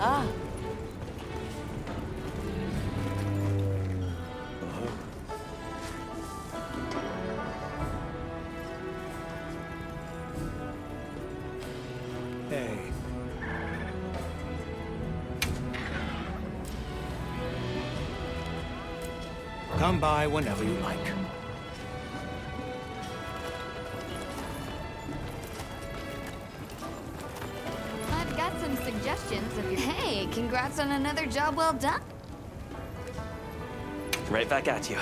Ah. Hey. Come by whenever you like. I've got some suggestions if you're... Hey, congrats on another job well done. Right back at you.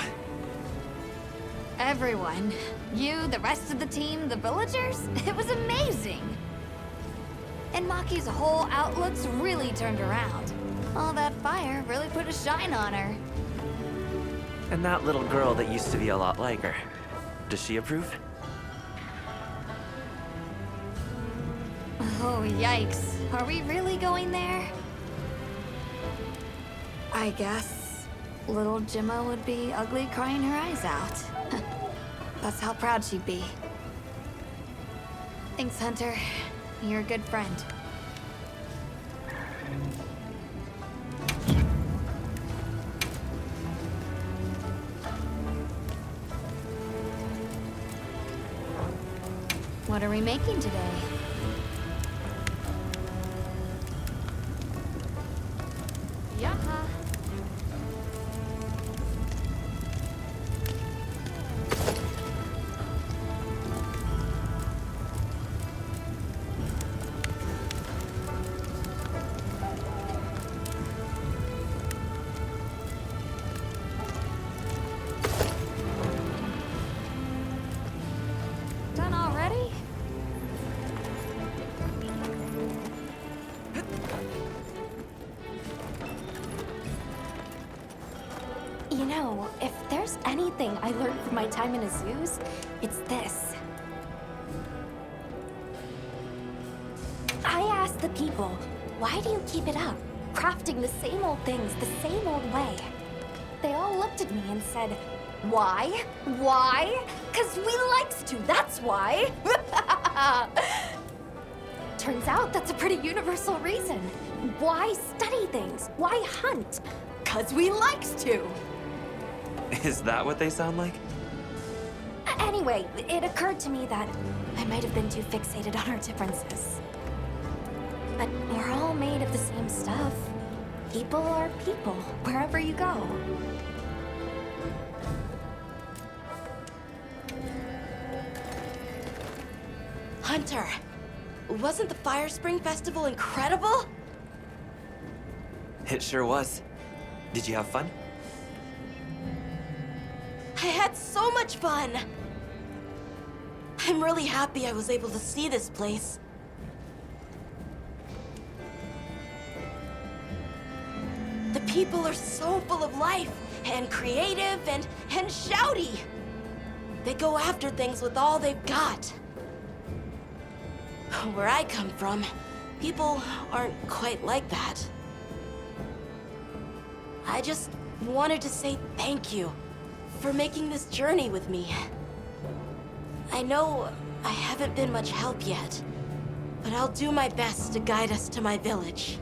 Everyone. You, the rest of the team, the villagers. It was amazing. And Maki's whole outlook's really turned around. All that fire really put a shine on her. And that little girl that used to be a lot like her. Does she approve? Oh, yikes. Are we really going there? I guess little Gemma would be ugly crying her eyes out. That's how proud she'd be. Thanks, Hunter. You're a good friend. What are we making today? Yaha. Done already? You know, if there's anything I learned from my time in Azu's, it's this. I asked the people, why do you keep it up? Crafting the same old things the same old way. They all looked at me and said, why? Why? 'Cause we likes to, that's why. Turns out that's a pretty universal reason. Why study things? Why hunt? 'Cause we likes to. Is that what they sound like? Anyway, it occurred to me that I might have been too fixated on our differences. But we're all made of the same stuff. People are people, wherever you go. Hunter, wasn't the Fire Spring Festival incredible? It sure was. Did you have fun? I had so much fun! I'm really happy I was able to see this place. The people are so full of life, and creative, and shouty! They go after things with all they've got. Where I come from, people aren't quite like that. I just wanted to say thank you for making this journey with me. I know I haven't been much help yet, but I'll do my best to guide us to my village.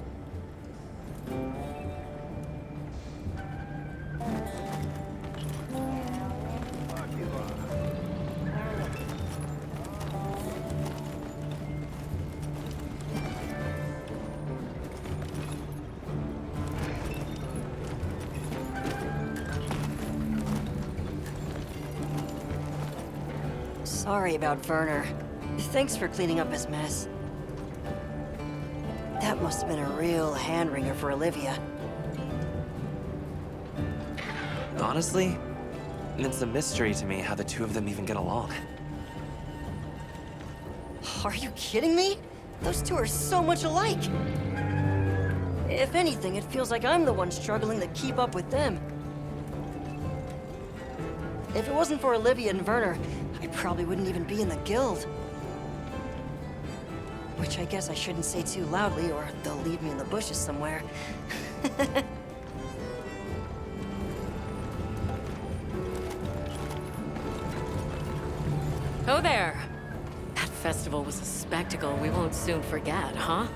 Sorry about Werner. Thanks for cleaning up his mess. That must have been a real hand-wringer for Olivia. Honestly, it's a mystery to me how the two of them even get along. Are you kidding me? Those two are so much alike! If anything, it feels like I'm the one struggling to keep up with them. If it wasn't for Olivia and Werner, I probably wouldn't even be in the guild. Which I guess I shouldn't say too loudly, or they'll leave me in the bushes somewhere. Oh there! That festival was a spectacle we won't soon forget, huh?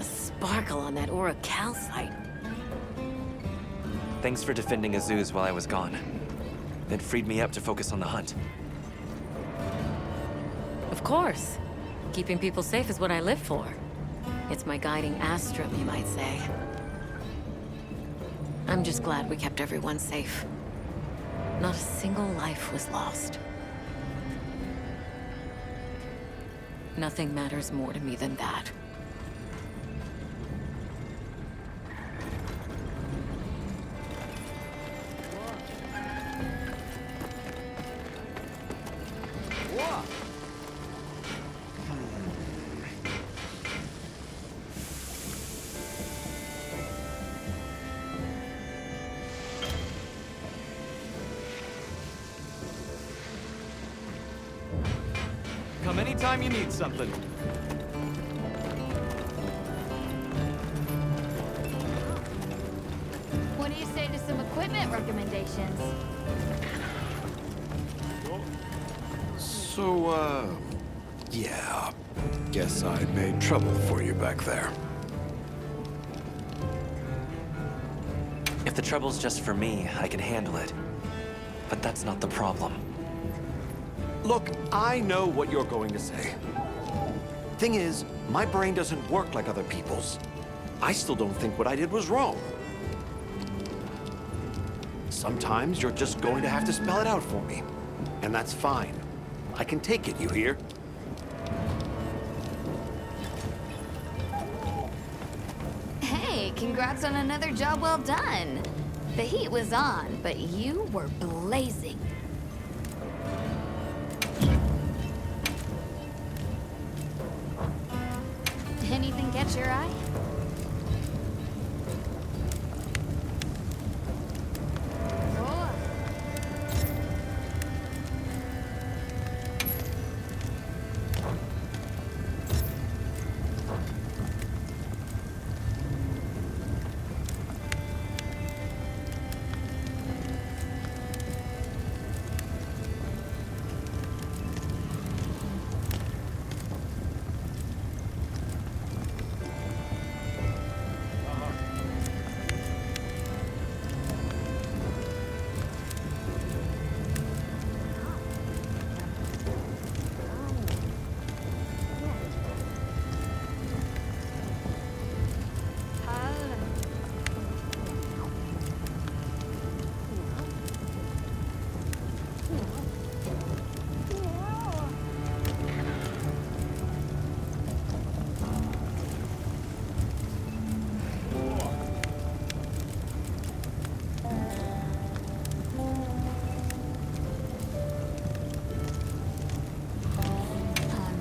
A sparkle on that Aura calcite. Thanks for defending Azuz while I was gone. It freed me up to focus on the hunt. Of course. Keeping people safe is what I live for. It's my guiding astrum, you might say. I'm just glad we kept everyone safe. Not a single life was lost. Nothing matters more to me than that. Come anytime you need something. What do you say to some equipment recommendations? So, yeah. Guess I made trouble for you back there. If the trouble's just for me, I can handle it. But that's not the problem. Look, I know what you're going to say. Thing is, my brain doesn't work like other people's. I still don't think what I did was wrong. Sometimes you're just going to have to spell it out for me. And that's fine. I can take it, you hear? Hey, congrats on another job well done. The heat was on, but you were blazing. Anything catch your eye? Oh.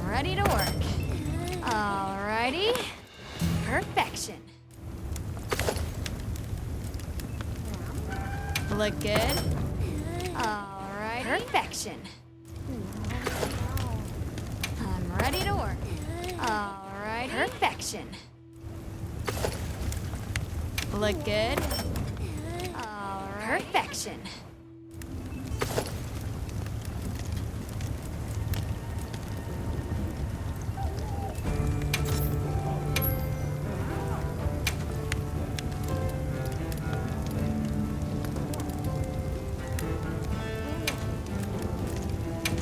Ready to work. Alrighty. Perfection. Look good. Alrighty. Perfection. I'm ready to work. Alrighty. Perfection. Look good. Alright. Perfection.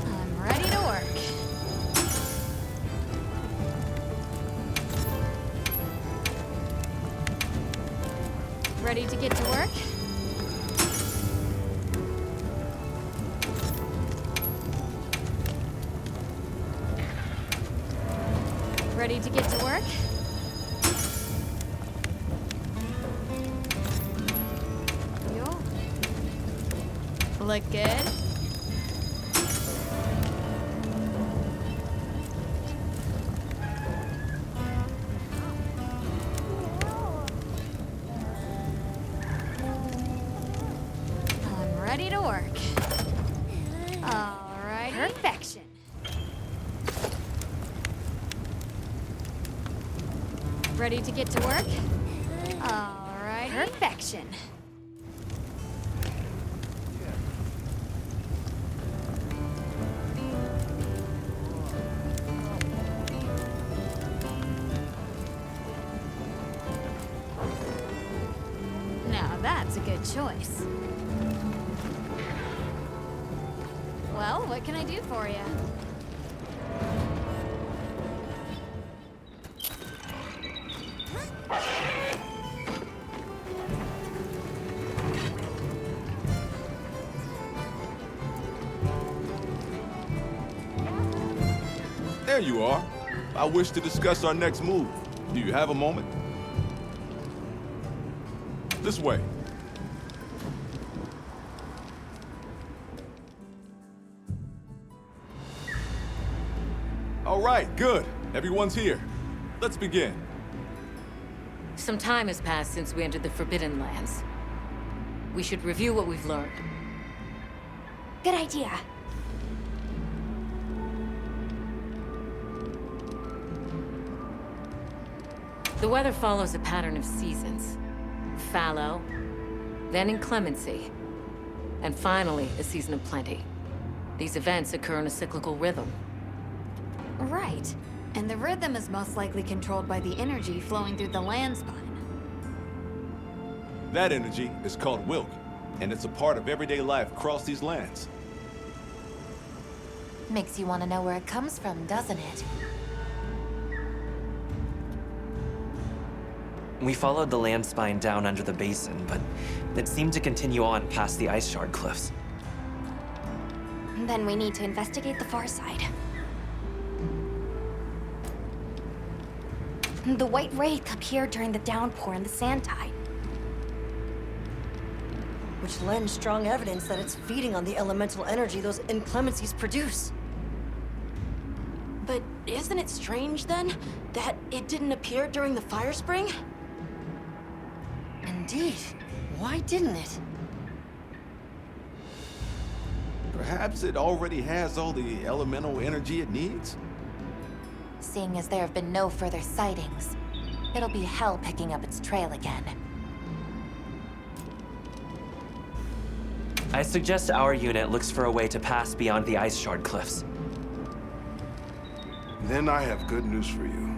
I'm ready to work. Ready to get to work? Ready to get to work? Yo. Look good? I'm ready to work. All right. Perfection. Ready to get to work? All right. Perfection. that's a good choice. Well, what can I do for you? There you are. I wish to discuss our next move. Do you have a moment? This way. All right, good. Everyone's here. Let's begin. Some time has passed since we entered the Forbidden Lands. We should review what we've learned. Good idea. The weather follows a pattern of seasons. Fallow, then inclemency, and finally a season of plenty. These events occur in a cyclical rhythm. Right. And the rhythm is most likely controlled by the energy flowing through the land spine. That energy is called Wilk, and it's a part of everyday life across these lands. Makes you want to know where it comes from, doesn't it? We followed the land spine down under the basin, but it seemed to continue on past the ice shard cliffs. Then we need to investigate the far side. The white wraith appeared during the downpour and the sand tide. Which lends strong evidence that it's feeding on the elemental energy those inclemencies produce. But isn't it strange, then, that it didn't appear during the fire spring? Indeed. Why didn't it? Perhaps it already has all the elemental energy it needs? Seeing as there have been no further sightings, it'll be hell picking up its trail again. I suggest our unit looks for a way to pass beyond the ice shard cliffs. Then I have good news for you.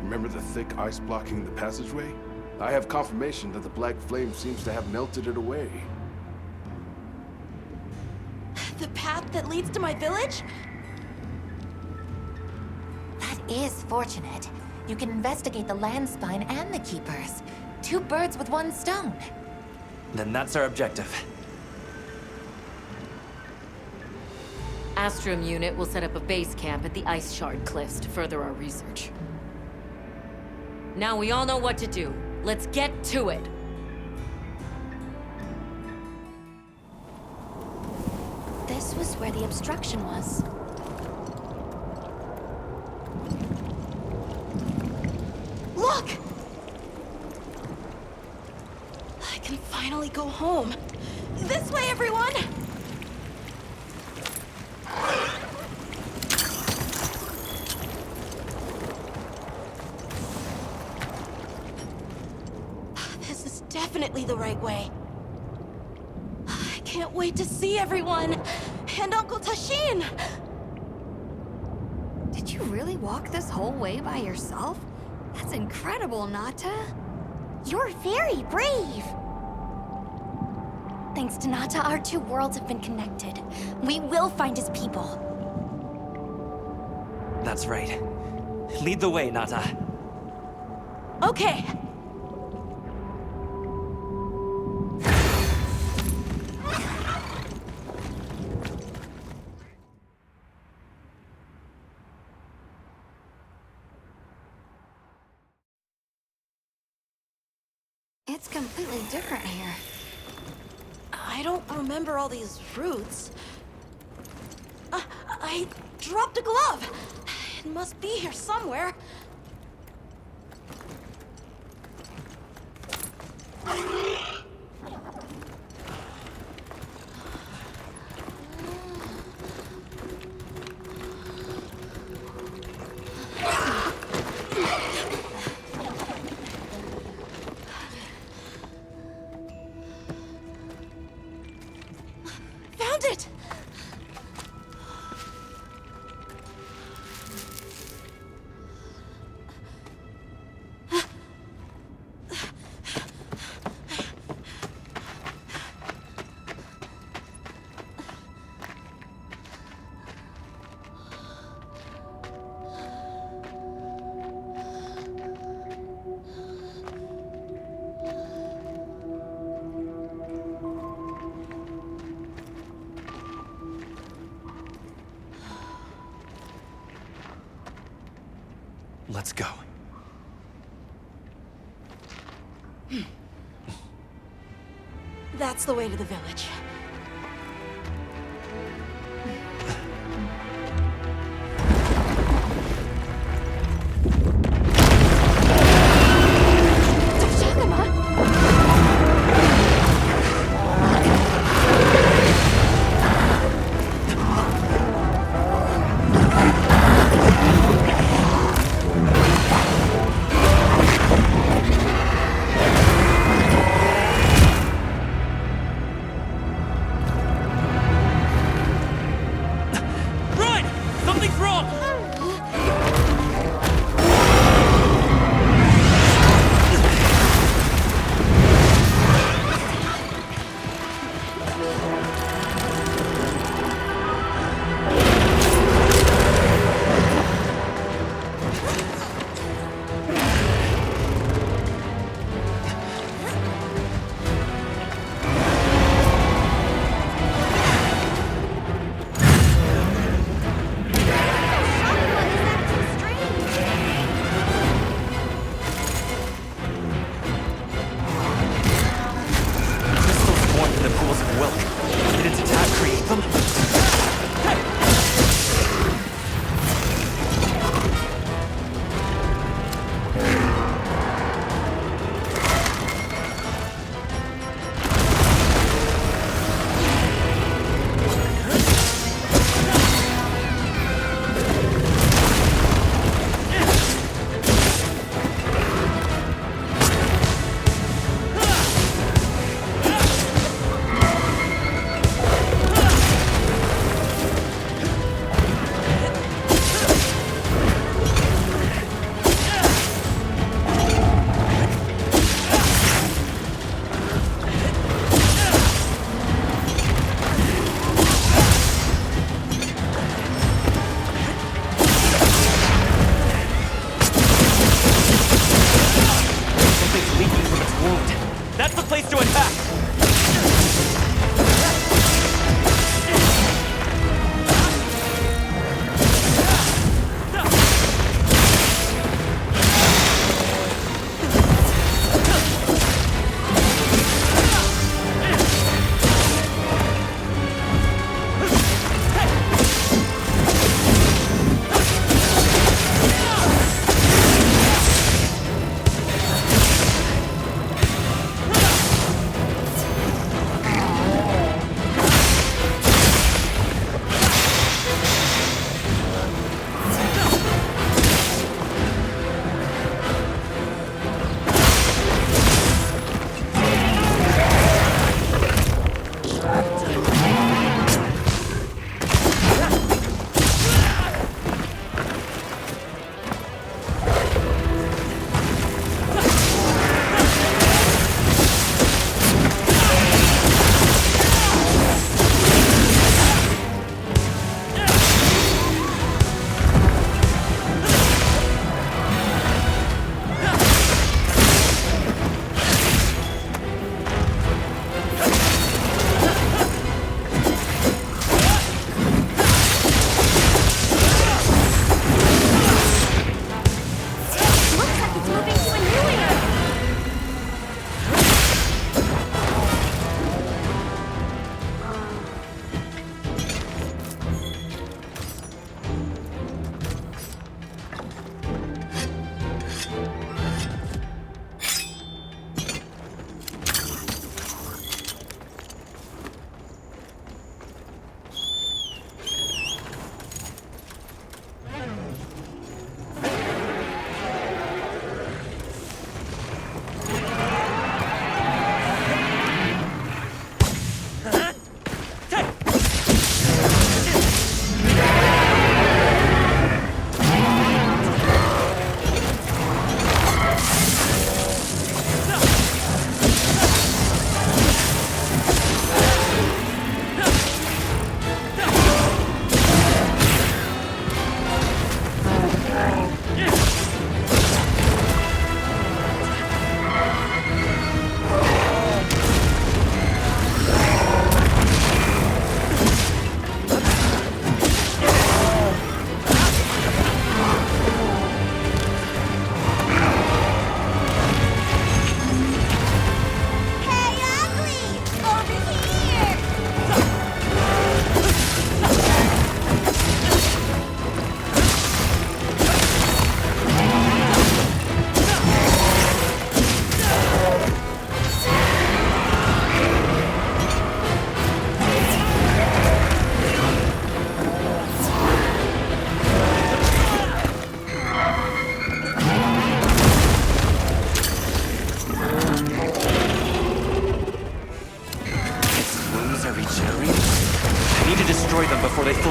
Remember the thick ice blocking the passageway? I have confirmation that the black flame seems to have melted it away. The path that leads to my village? That is fortunate. You can investigate the land spine and the keepers. 2 birds with 1 stone. Then that's our objective. Astrum unit will set up a base camp at the ice shard cliffs to further our research. Now we all know what to do. Let's get to it. This was where the obstruction was. Look! I can finally go home. This way, everyone! This is definitely the right way. I can't wait to see everyone! And Uncle Tashin! Did you really walk this whole way by yourself? That's incredible, Nata. You're very brave! Thanks to Nata, our 2 worlds have been connected. We will find his people. That's right. Lead the way, Nata. Okay. It's completely different here. I don't remember all these roots. I dropped a glove. It must be here somewhere. Found it! Let's go. That's the way to the village.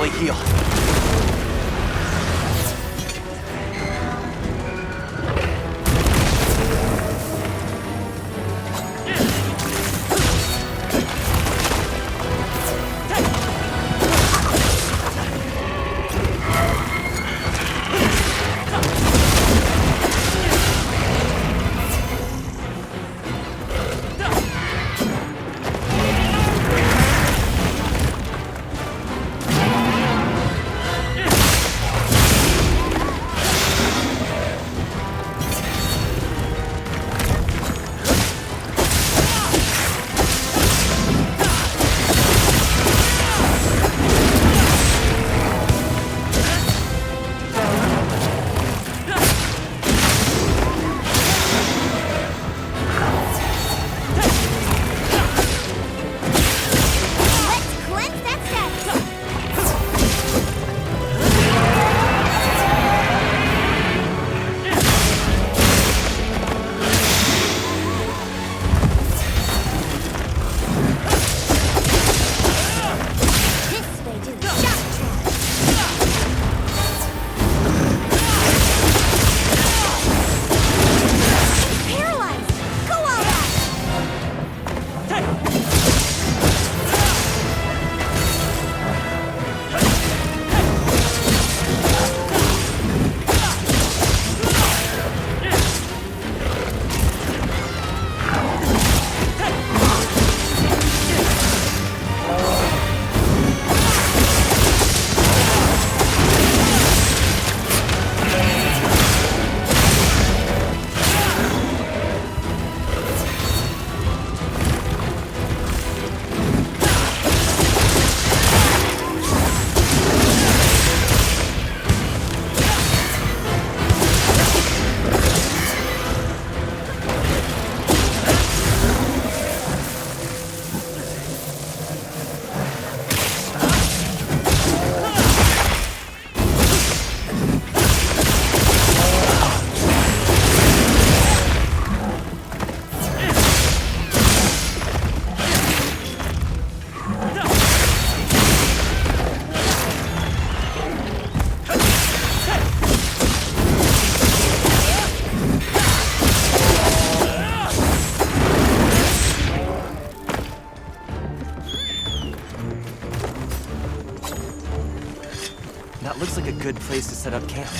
fully heal. That looks like a good place to set up camp.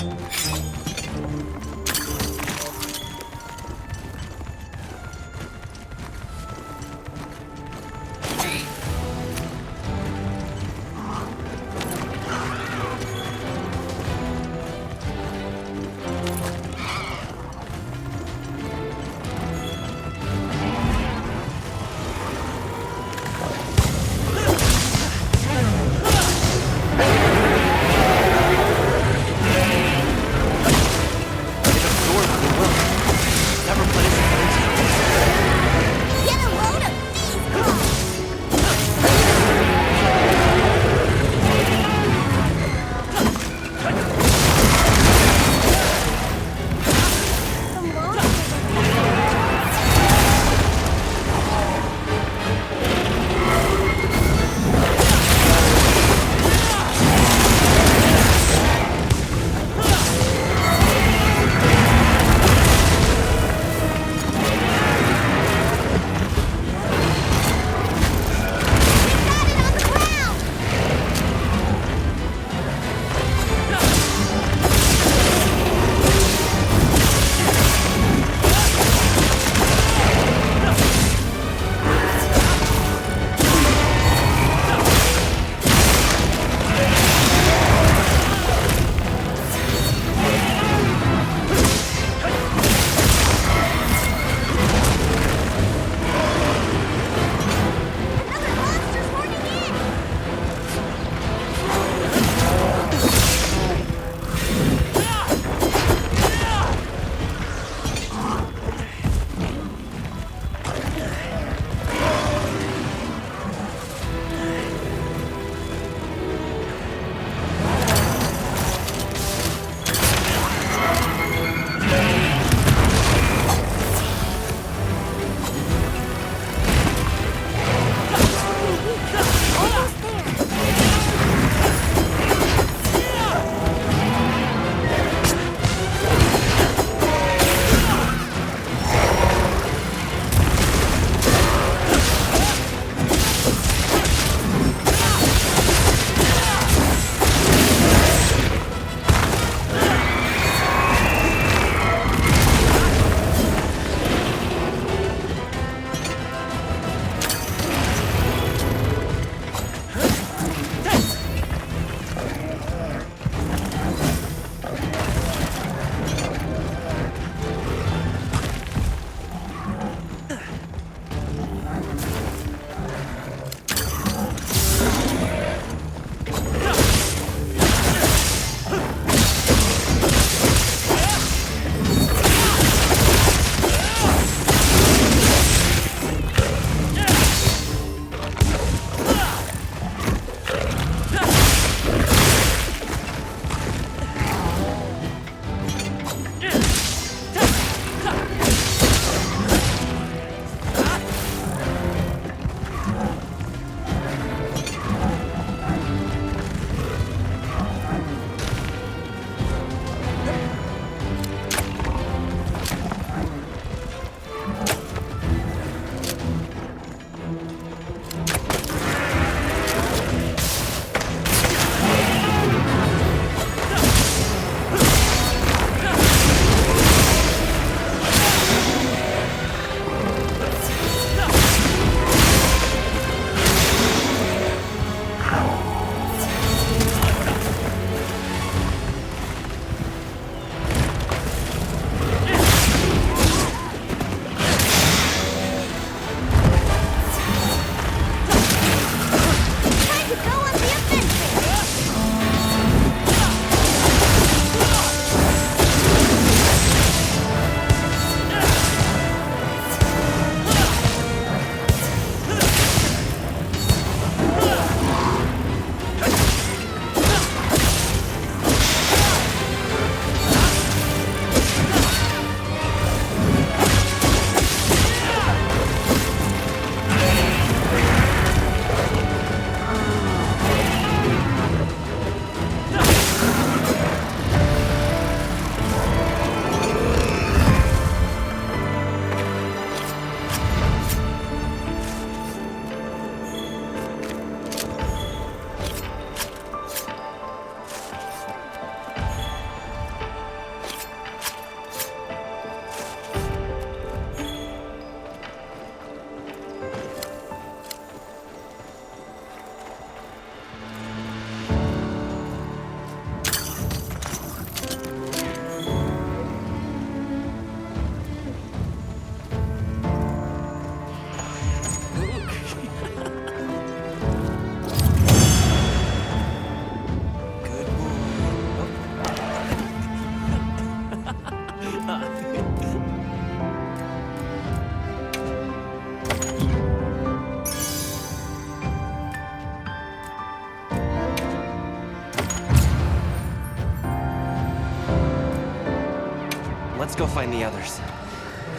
others.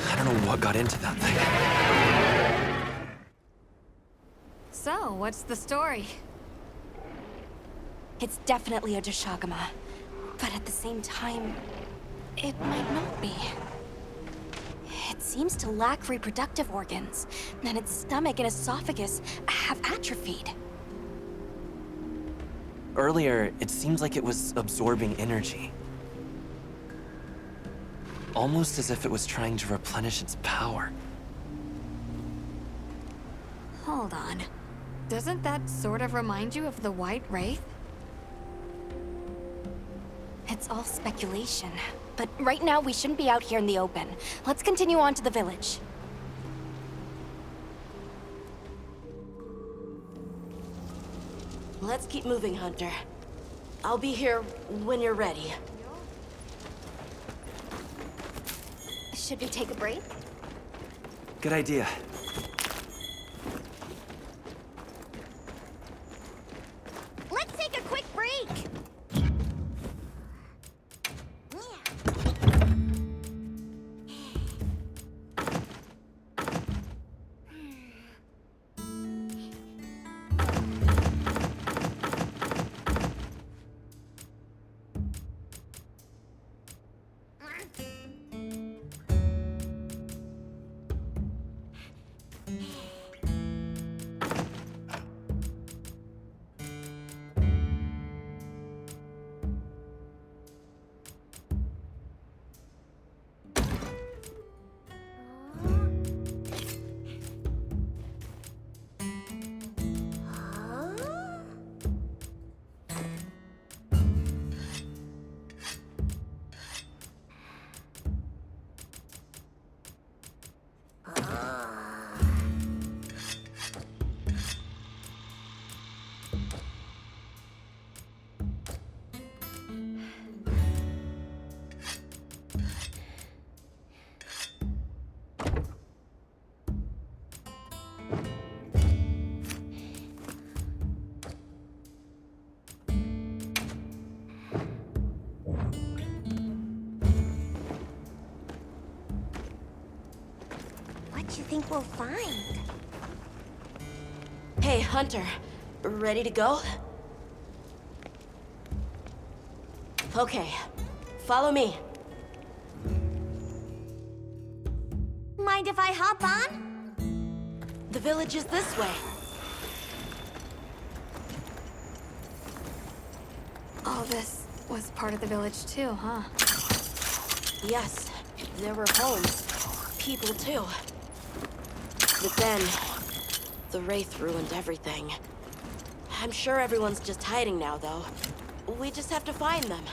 I don't know what got into that thing. So, what's the story? It's definitely a Deshagama. But at the same time, it might not be. It seems to lack reproductive organs, and its stomach and esophagus have atrophied. Earlier, it seemed like it was absorbing energy. Almost as if it was trying to replenish its power. Hold on. Doesn't that sort of remind you of the White Wraith? It's all speculation. But right now, we shouldn't be out here in the open. Let's continue on to the village. Let's keep moving, Hunter. I'll be here when you're ready. Should we take a break? Good idea. Let's take a quick break! What do you think we'll find? Hey, Hunter. Ready to go? Okay. Follow me. Mind if I hop on? The village is this way. All this was part of the village too, huh? Yes, there were homes. People, too. But then, the Wraith ruined everything. I'm sure everyone's just hiding now, though. We just have to find them.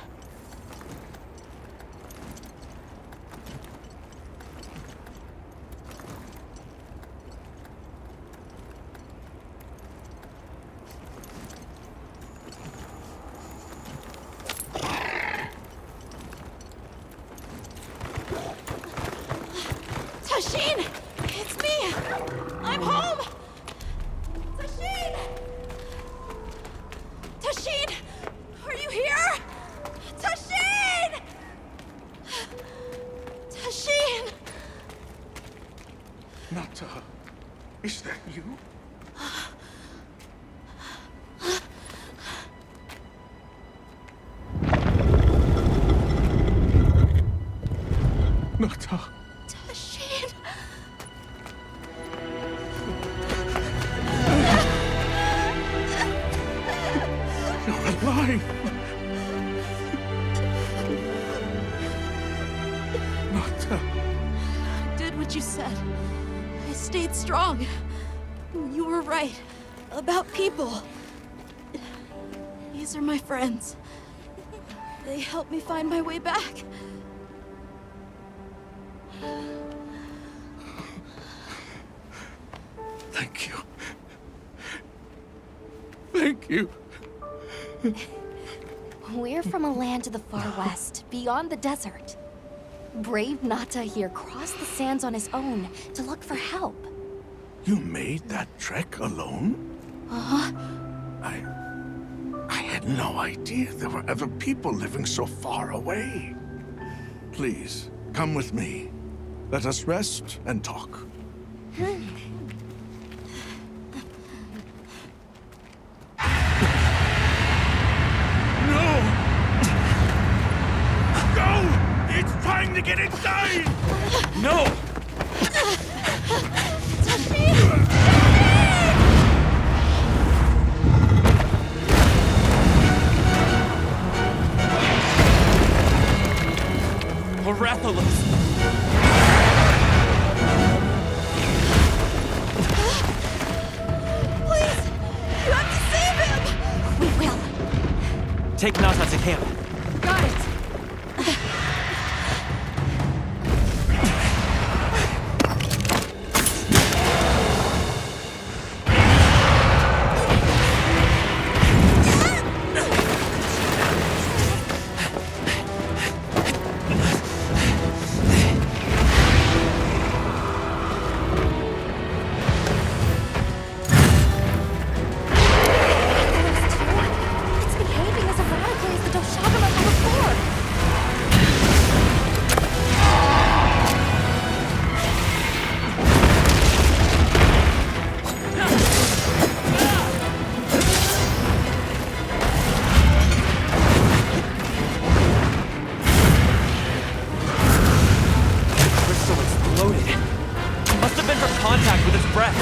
Tashin! It's me! I'm home! Tashin! Tashin! Are you here? Tashin! Tashin! Nata, is that you? Nata. Tashin! You're alive! Nata. Did what you said. I stayed strong. You were right. About people. These are my friends. They helped me find my way back. Thank you. Thank you. We're from a land to the far west, beyond the desert. Brave Nata here crossed the sands on his own to look for help. You made that trek alone? Uh-huh. I had no idea there were other people living so far away. Please, Come with me. Let us rest and talk. It's trying to get inside! No! Rathalos! Please! You have to save him! We will. Take Nata to camp. Got it! It's behaving as erratically as the Doshagama from before. Crystal exploded. It must have been from contact with its breath.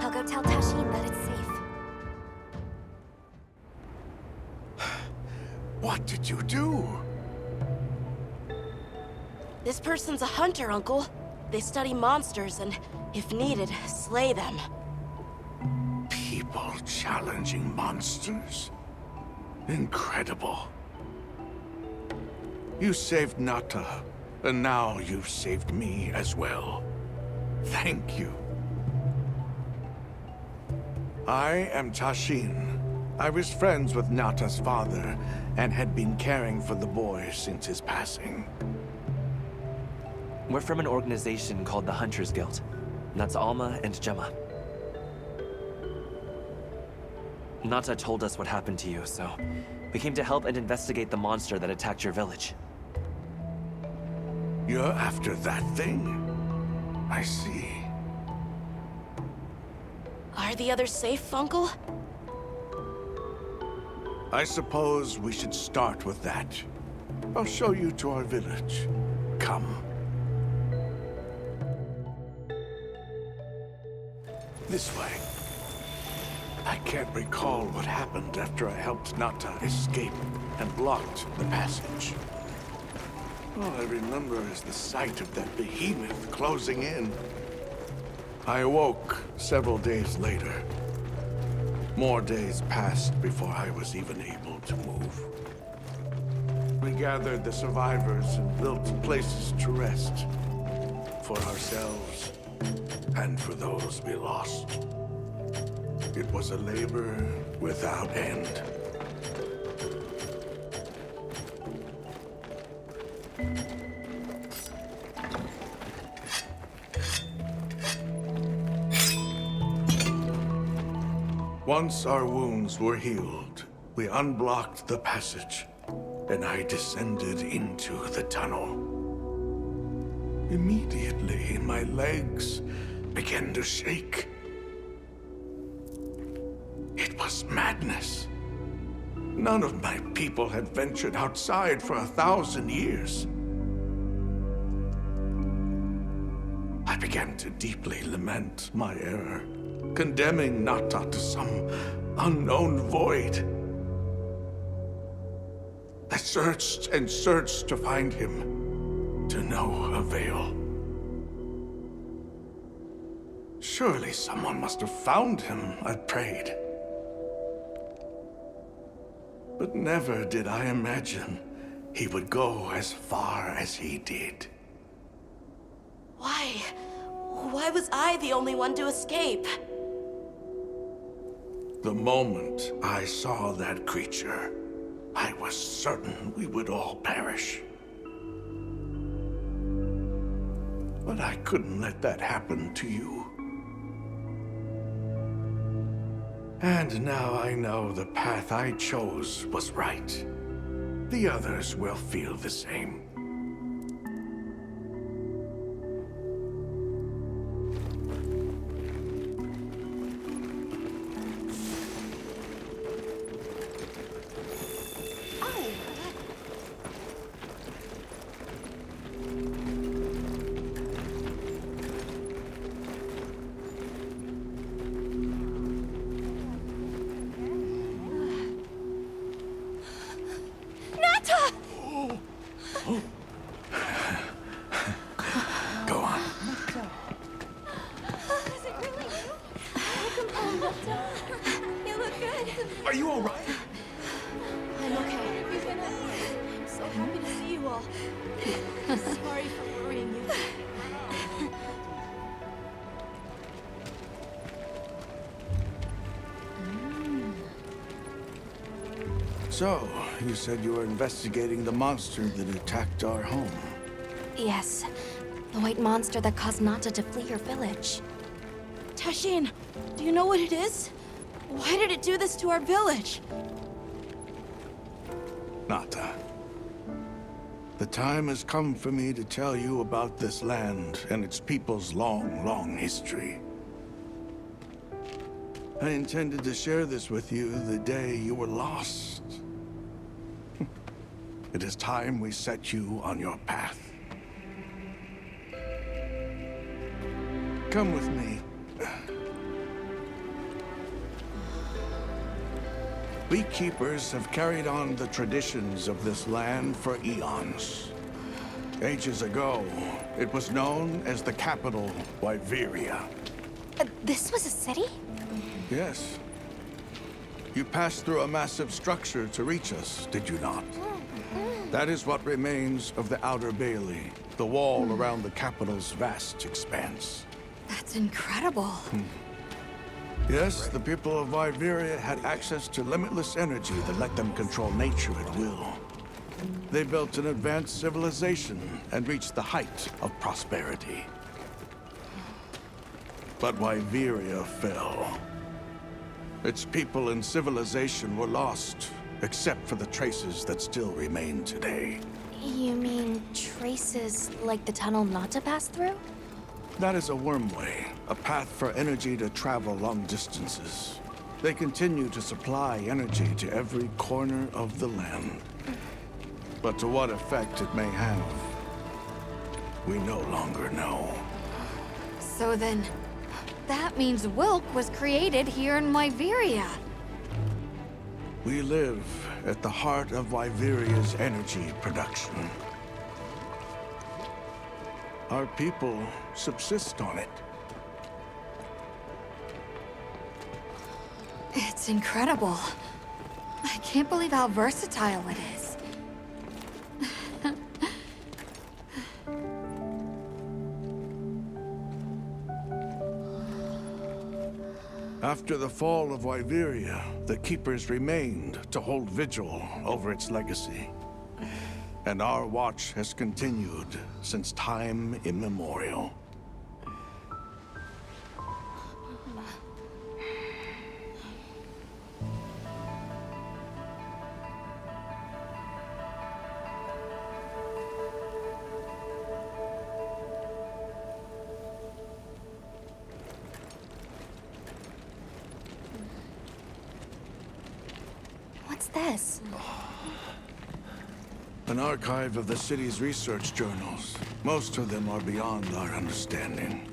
I'll go tell Tashin that it's safe. What did you do? This person's a hunter, Uncle. They study monsters and, if needed, slay them. People challenging monsters? Incredible. You saved Nata, and now you've saved me as well. Thank you. I am Tashin. I was friends with Nata's father, and had been caring for the boy since his passing. We're from an organization called the Hunters Guild. That's Alma and Gemma. Nata told us what happened to you, so we came to help and investigate the monster that attacked your village. You're after that thing? I see. Are the others safe, Uncle? I suppose we should start with that. I'll show you to our village. Come. This way. I can't recall what happened after I helped Nata escape and blocked the passage. All I remember is the sight of that behemoth closing in. I awoke several days later. More days passed before I was even able to move. We gathered the survivors and built places to rest. For ourselves, and for those we lost. It was a labor without end. Once our wounds were healed, we unblocked the passage, and I descended into the tunnel. Immediately, my legs began to shake. It was madness. None of my people had ventured outside for 1,000 years. I began to deeply lament my error, condemning Nata to some unknown void. I searched and searched to find him. To no avail. Surely someone must have found him, I prayed. But never did I imagine he would go as far as he did. Why? Why was I the only one to escape? The moment I saw that creature, I was certain we would all perish. But I couldn't let that happen to you. And now I know the path I chose was right. The others will feel the same. Go on. Is it really you? Welcome home, Doctor. You look good. Are you all right? I'm okay. I'm so happy to see you all. Sorry for worrying you. So, you said you were investigating the monster that attacked our home. Yes. The white monster that caused Nata to flee your village. Tashin, do you know what it is? Why did it do this to our village? Nata. The time has come for me to tell you about this land and its people's long, long history. I intended to share this with you the day you were lost. It is time we set you on your path. Come with me. We keepers have carried on the traditions of this land for eons. Ages ago, it was known as the capital, Wyveria. This was a city? Yes. You passed through a massive structure to reach us, did you not? That is what remains of the Outer Bailey, the wall around the capital's vast expanse. That's incredible. Yes, the people of Wyveria had access to limitless energy that let them control nature at will. They built an advanced civilization and reached the height of prosperity. But Wyveria fell. Its people and civilization were lost, except for the traces that still remain today. You mean traces like the tunnel Nata passed through? That is a wormway, a path for energy to travel long distances. They continue to supply energy to every corner of the land. But to what effect it may have, we no longer know. So then, that means Wilk was created here in Wyveria. We live at the heart of Wyveria's energy production. Our people subsist on it. It's incredible. I can't believe how versatile it is. After the fall of Wyveria, the Keepers remained to hold vigil over its legacy. And our watch has continued since time immemorial. What's this? An archive of the city's research journals. Most of them are beyond our understanding.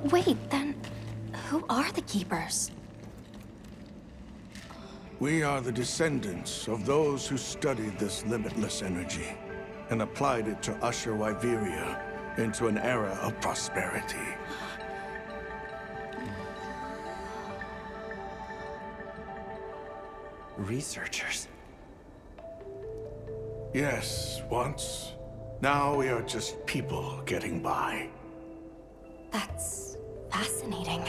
Wait, then who are the Keepers? We are the descendants of those who studied this limitless energy and applied it to usher Wyveria into an era of prosperity. Researchers? Yes, once. Now we are just people getting by. That's fascinating.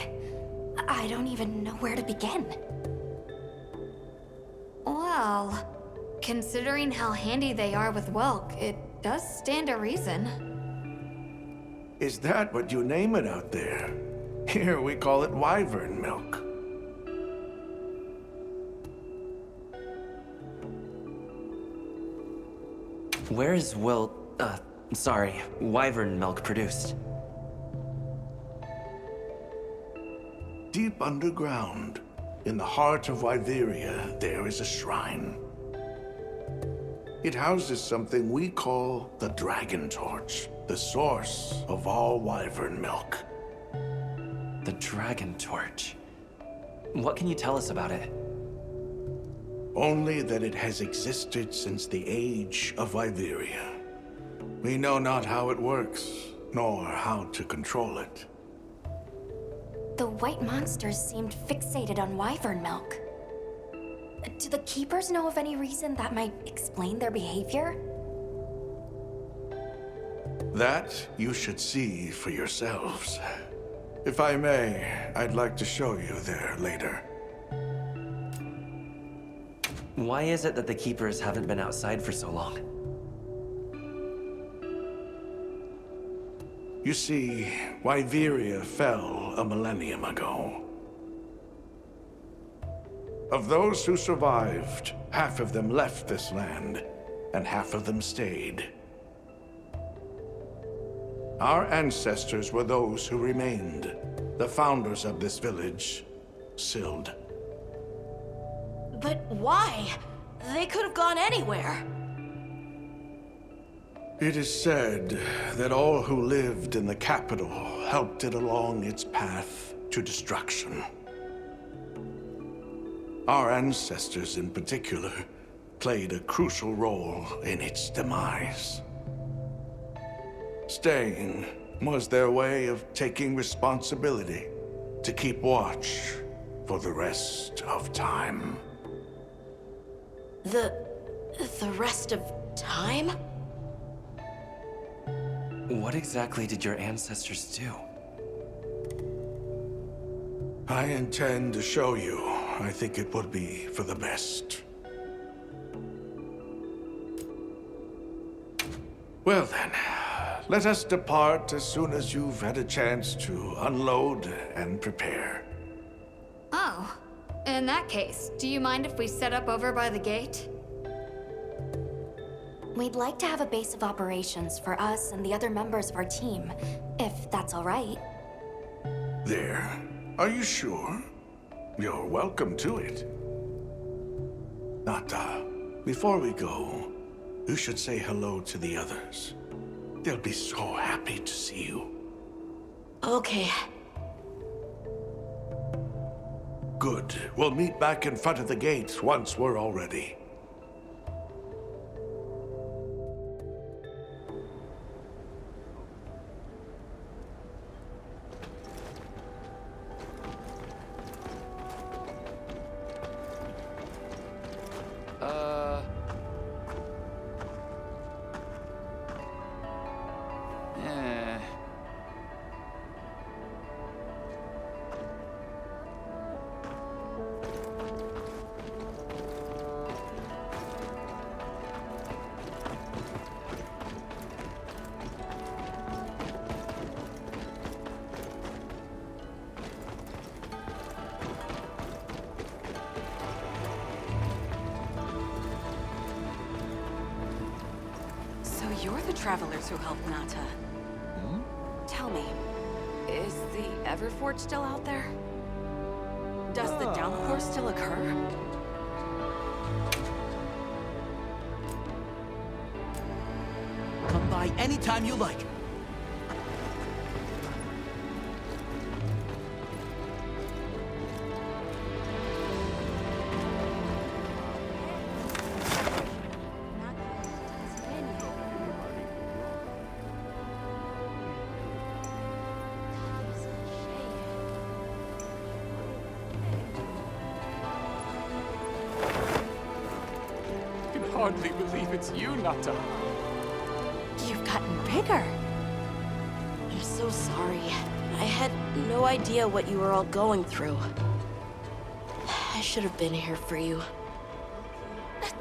I don't even know where to begin. Well, considering how handy they are with Wilk, it does stand to reason. Is that what you name it out there? Here we call it wyvern milk. Where is wyvern milk produced? Deep underground, in the heart of Wyveria, there is a shrine. It houses something we call the Dragon Torch, the source of all wyvern milk. The Dragon Torch. What can you tell us about it? Only that it has existed since the age of Wyveria. We know not how it works, nor how to control it. The white monsters seemed fixated on wyvern milk. Do the Keepers know of any reason that might explain their behavior? That you should see for yourselves. If I may, I'd like to show you there later. Why is it that the Keepers haven't been outside for so long? You see, Wyveria fell a millennium ago. Of those who survived, half of them left this land, and half of them stayed. Our ancestors were those who remained, the founders of this village, Sild. But why? They could have gone anywhere. It is said that all who lived in the capital helped it along its path to destruction. Our ancestors in particular played a crucial role in its demise. Staying was their way of taking responsibility to keep watch for the rest of time. The rest of time? What exactly did your ancestors do? I intend to show you. I think it would be for the best. Well then, let us depart as soon as you've had a chance to unload and prepare. Oh, in that case, do you mind if we set up over by the gate? We'd like to have a base of operations for us and the other members of our team, if that's all right. There. Are you sure? You're welcome to it. Nata, before we go, you should say hello to the others. They'll be so happy to see you. Okay. Good. We'll meet back in front of the gate once we're all ready. Eh. So you're the travelers who helped Nata. Tell me, is the Everforge still out there? Does the downpour still occur? Come by anytime you like. I can hardly believe it's you, Nata. You've gotten bigger. I'm so sorry. I had no idea what you were all going through. I should have been here for you.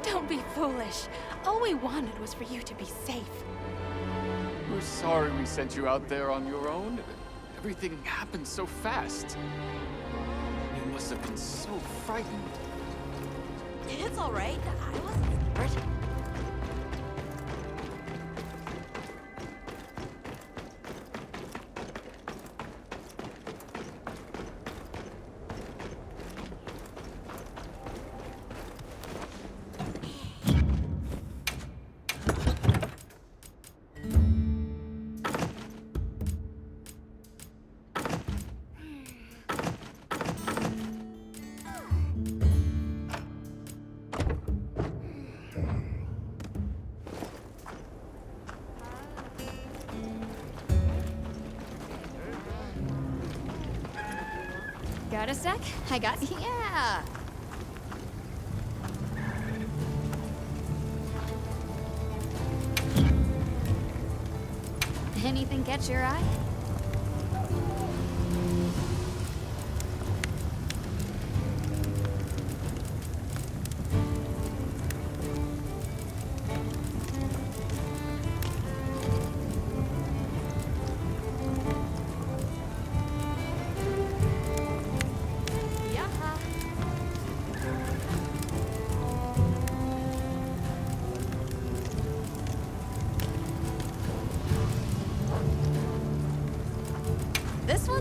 Don't be foolish. All we wanted was for you to be safe. We're sorry we sent you out there on your own. Everything happened so fast. You must have been so frightened. It's all right. I wasn't scared. Got a sec? I got... Yeah! Anything catch your eye?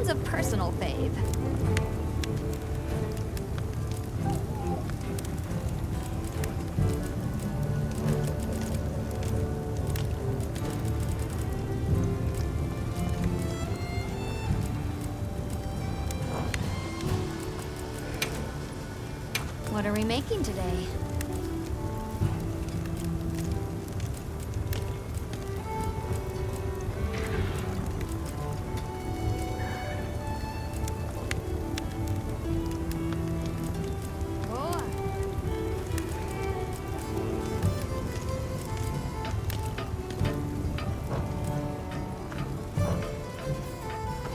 one's a personal fave. What are we making today?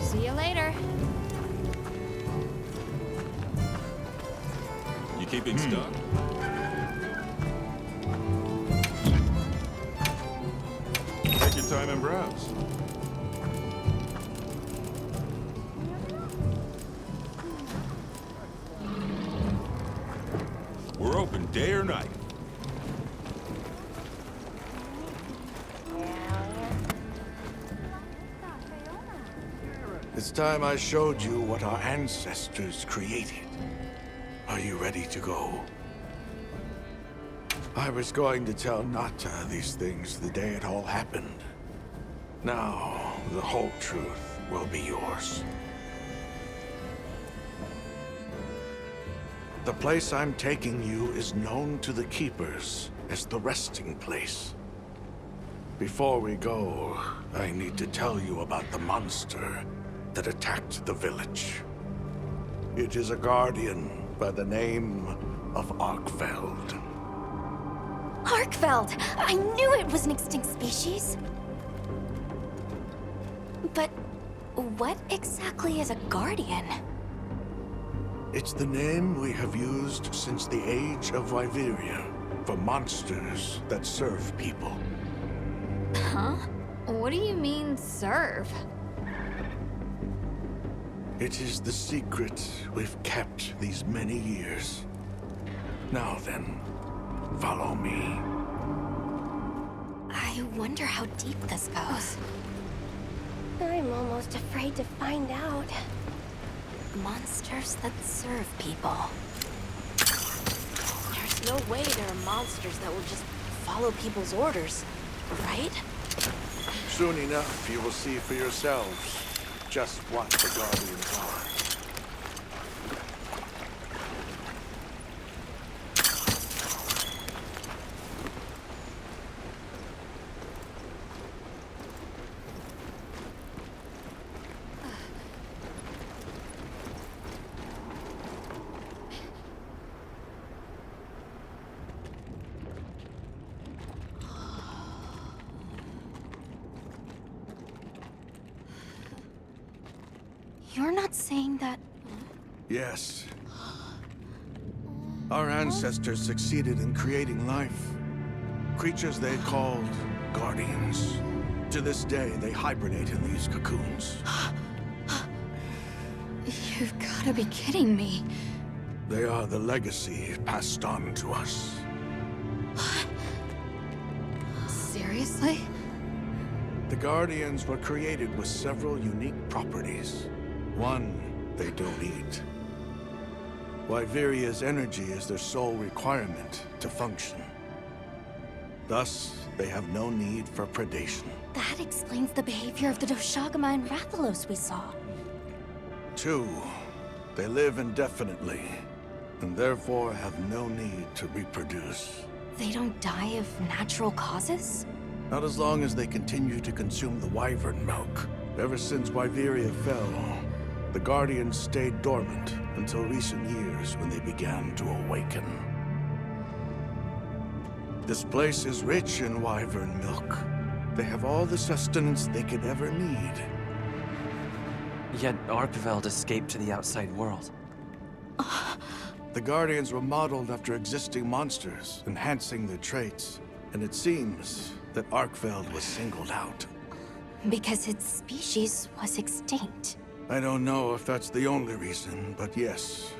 See you later. You keeping stuck? Take your time and browse. We're open day or night. It's time I showed you what our ancestors created. Are you ready to go? I was going to tell Nata these things the day it all happened. Now, the whole truth will be yours. The place I'm taking you is known to the Keepers as the resting place. Before we go, I need to tell you about the monster that attacked the village. It is a guardian by the name of Arkfeld. Arkfeld! I knew it was an extinct species. But what exactly is a guardian? It's the name we have used since the age of Wyveria for monsters that serve people. Huh? What do you mean, serve? It is the secret we've kept these many years. Now then, follow me. I wonder how deep this goes. I'm almost afraid to find out. Monsters that serve people. There's no way there are monsters that will just follow people's orders, right? Soon enough, you will see for yourselves just what the Guardians are. You're not saying that... Yes. Our ancestors succeeded in creating life. Creatures they called Guardians. To this day, they hibernate in these cocoons. You've gotta be kidding me. They are the legacy passed on to us. Seriously? The Guardians were created with several unique properties. One, they don't eat. Wyveria's energy is their sole requirement to function. Thus, they have no need for predation. That explains the behavior of the Doshagama and Rathalos we saw. Two, they live indefinitely, and therefore have no need to reproduce. They don't die of natural causes? Not as long as they continue to consume the wyvern milk. Ever since Wyveria fell, the Guardians stayed dormant until recent years when they began to awaken. This place is rich in wyvern milk. They have all the sustenance they could ever need. Yet Arkveld escaped to the outside world. The Guardians were modeled after existing monsters, enhancing their traits. And it seems that Arkveld was singled out. Because its species was extinct. I don't know if that's the only reason, but yes,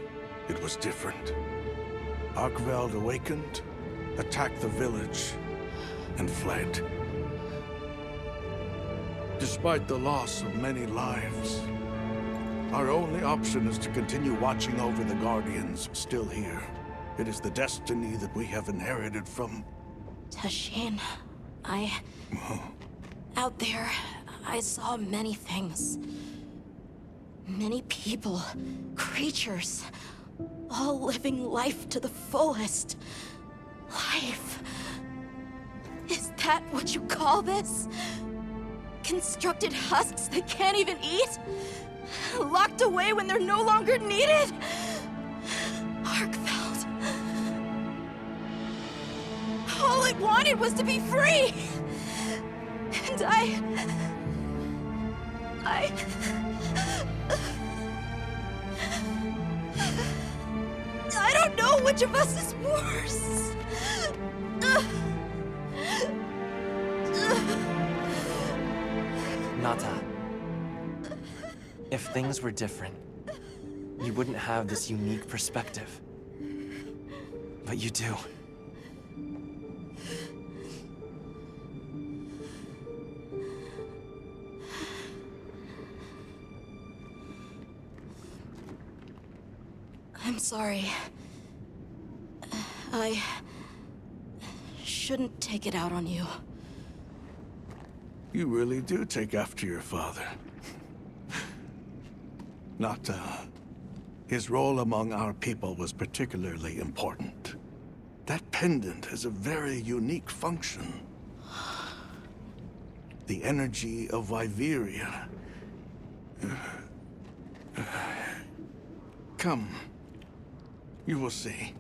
it was different. Arkveld awakened, attacked the village, and fled. Despite the loss of many lives, Our only option is to continue watching over the Guardians still here. It is the destiny that we have inherited from... Tashin, out there, I saw many things. Many people, creatures, all living life to the fullest. Life. Is that what you call this? Constructed husks that can't even eat? Locked away when they're no longer needed? Arkfeld. All it wanted was to be free! And I don't know which of us is worse. Nata, if things were different, you wouldn't have this unique perspective. But you do. I'm sorry. I shouldn't take it out on you. You really do take after your father. Nata, his role among our people was particularly important. That pendant has a very unique function. The energy of Wyveria. Come. You will see.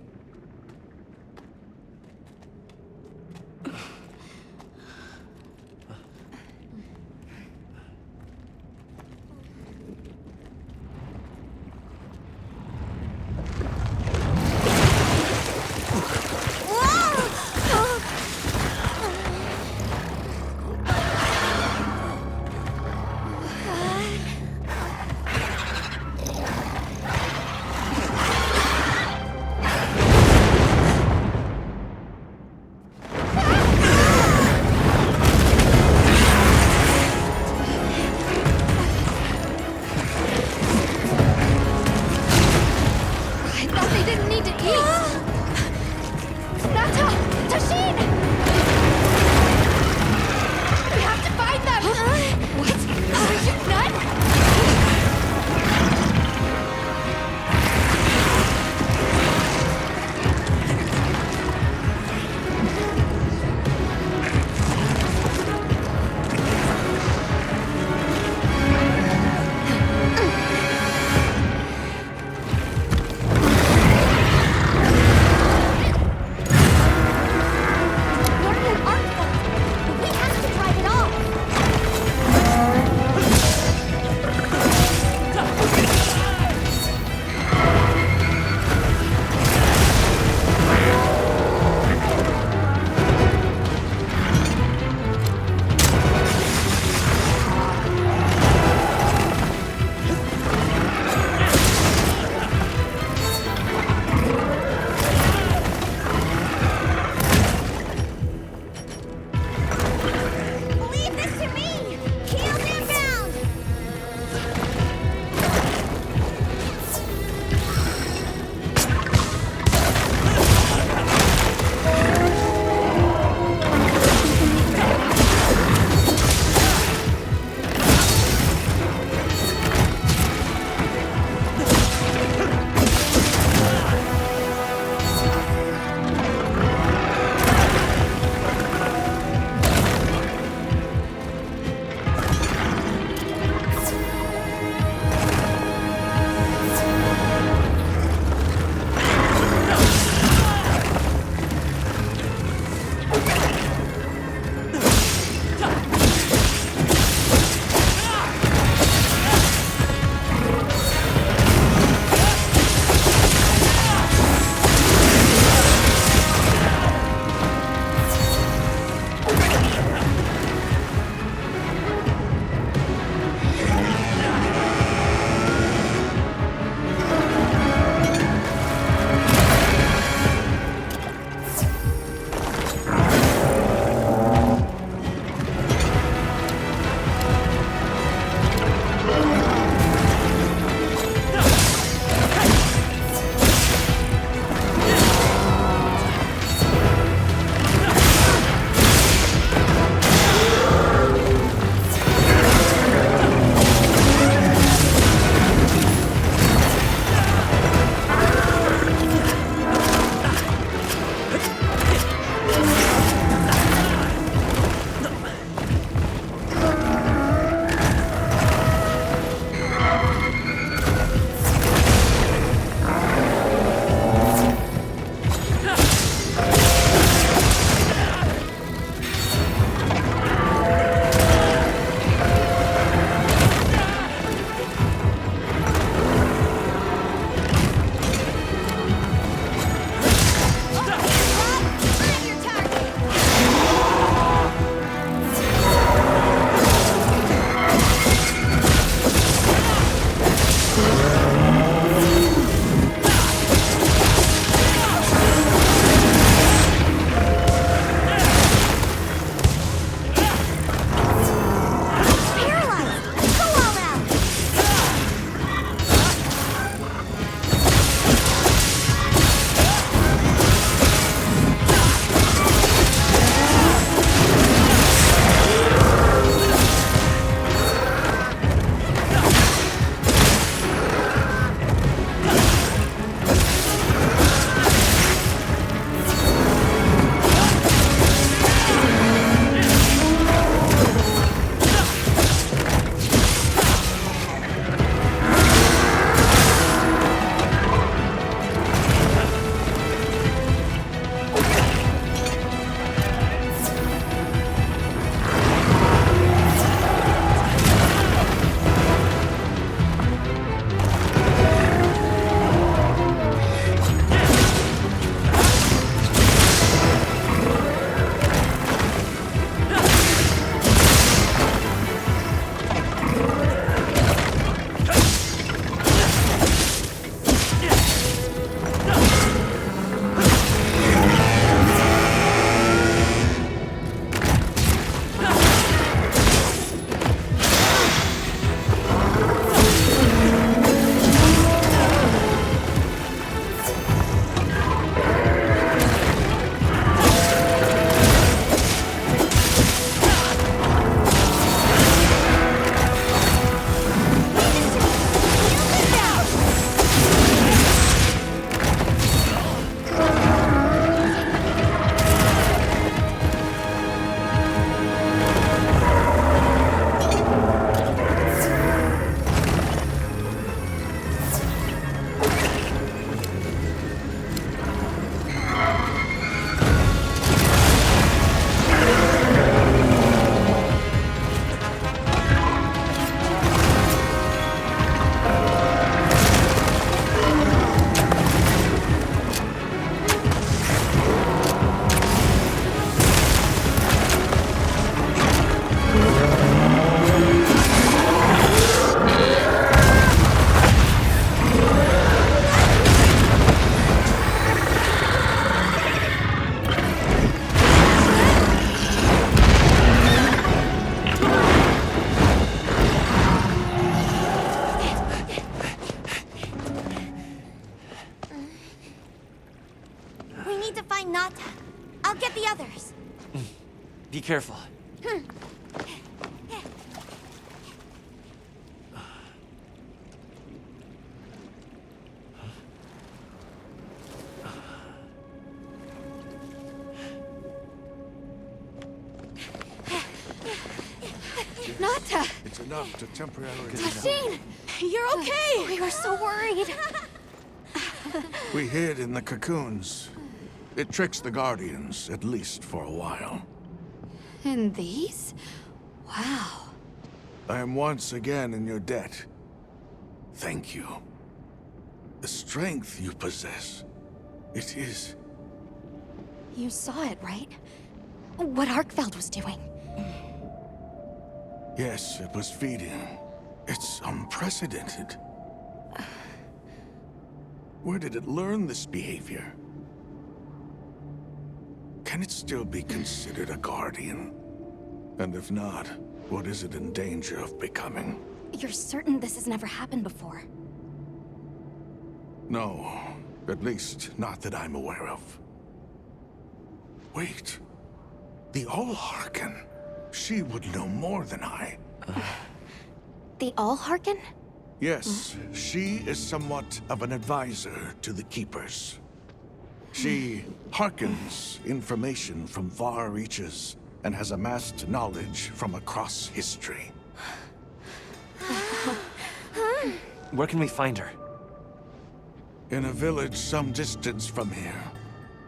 Be careful. Nata! It's enough to temporarily... Tashine! You're okay! We were so worried. We hid in the cocoons. It tricks the Guardians, at least for a while. And these? Wow. I am once again in your debt. Thank you. The strength you possess, it is... You saw it, right? What Arkfeld was doing. Yes, it was feeding. It's unprecedented. Where did it learn this behavior? Can it still be considered a Guardian? And if not, what is it in danger of becoming? You're certain this has never happened before? No, at least not that I'm aware of. Wait, the Allharken. She would know more than I. The Allharken? Yes, she is somewhat of an advisor to the Keepers. She hearkens information from far reaches and has amassed knowledge from across history. Where can we find her? In a village some distance from here.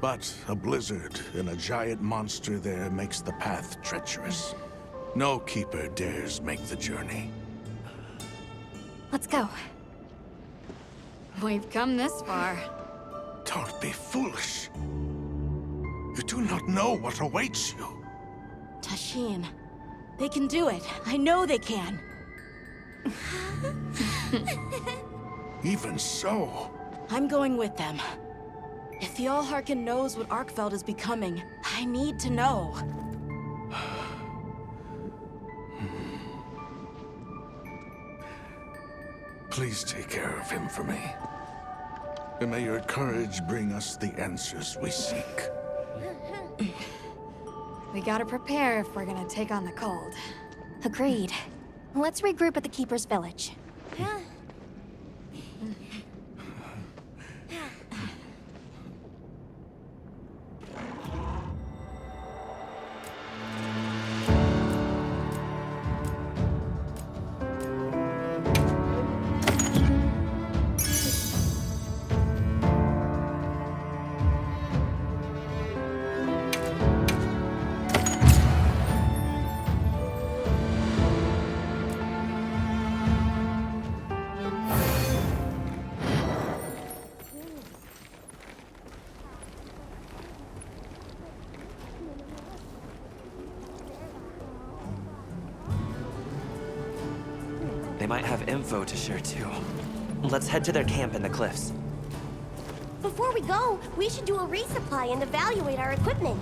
But a blizzard and a giant monster there makes the path treacherous. No Keeper dares make the journey. Let's go. We've come this far. Don't be foolish. You do not know what awaits you. Tashine, they can do it. I know they can. Even so... I'm going with them. If the Allharken knows what Arkfeld is becoming, I need to know. Please take care of him for me. And may your courage bring us the answers we seek. We gotta prepare if we're gonna take on the cold. Agreed. Let's regroup at the Keeper's village. They might have info to share too. Let's head to their camp in the cliffs. Before we go, we should do a resupply and evaluate our equipment.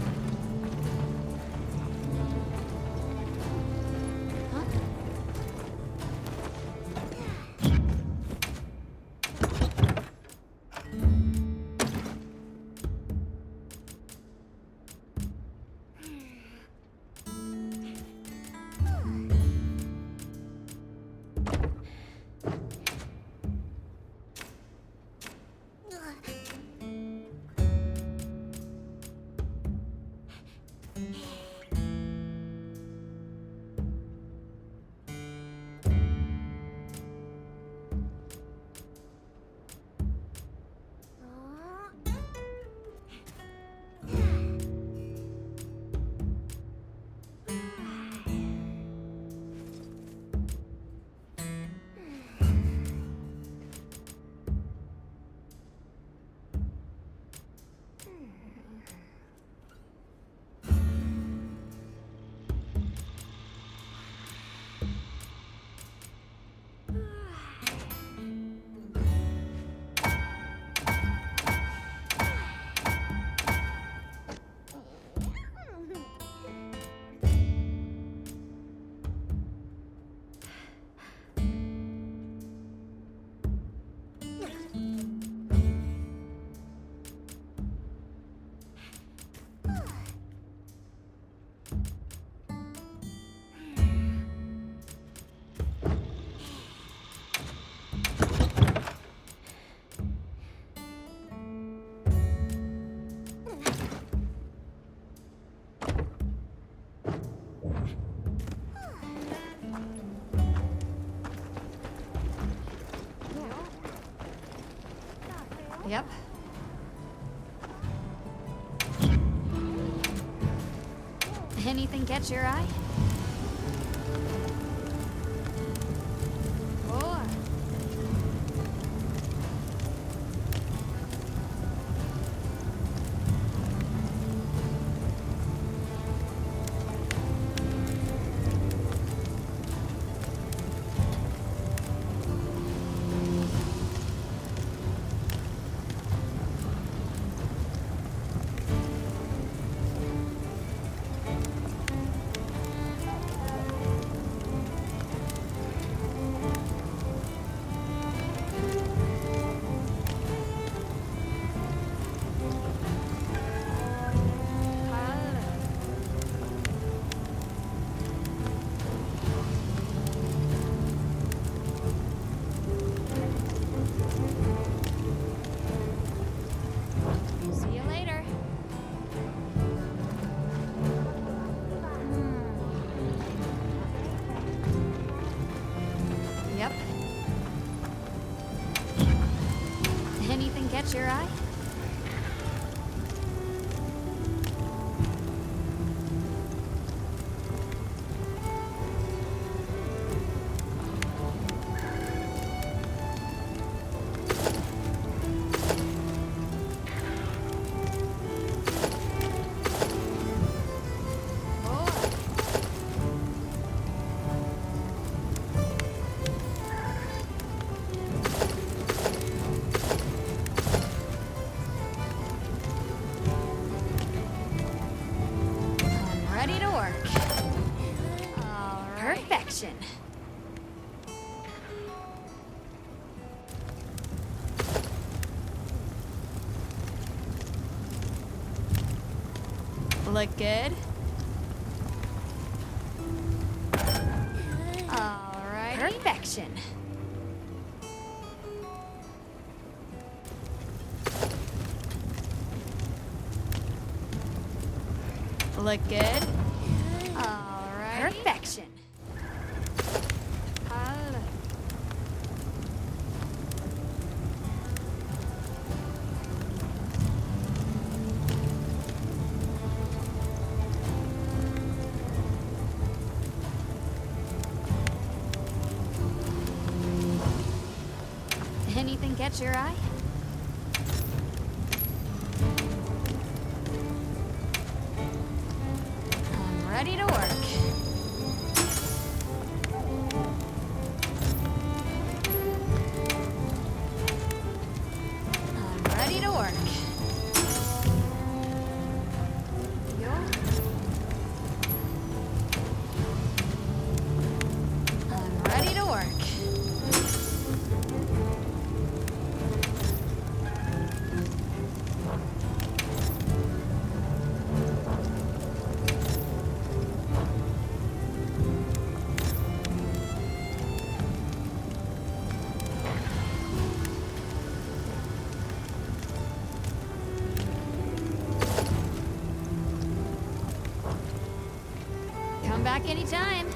Yep. Anything catch your eye? Four. See you later. Yep. Anything catch your eye? I'm ready to work. All right. Perfection. Look good. All right. Perfection. Look good. All right. Perfection. Anything catch your eye? I'm ready to work. I'm ready to work. I'm ready to work. Come back anytime.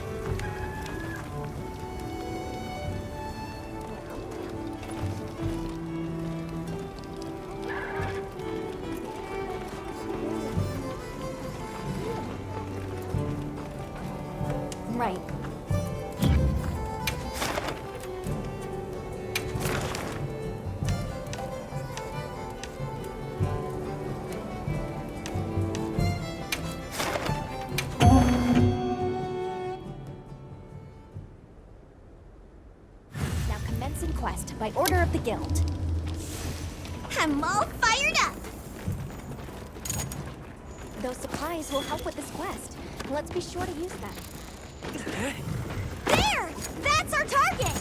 Right. Now commencing quest by order of the guild. I'm all fired up! Those supplies will help with this quest. Let's be sure to use them. There! That's our target!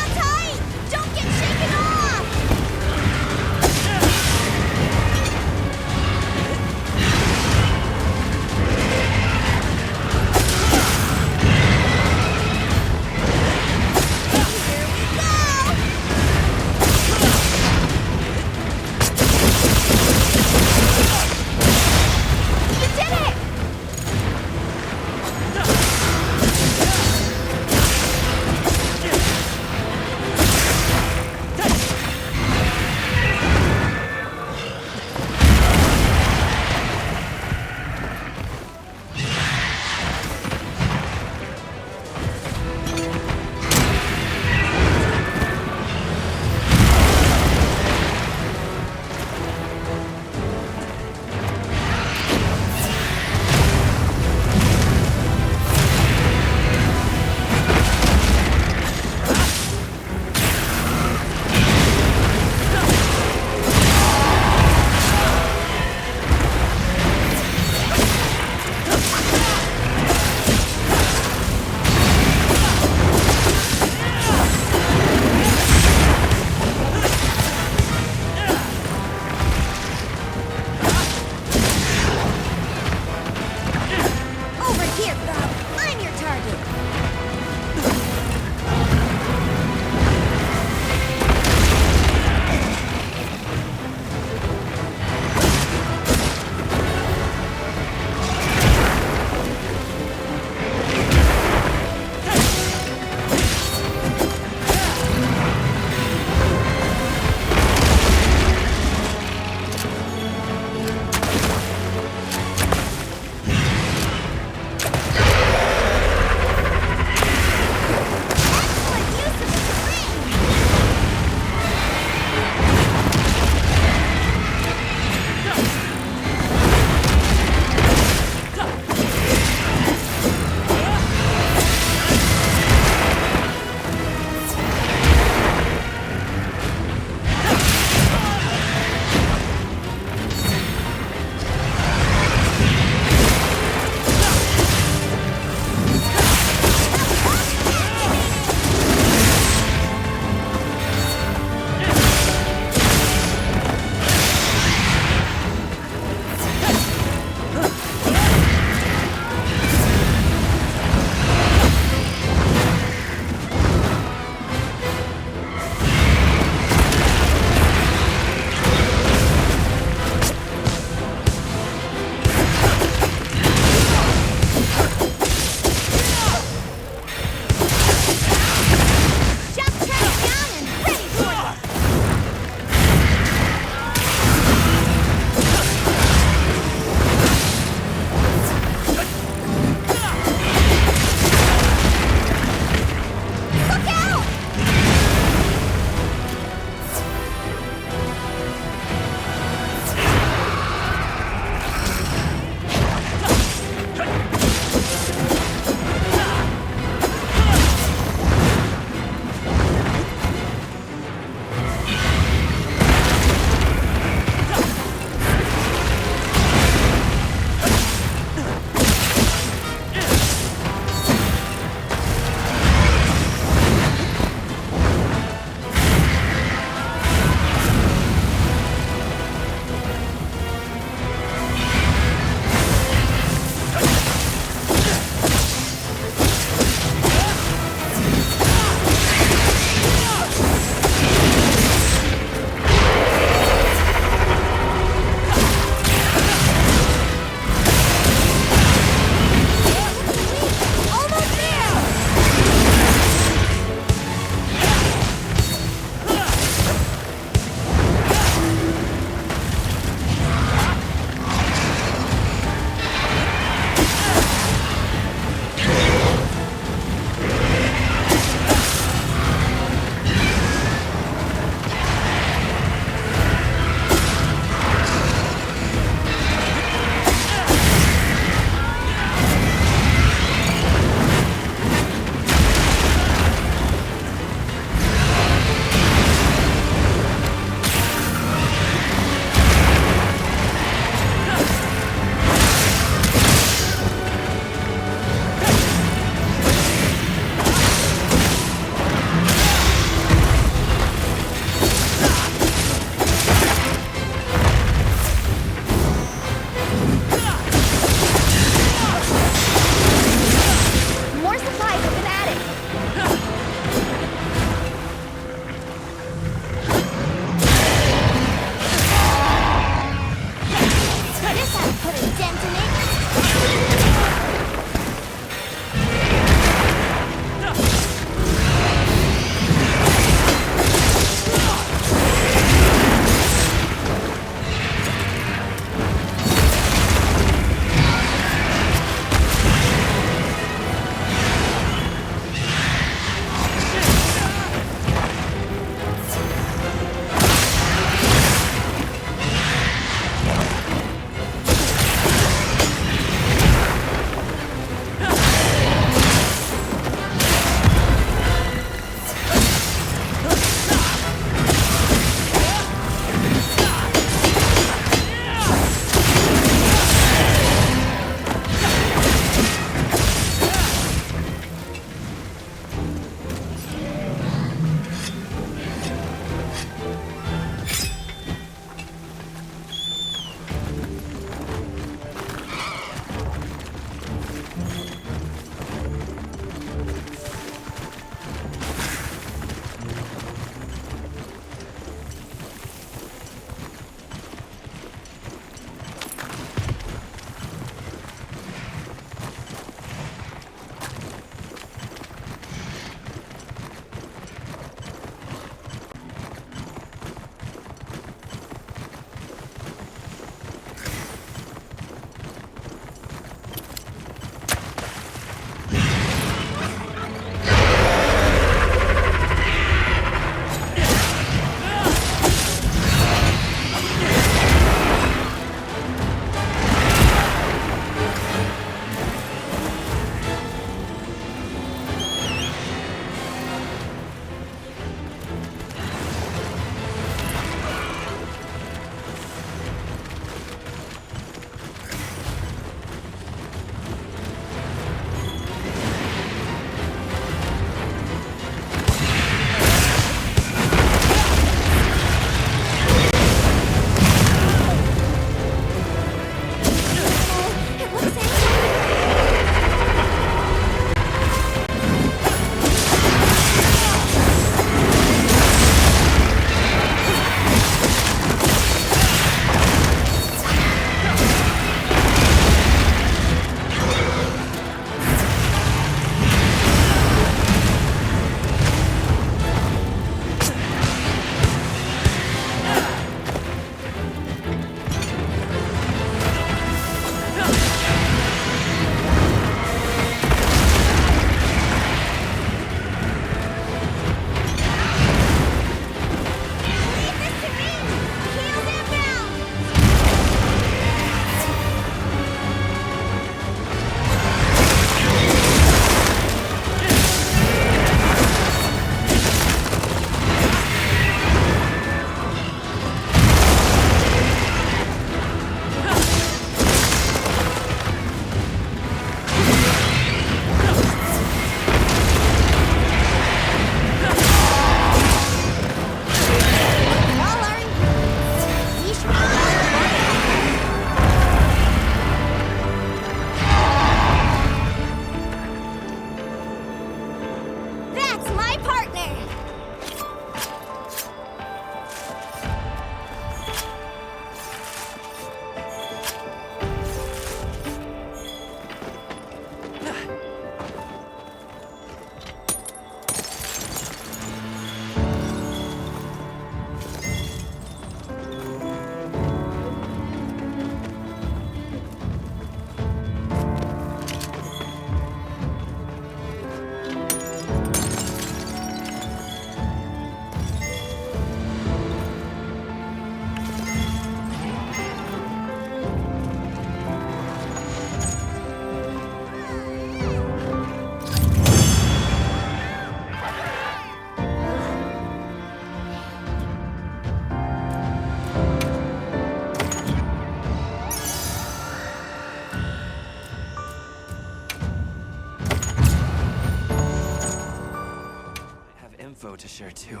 info to share too.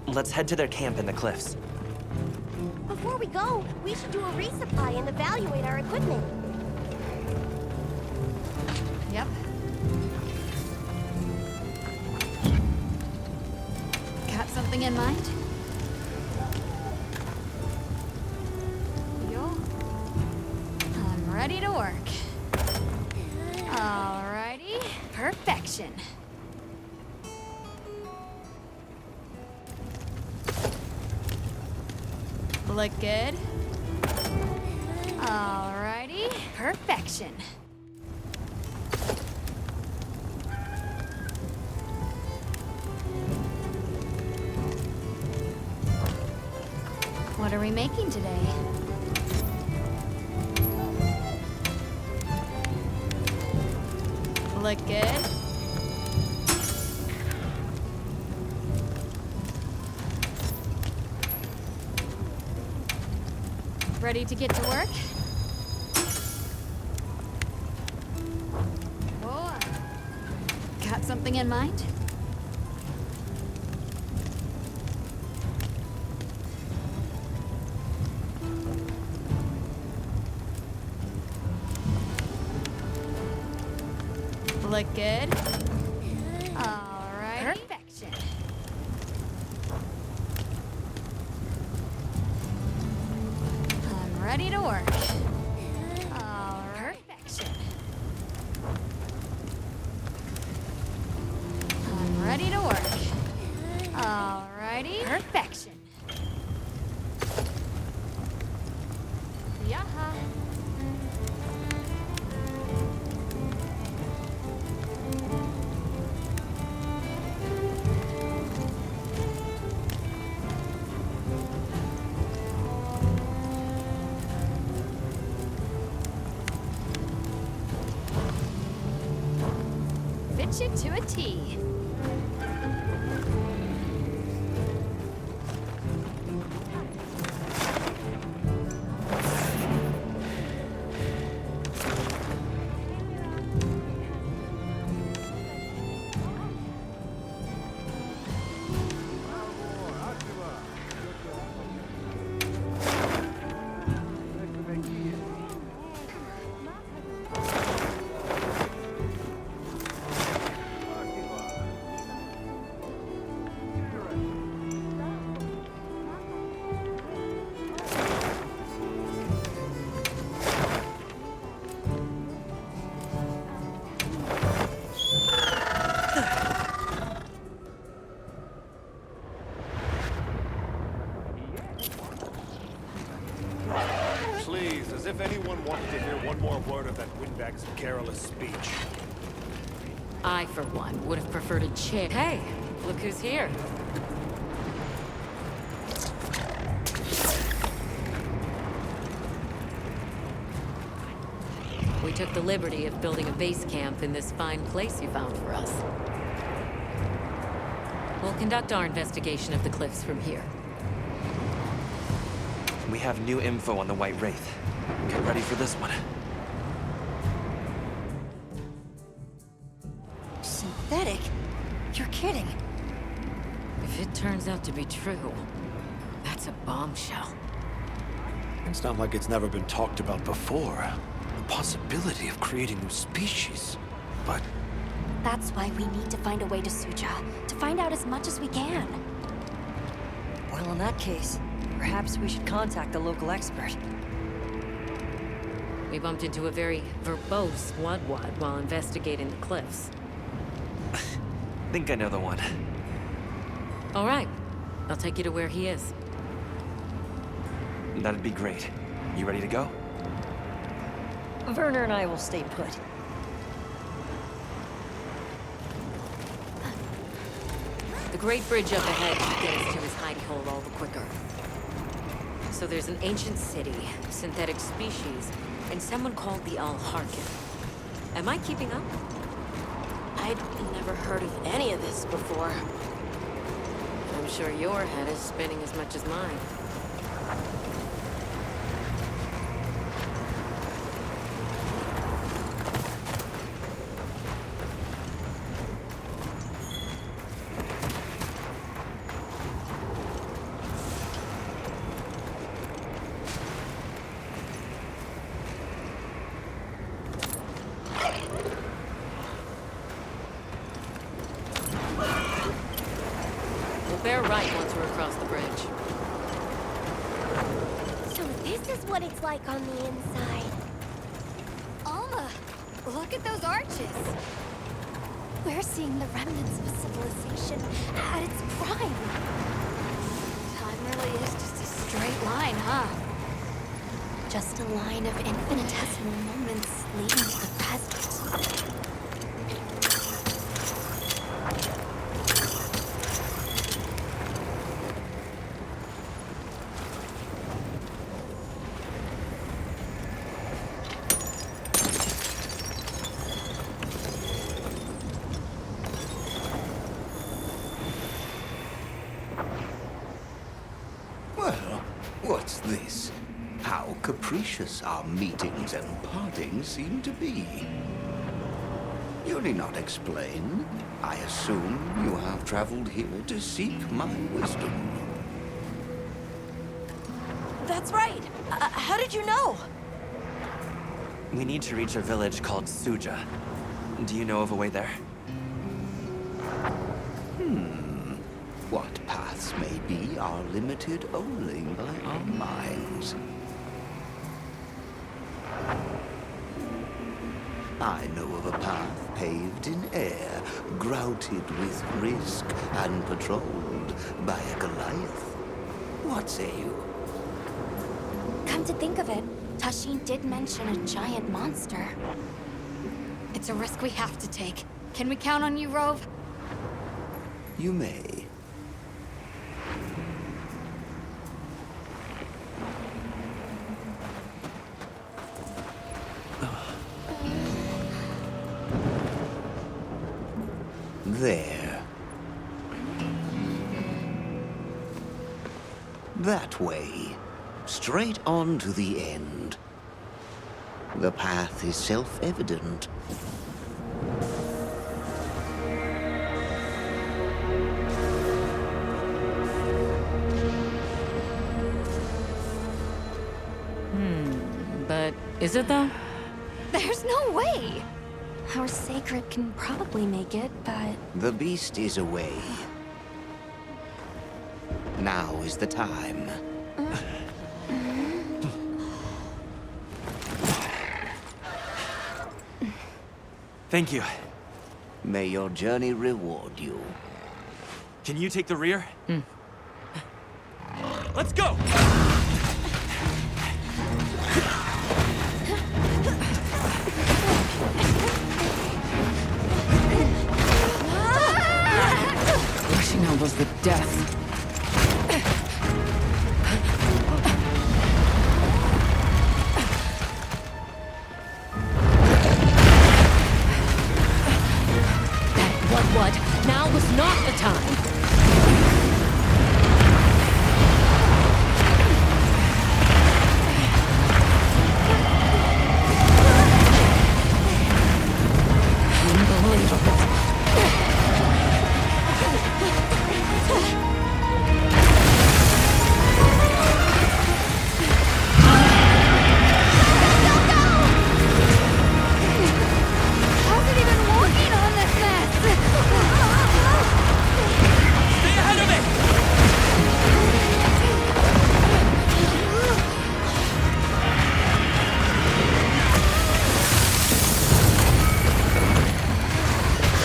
Let's head to their camp in the cliffs. Before we go, we should do a resupply and evaluate our equipment. Yep. Got something in mind? Yo. I'm ready to work. Alrighty. Perfection. Look good? Alrighty. Perfection. What are we making today? Look good? Ready to get to work? Whoa. Got something in mind? Look good? All right. Perfection. I'm ready to work. All right. Perfection. I'm ready to work. All righty. Perfection. Yaha. Fit you to a T. Please, as if anyone wanted to hear one more word of that windbag's careless speech. I, for one, would have preferred a chair. Hey, look who's here. We took the liberty of building a base camp in this fine place you found for us. We'll conduct our investigation of the cliffs from here. We have new info on the White Wraith. Get ready for this one. Synthetic? You're kidding. If it turns out to be true, that's a bombshell. It's not like it's never been talked about before. The possibility of creating new species. But That's why we need to find a way to Suja, to find out as much as we can. Well, in that case, perhaps we should contact the local expert. We bumped into a very verbose Wadwad while investigating the cliffs. Think I know the one. All right, I'll take you to where he is. That'd be great. You ready to go? Werner and I will stay put. The Great Bridge up ahead should get us to his hidey hole all the quicker. So there's an ancient city, synthetic species, and someone called the Al-Harkin. Am I keeping up? I'd never heard of any of this before. I'm sure your head is spinning as much as mine. They're right once we're across the bridge. So this is what it's like on the inside. Alma, look at those arches. We're seeing the remnants of a civilization at its prime. Time really is just a straight line, huh? Just a line of infinitesimal moments leading to the present. Well, what's this? How capricious our meetings and partings seem to be. You need not explain. I assume you have traveled here to seek my wisdom. That's right. How did you know? We need to reach a village called Suja. Do you know of a way there? What paths may be are limited only by our minds. I know of a path paved in air, grouted with risk and patrolled by a Goliath. What say you? Come to think of it, Tashin did mention a giant monster. It's a risk we have to take. Can we count on you, Rove? You may. There. That way. Straight on to the end. The path is self-evident. But is it though? There's no way! Our sacred can probably make it, but... The beast is away. Now is the time. Thank you. May your journey reward you. Can you take the rear? Let's go! Rushing elbows with death. What? Now was not the time. How's it even working on this mess? Stay ahead of it!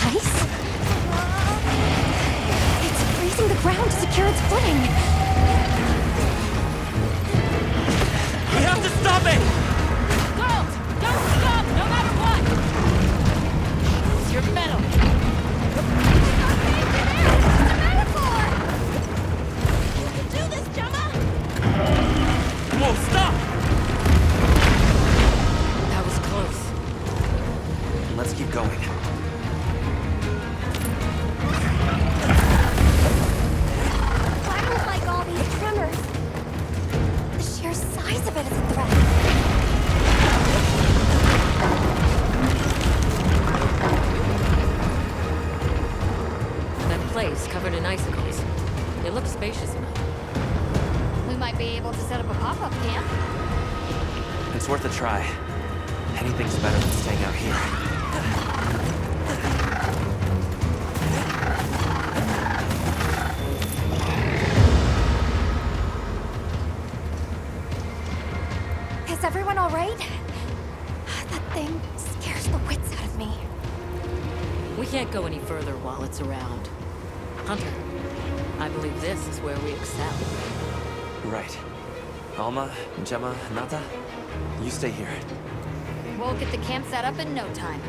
Ice? It's freezing the ground to secure its footing. We have to stop it! Don't stop, no matter what! It's your medal. Do this, Gemma! Whoa, stop! That was close. Let's keep going. I don't like all these tremors. The sheer size of it is a threat. That place covered in icicles. It looks spacious enough. We might be able to set up a pop-up camp. It's worth a try. Anything's better than staying out here. everyone all right? That thing scares the wits out of me. We can't go any further while it's around. Hunter, I believe this is where we excel. Right. Alma, Gemma, Nata, you stay here. We'll get the camp set up in no time.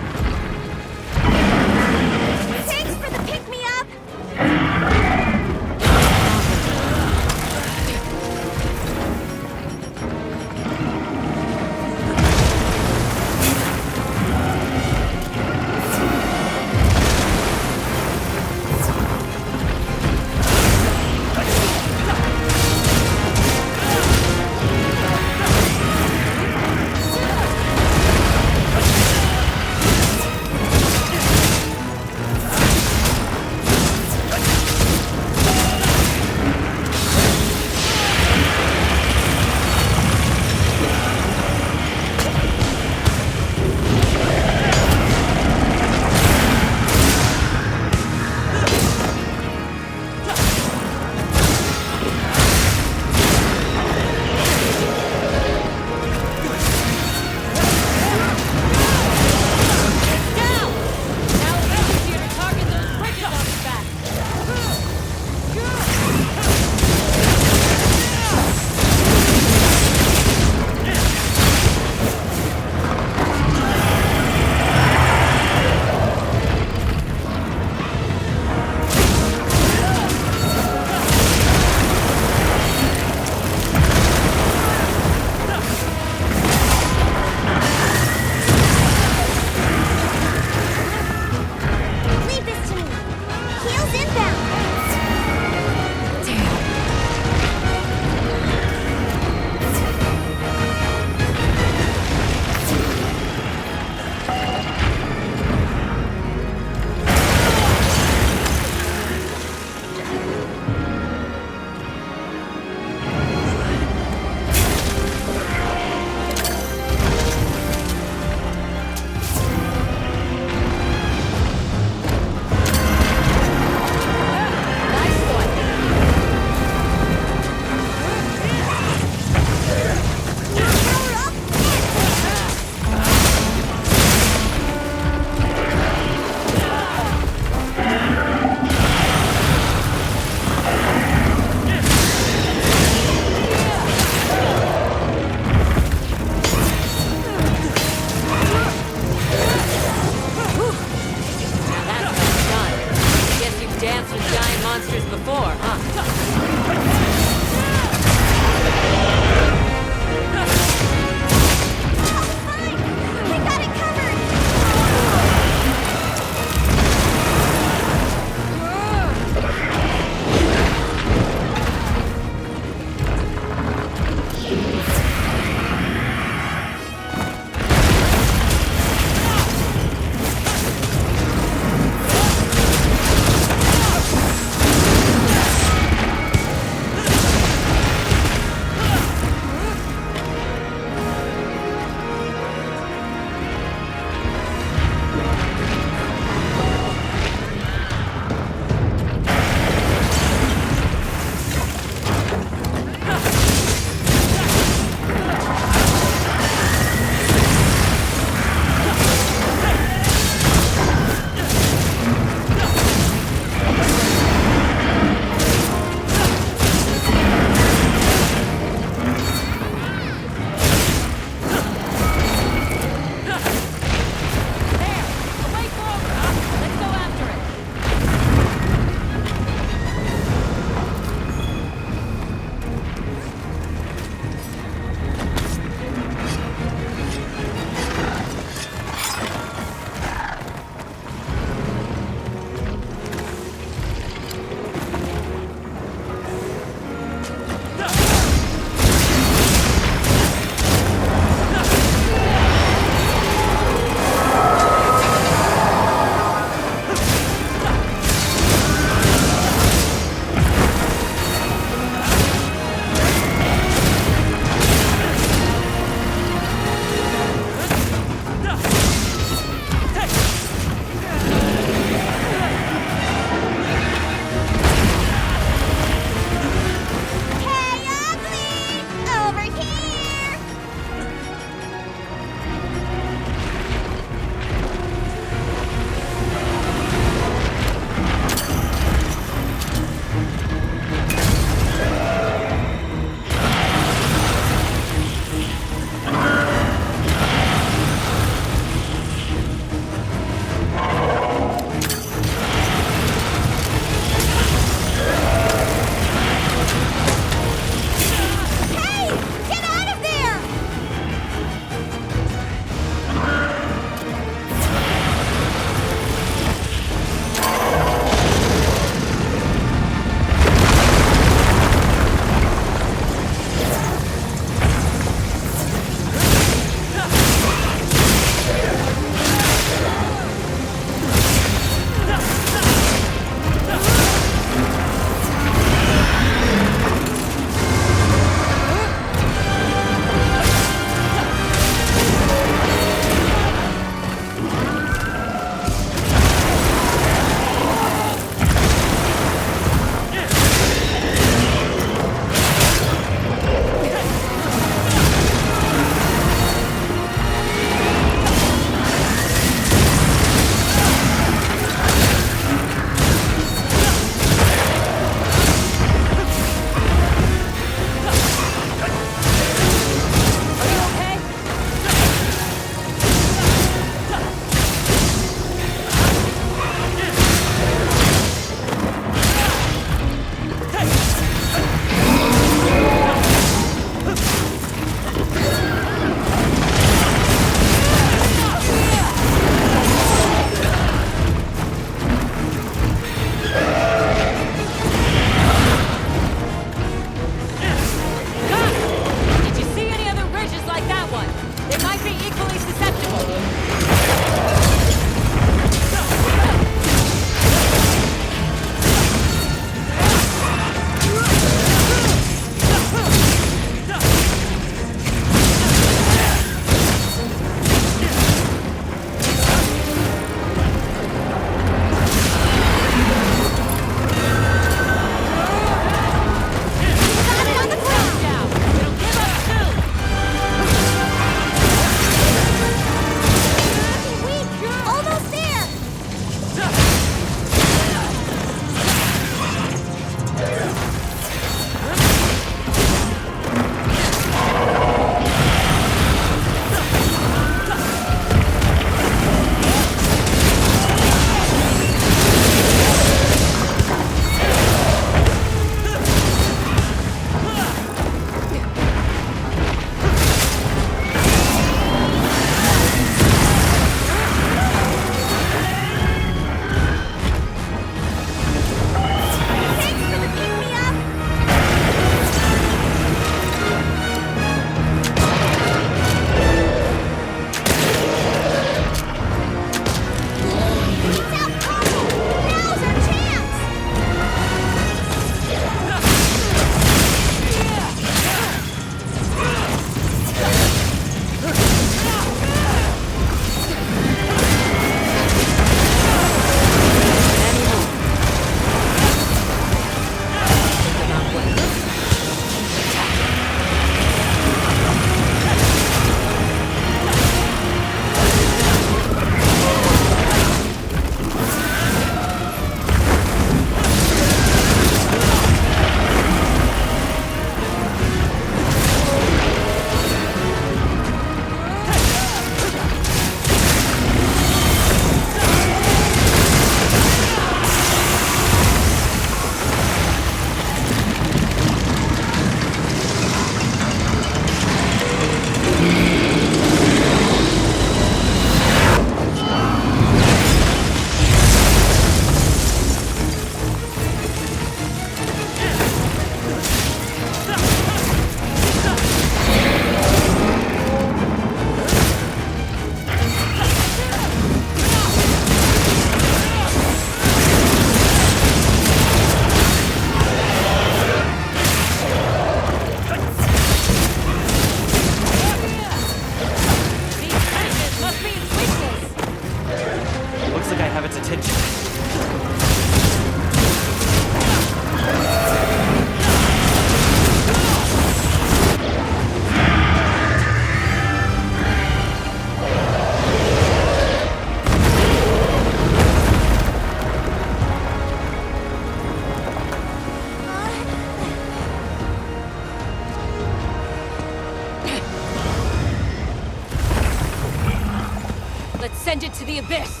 send it to the abyss!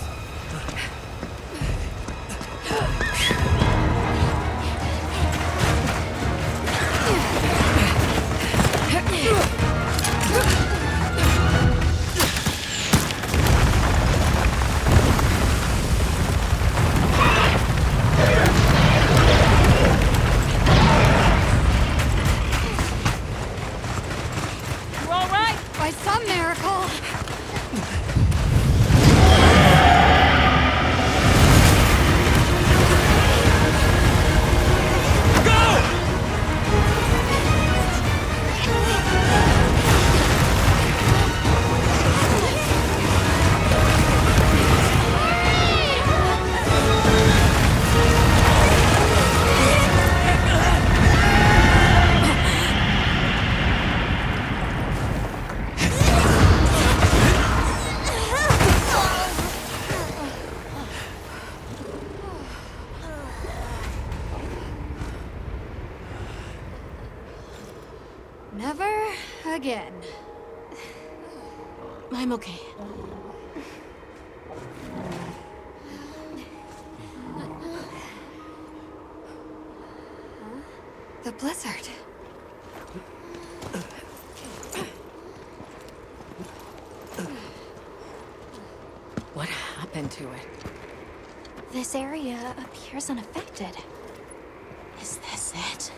You all right? By some miracle. Never again. I'm okay. The blizzard. What happened to it? This area appears unaffected. Is this it?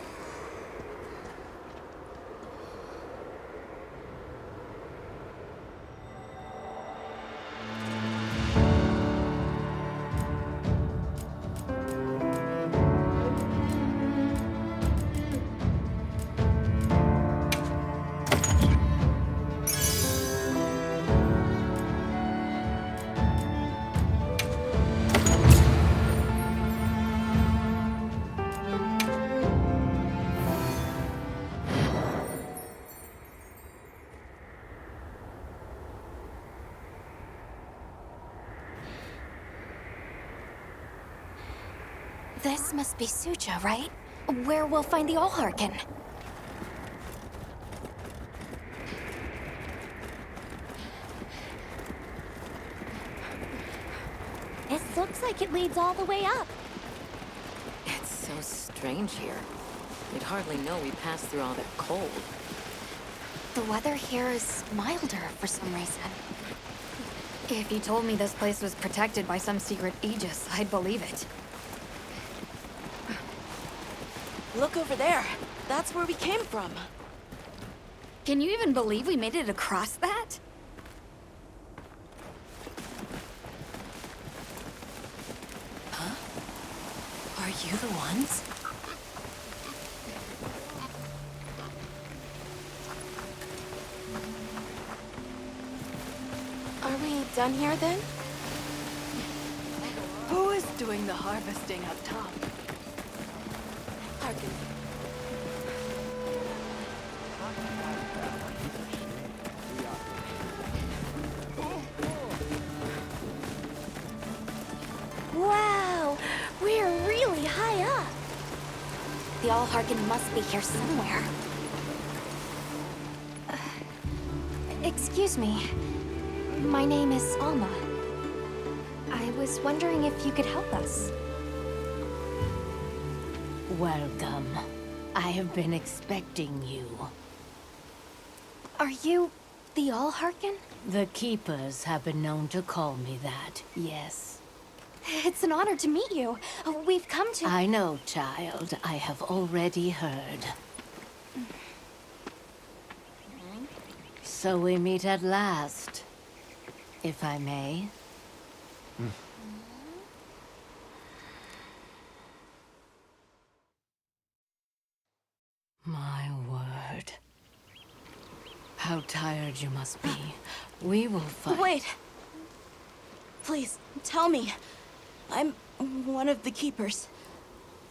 This must be Suja, right? Where we'll find the Allharkin. This looks like it leads all the way up. It's so strange here. You'd hardly know we passed through all that cold. The weather here is milder for some reason. If you told me this place was protected by some secret aegis, I'd believe it. Look over there. That's where we came from. Can you even believe we made it across that? Huh? Are you the ones? Are we done here then? Who is doing the harvesting up top? Harkin. Wow! We're really high up! The Allharkin must be here somewhere. Excuse me. My name is Alma. I was wondering if you could help us. Welcome. I have been expecting you. Are you the Allharkin? The Keepers have been known to call me that, yes. It's an honor to meet you. We've come to... I know, child. I have already heard. So we meet at last, if I may. My word. How tired you must be. We will fight. Wait! Please, tell me. I'm one of the Keepers.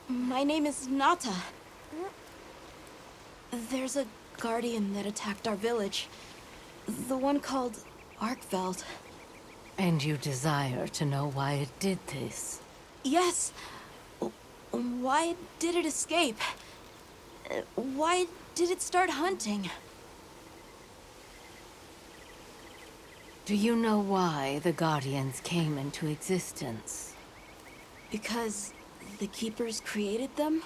My name is Nata. There's a guardian that attacked our village. The one called Arkveld. And you desire to know why it did this? Yes. Why did it escape? Why did it start hunting? Do you know why the Guardians came into existence? Because the Keepers created them?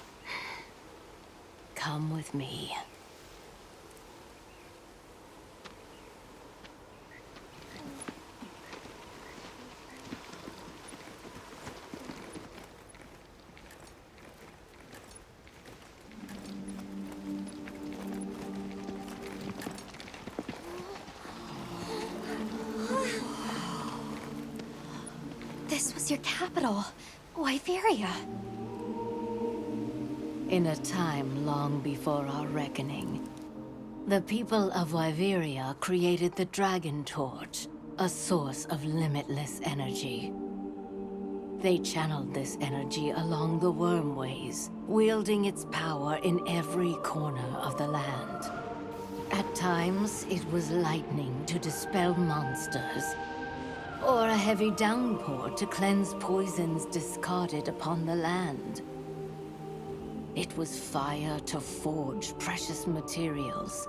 Come with me. This was your capital, Wyveria. In a time long before our reckoning, the people of Wyveria created the Dragon Torch, a source of limitless energy. They channeled this energy along the wormways, wielding its power in every corner of the land. At times, it was lightning to dispel monsters, or a heavy downpour to cleanse poisons discarded upon the land. It was fire to forge precious materials.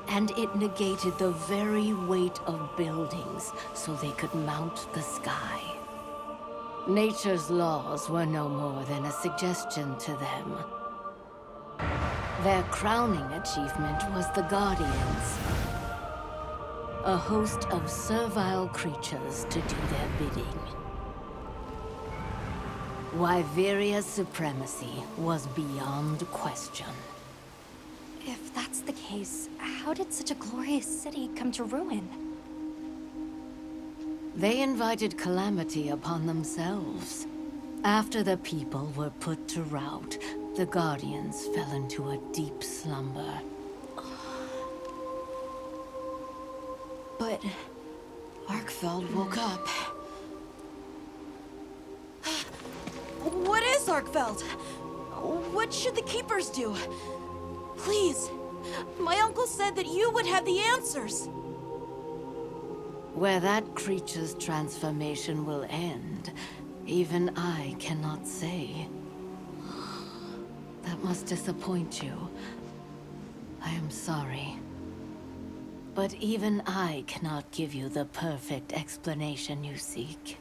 And it negated the very weight of buildings so they could mount the sky. Nature's laws were no more than a suggestion to them. Their crowning achievement was the Guardians. A host of servile creatures to do their bidding. Wyveria's supremacy was beyond question. If that's the case, how did such a glorious city come to ruin? They invited calamity upon themselves. After the people were put to rout, the Guardians fell into a deep slumber. But Arkfeld woke up. What is Arkfeld? What should the Keepers do? Please, my uncle said that you would have the answers. Where that creature's transformation will end, even I cannot say. That must disappoint you. I am sorry. But even I cannot give you the perfect explanation you seek.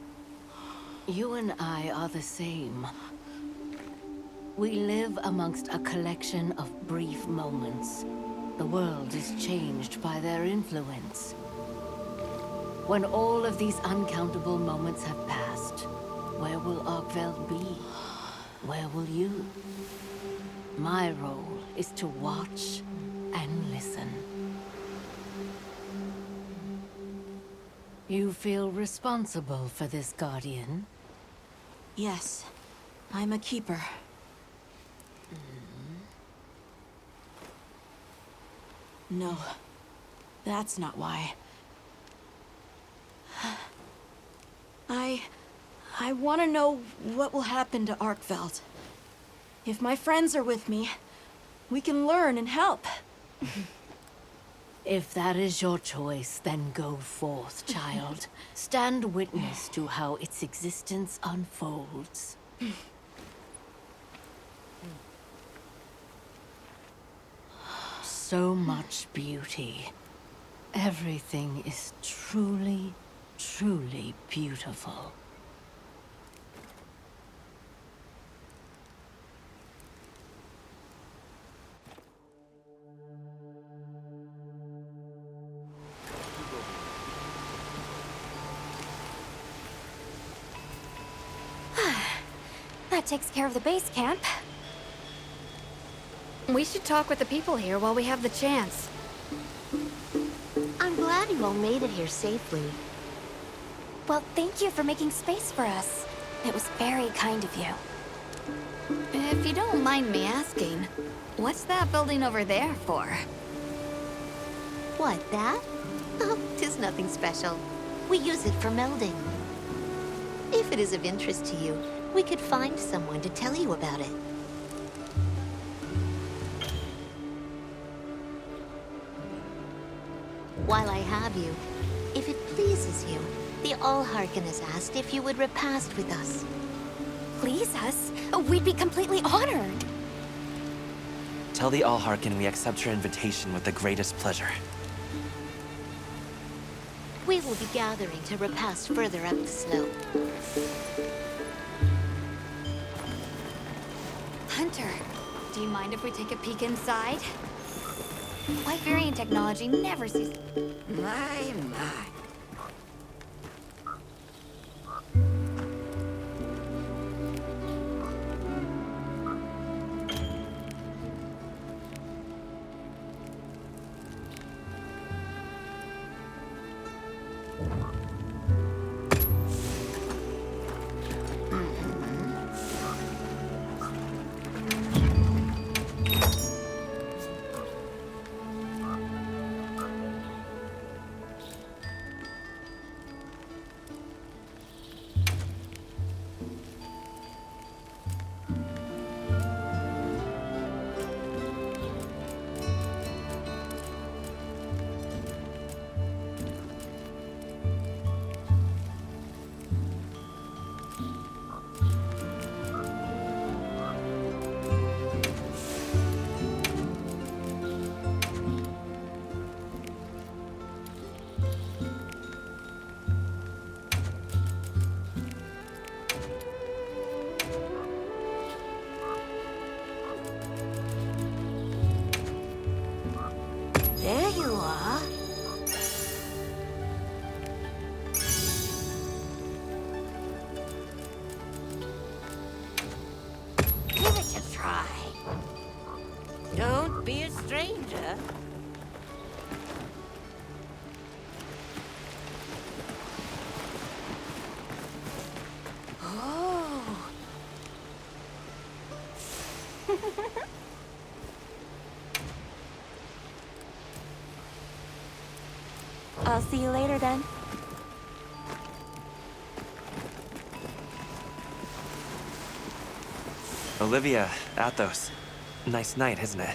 You and I are the same. We live amongst a collection of brief moments. The world is changed by their influence. When all of these uncountable moments have passed, where will Arkveld be? Where will you? My role is to watch and listen. You feel responsible for this Guardian? Yes, I'm a Keeper. No, that's not why. I want to know what will happen to Arkveld. If my friends are with me, we can learn and help. If that is your choice, then go forth, child. Stand witness to how its existence unfolds. So much beauty. Everything is truly, truly beautiful. That takes care of the base camp. We should talk with the people here while we have the chance. I'm glad you all made it here safely. Well, thank you for making space for us. It was very kind of you. If you don't mind me asking, what's that building over there for? What, that? Oh, 'tis nothing special. We use it for melding. If it is of interest to you, we could find someone to tell you about it. While I have you, if it pleases you, the Allharkin has asked if you would repast with us. Please us? We'd be completely honored. Tell the Allharkin we accept her invitation with the greatest pleasure. We will be gathering to repast further up the slope. Hunter, do you mind if we take a peek inside? Wyverian technology never ceases. My. There you are. Give it a try. Don't be a stranger. Oh. I'll see you later then. Olivia, Athos. Nice night, isn't it?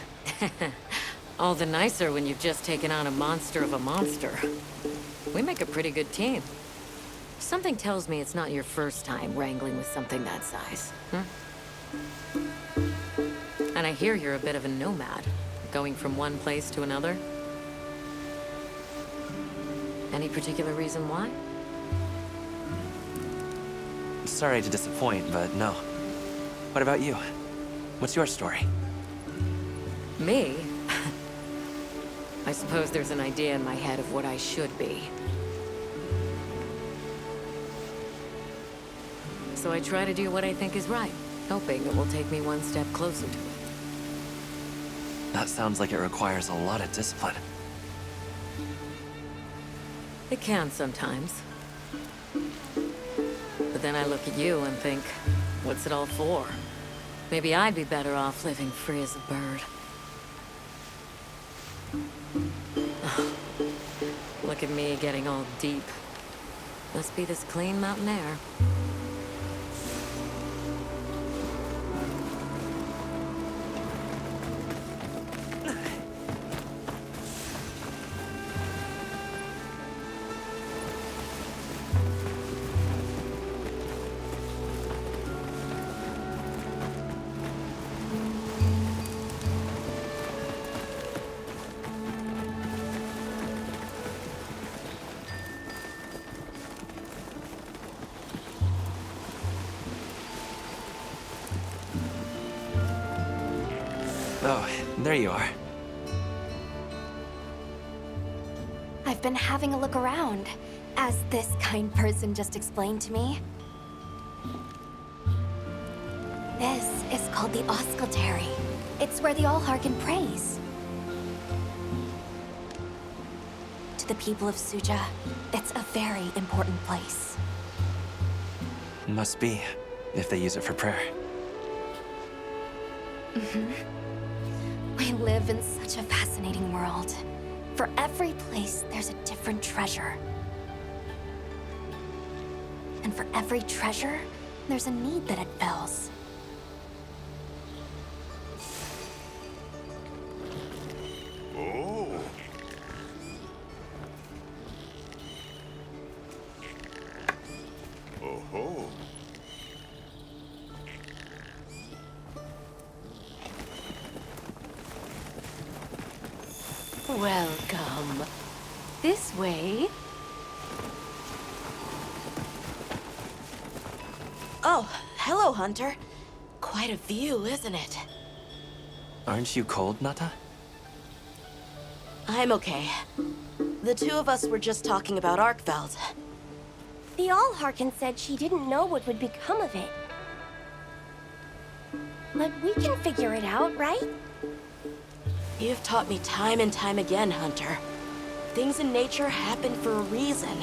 All the nicer when you've just taken on a monster of a monster. We make a pretty good team. Something tells me it's not your first time wrangling with something that size. And I hear you're a bit of a nomad, going from one place to another. Any particular reason why? Sorry to disappoint, but no. What about you? What's your story? Me? I suppose there's an idea in my head of what I should be. So I try to do what I think is right, hoping it will take me one step closer to it. That sounds like it requires a lot of discipline. It can sometimes. But then I look at you and think, what's it all for? Maybe I'd be better off living free as a bird. Look at me getting all deep. Must be this clean mountain air. Oh, there you are. I've been having a look around, as this kind person just explained to me. This is called the Oscultary. It's where the Allharkin praise. To the people of Suja, it's a very important place. Must be, if they use it for prayer. We live in such a fascinating world. For every place, there's a different treasure. And for every treasure, there's a need that it fills. Oh. Oh-ho. Welcome. This way. Oh, hello, Hunter. Quite a view, isn't it? Aren't you cold, Nata? I'm okay. The two of us were just talking about Arkveld. The Allharkin said she didn't know what would become of it. But we can figure it out, right? You've taught me time and time again, Hunter. Things in nature happen for a reason.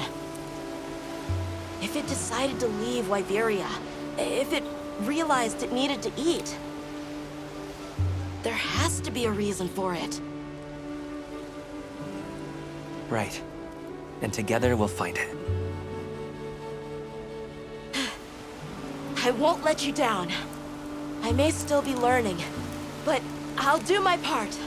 If it decided to leave Wyveria, if it realized it needed to eat, there has to be a reason for it. Right. And together we'll find it. I won't let you down. I may still be learning, but I'll do my part.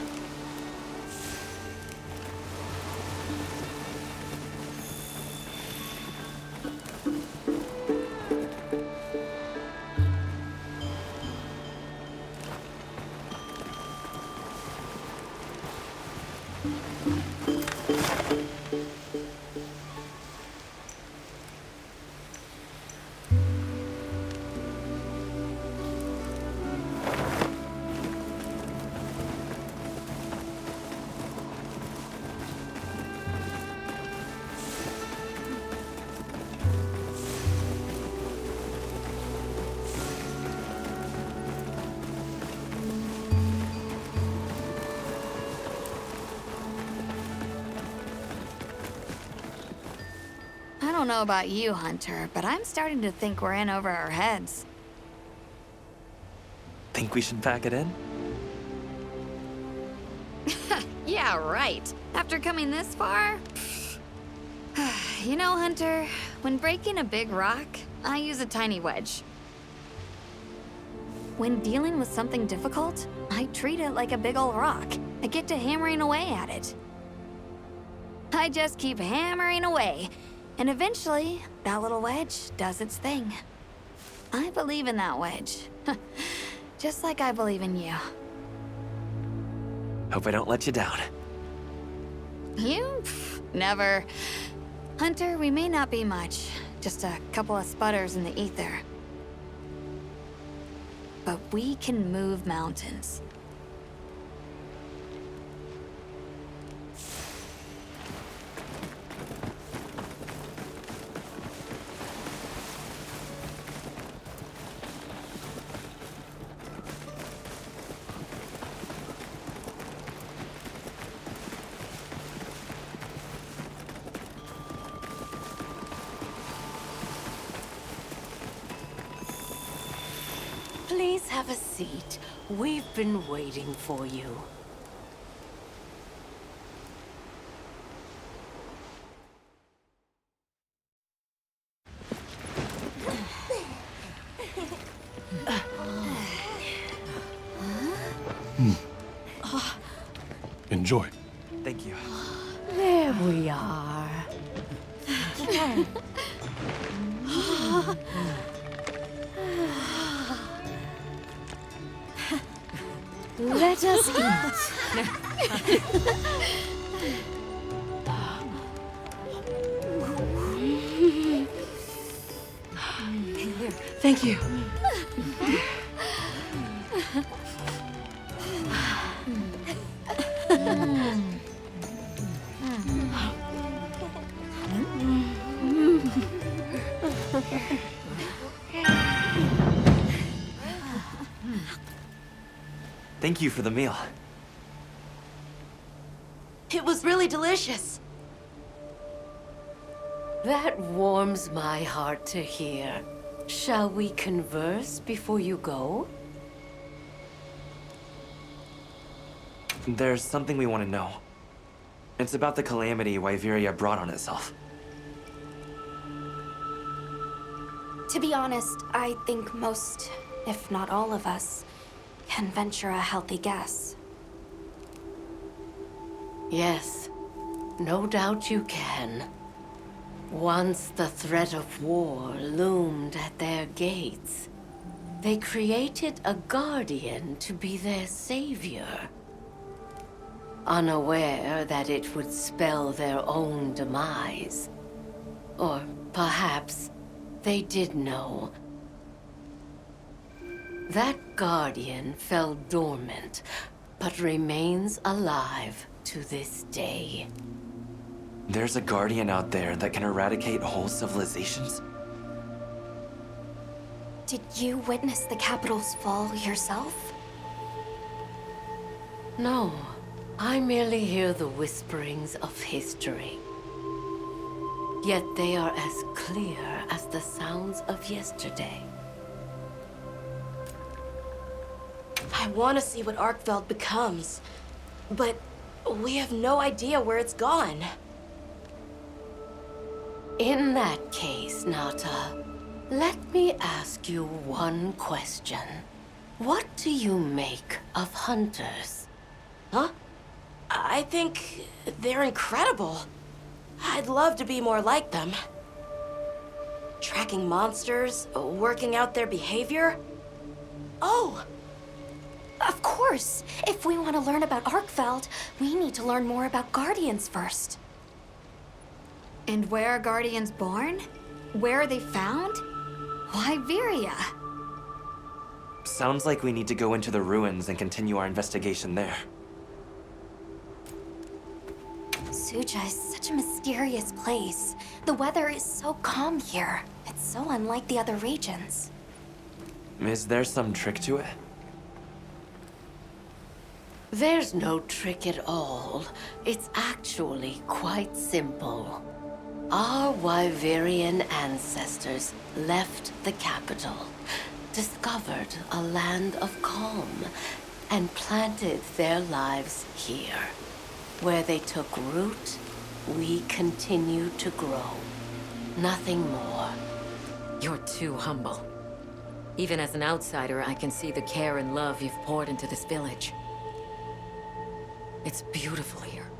I don't know about you, Hunter, but I'm starting to think we're in over our heads. Think we should pack it in? Yeah, right. After coming this far? You know, Hunter, when breaking a big rock, I use a tiny wedge. When dealing with something difficult, I treat it like a big old rock. I get to hammering away at it. I just keep hammering away, and eventually, that little wedge does its thing. I believe in that wedge. Just like I believe in you. Hope I don't let you down. You? Never. Hunter, we may not be much. Just a couple of sputters in the ether. But we can move mountains. Please have a seat. We've been waiting for you. Enjoy. Thank you. There we are. Let us eat. Thank you. Thank you for the meal. It was really delicious. That warms my heart to hear. Shall we converse before you go? There's something we want to know. It's about the calamity Wyveria brought on itself. To be honest, I think most, if not all of us, can venture a healthy guess. Yes, no doubt you can. Once the threat of war loomed at their gates, they created a guardian to be their savior. Unaware that it would spell their own demise. Or perhaps they did know, That guardian fell dormant, but remains alive to this day. There's a guardian out there that can eradicate whole civilizations? Did you witness the capital's fall yourself? No, I merely hear the whisperings of history. Yet they are as clear as the sounds of yesterday. I want to see what Arkveld becomes, but we have no idea where it's gone. In that case, Nata, let me ask you one question. What do you make of hunters? Huh? I think they're incredible. I'd love to be more like them. Tracking monsters, working out their behavior. Oh! Of course! If we want to learn about Arkveld, we need to learn more about Guardians first. And where are Guardians born? Where are they found? Wyveria. Sounds like we need to go into the ruins and continue our investigation there. Suja is such a mysterious place. The weather is so calm here. It's so unlike the other regions. Is there some trick to it? There's no trick at all. It's actually quite simple. Our Wyverian ancestors left the capital, discovered a land of calm, and planted their lives here. Where they took root, we continue to grow. Nothing more. You're too humble. Even as an outsider, I can see the care and love you've poured into this village. It's beautiful here,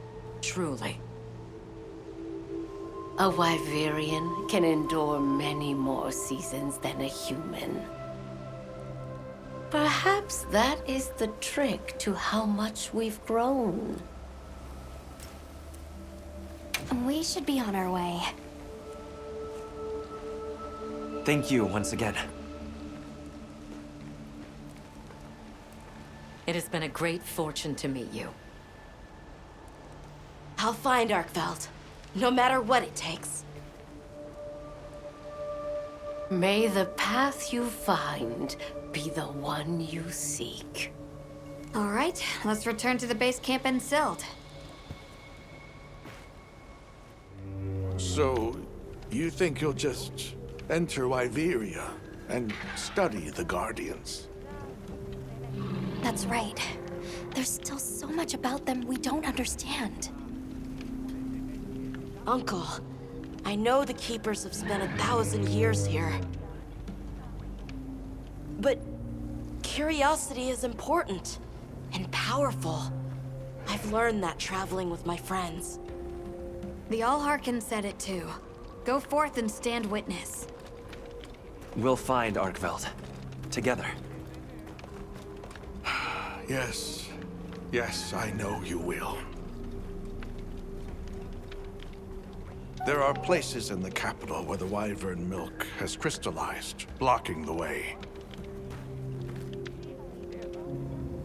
truly. A Wyverian can endure many more seasons than a human. Perhaps that is the trick to how much we've grown. We should be on our way. Thank you once again. It has been a great fortune to meet you. I'll find Arkveld, no matter what it takes. May the path you find be the one you seek. All right, let's return to the base camp in Sild. So, you think you'll just enter Wyveria and study the Guardians? That's right. There's still so much about them we don't understand. Uncle, I know the Keepers have spent 1,000 years here. But curiosity is important and powerful. I've learned that traveling with my friends. The Allharkin said it too. Go forth and stand witness. We'll find Arkveld. Together. Yes. Yes, I know you will. There are places in the capital where the Wyvern milk has crystallized, blocking the way.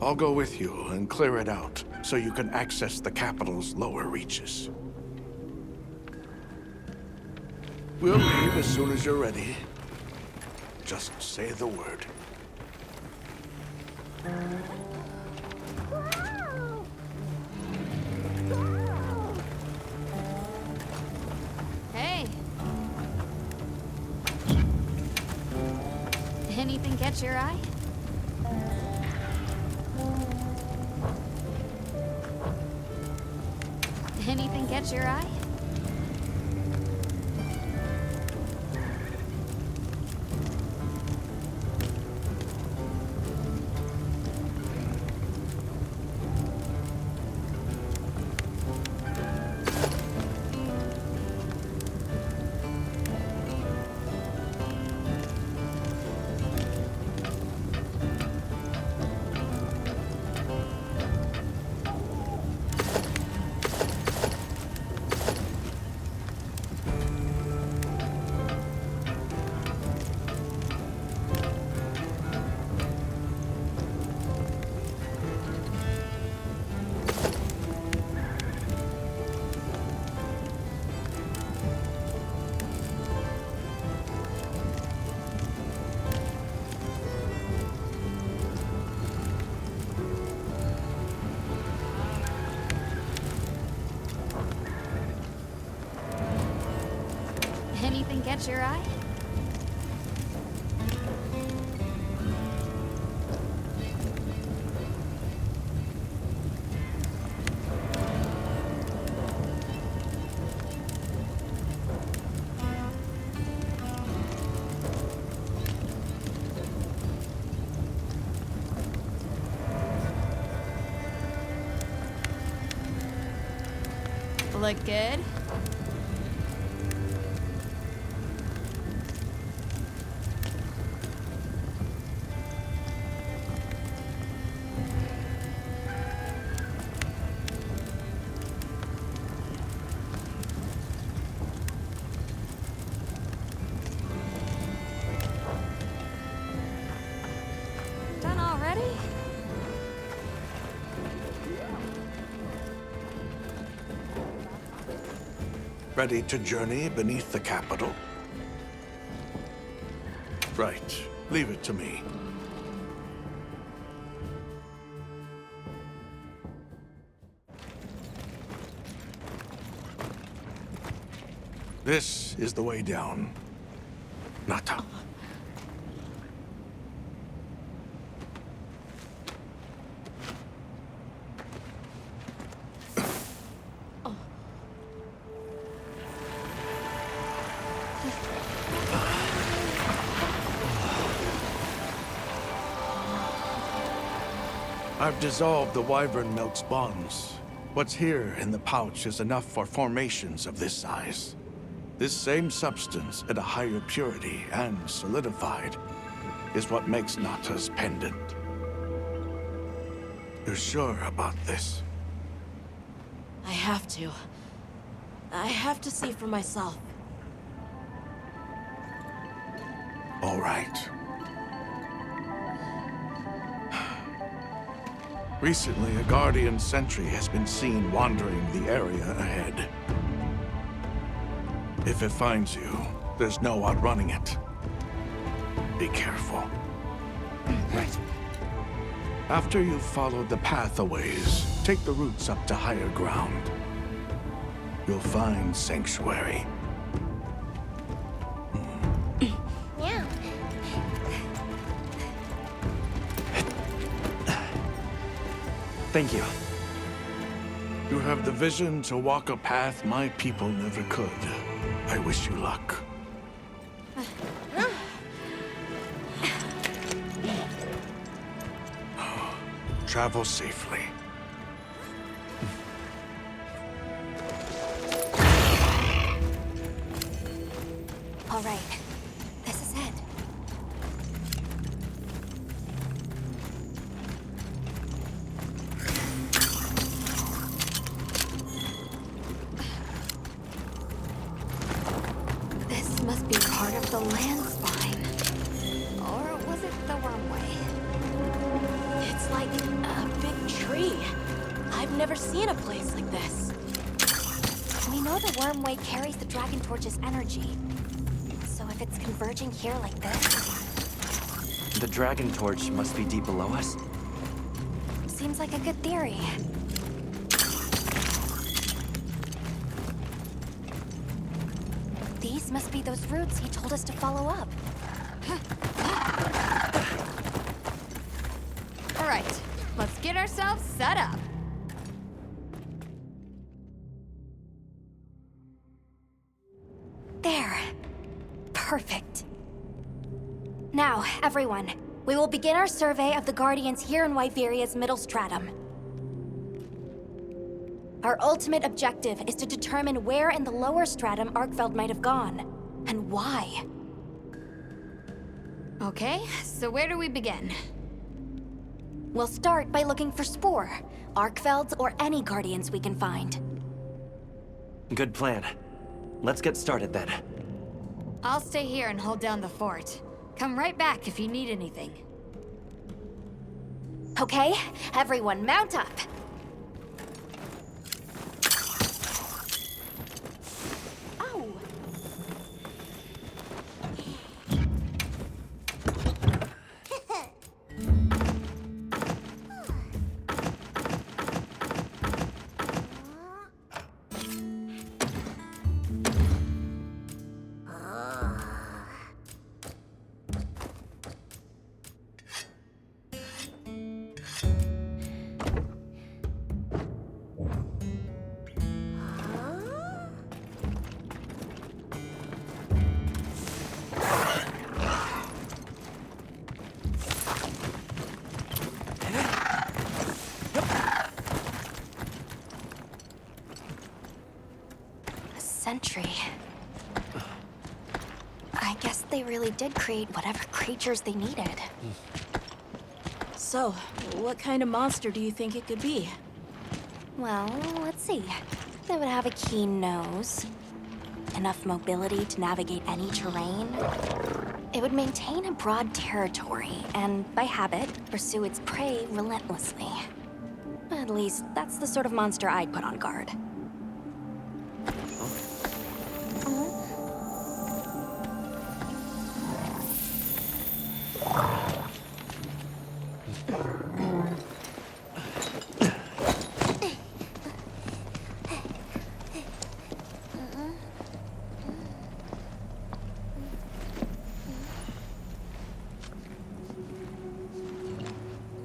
I'll go with you and clear it out, so you can access the capital's lower reaches. We'll leave as soon as you're ready. Just say the word. Hey. Anything catch your eye? Anything catch your eye? catch your eye? Look good? Done already? Ready to journey beneath the capital? Right. Leave it to me. This is the way down. Nata. I've dissolved the wyvern milk's bonds. What's here in the pouch is enough for formations of this size. This same substance at a higher purity and solidified is what makes Nata's pendant. You're sure about this? I have to. I have to see for myself. All right. Recently, a Guardian sentry has been seen wandering the area ahead. If it finds you, there's no outrunning it. Be careful. Right. After you've followed the pathways, take the routes up to higher ground. You'll find sanctuary. Yeah. Thank you. You have the vision to walk a path my people never could. I wish you luck. Travel safely. All right. This is it. This must be part of the land spine. Or was it the wormway? It's like a big tree. I've never seen a place like this. We know the wormway carries the Dragon Torch's energy. So if it's converging here like this, The Dragon Torch must be deep below us? seems like a good theory. These must be those routes he told us to follow up. All right, let's get ourselves set up. There. Perfect. Now, everyone, we will begin our survey of the Guardians here in Wyveria's middle stratum. Our ultimate objective is to determine where in the lower stratum Arkfeld might have gone, and why. Okay, so where do we begin? We'll start by looking for Spore, Arkfelds, or any Guardians we can find. Good plan. Let's get started then. I'll stay here and hold down the fort. Come right back if you need anything. Okay, everyone mount up. sentry. I guess they really did create whatever creatures they needed. So, what kind of monster do you think it could be? Well, let's see. They would have a keen nose, enough mobility to navigate any terrain. It would maintain a broad territory, and by habit, pursue its prey relentlessly. At least, that's the sort of monster I'd put on guard.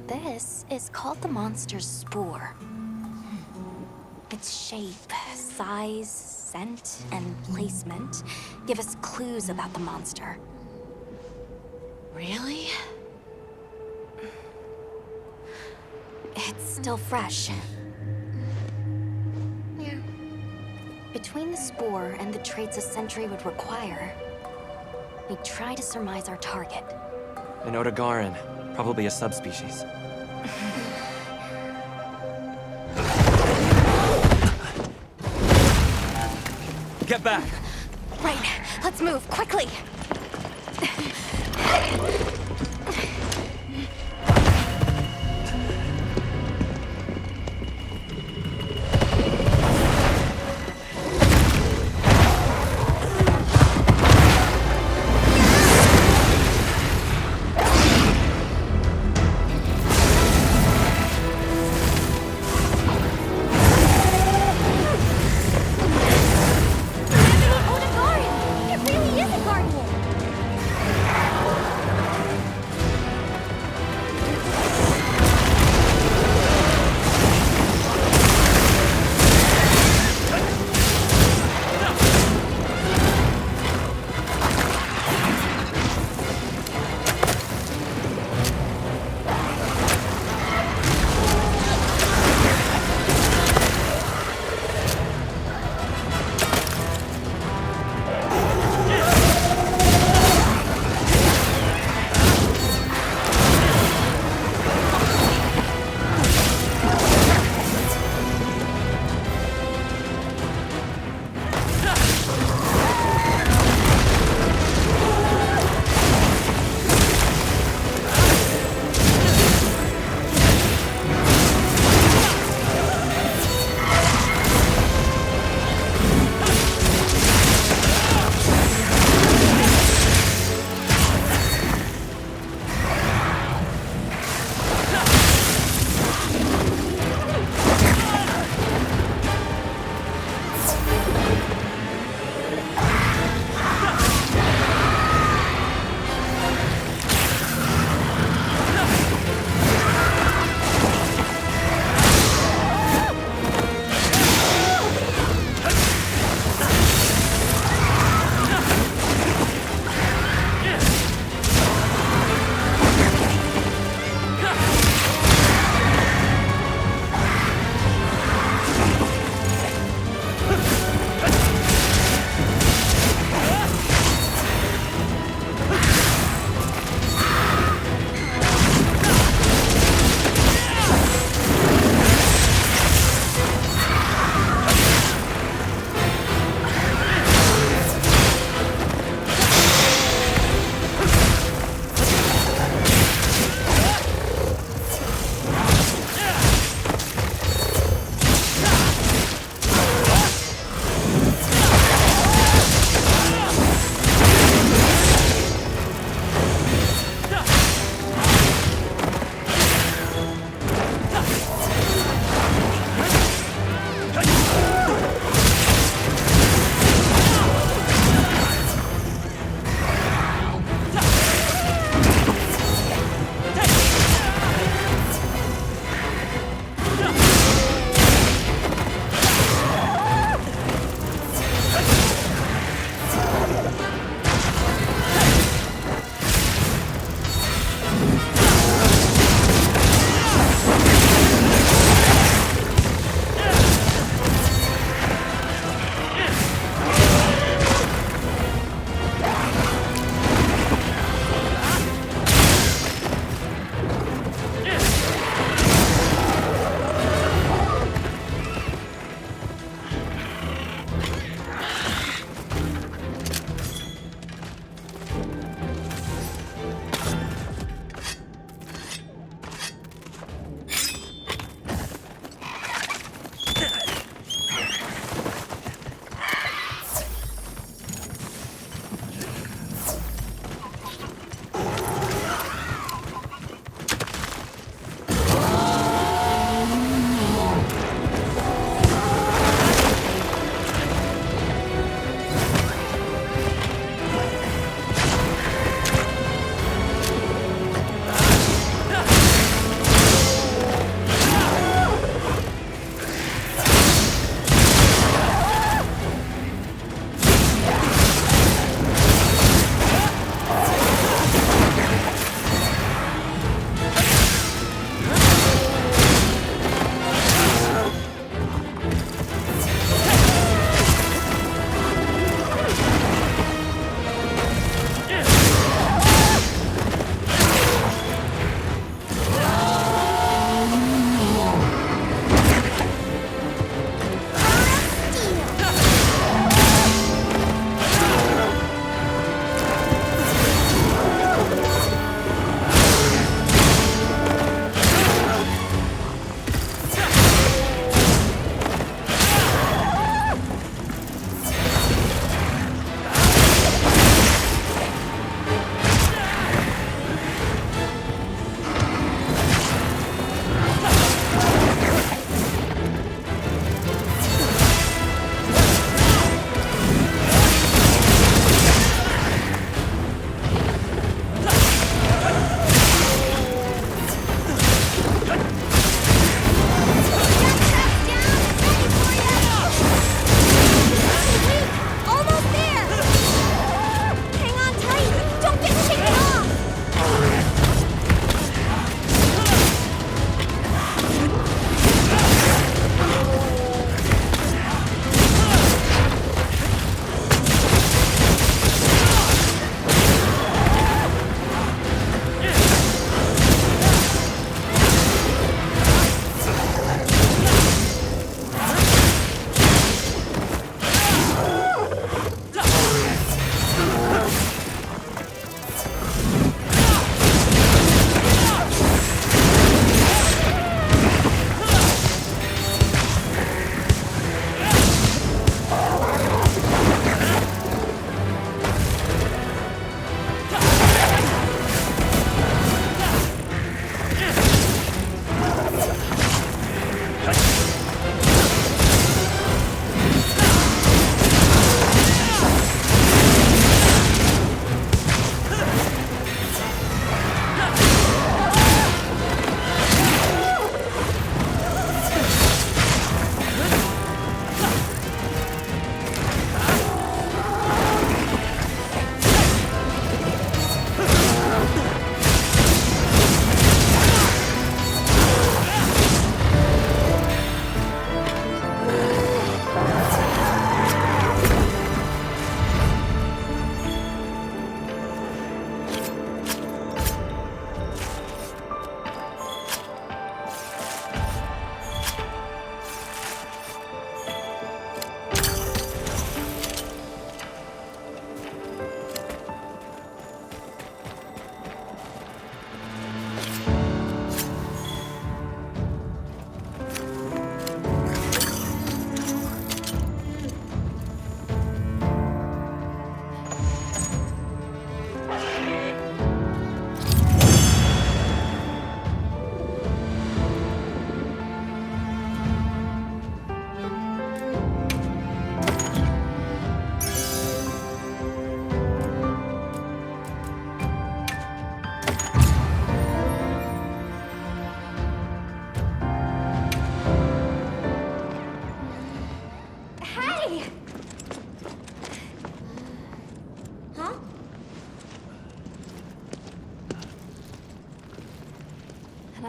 This is called the monster's spore. Its shape, size, scent, and placement give us clues about the monster. Really? It's still fresh. Between the spore and the traits a sentry would require, we try to surmise our target. An Odogaran, probably a subspecies. Get back! Right, let's move, quickly!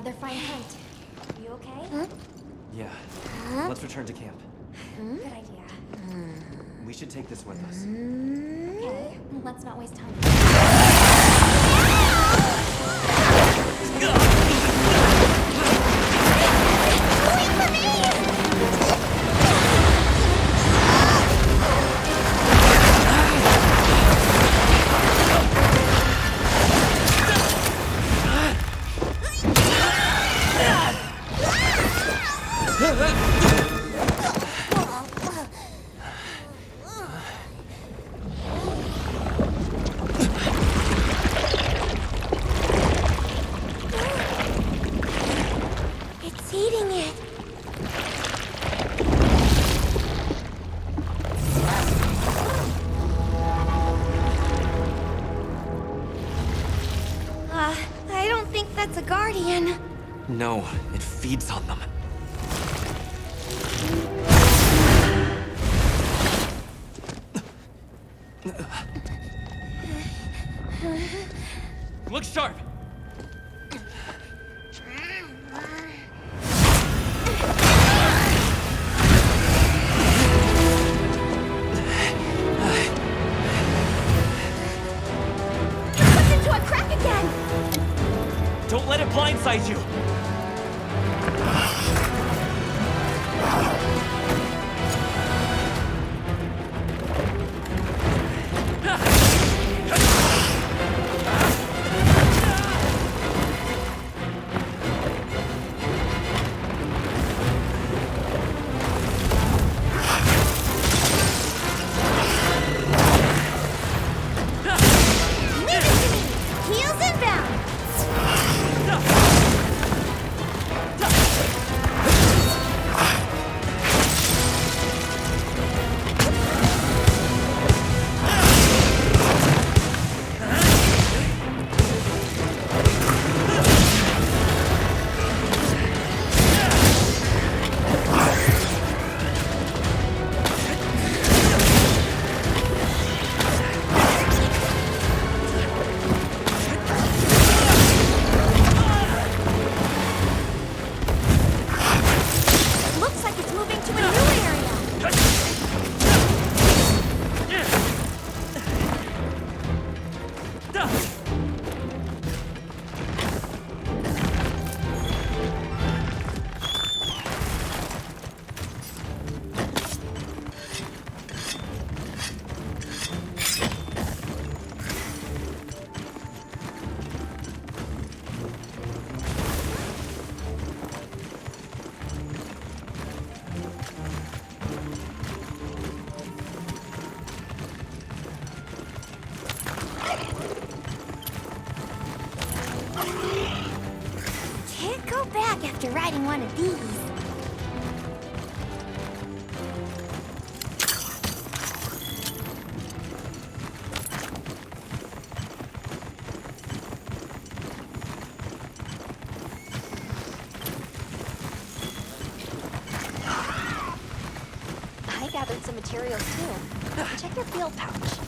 another fine hunt. You okay? Yeah. Let's return to camp. Good idea. We should take this with us. Okay, let's not waste time. It's eating it. I don't think that's a guardian. No, it feeds on them. Look sharp! It's into a crack again. Don't let it blindside you! Heels inbound. Looks like it's moving to a new area. Can't go back after riding one of these. I gathered some materials too. Check your field pouch.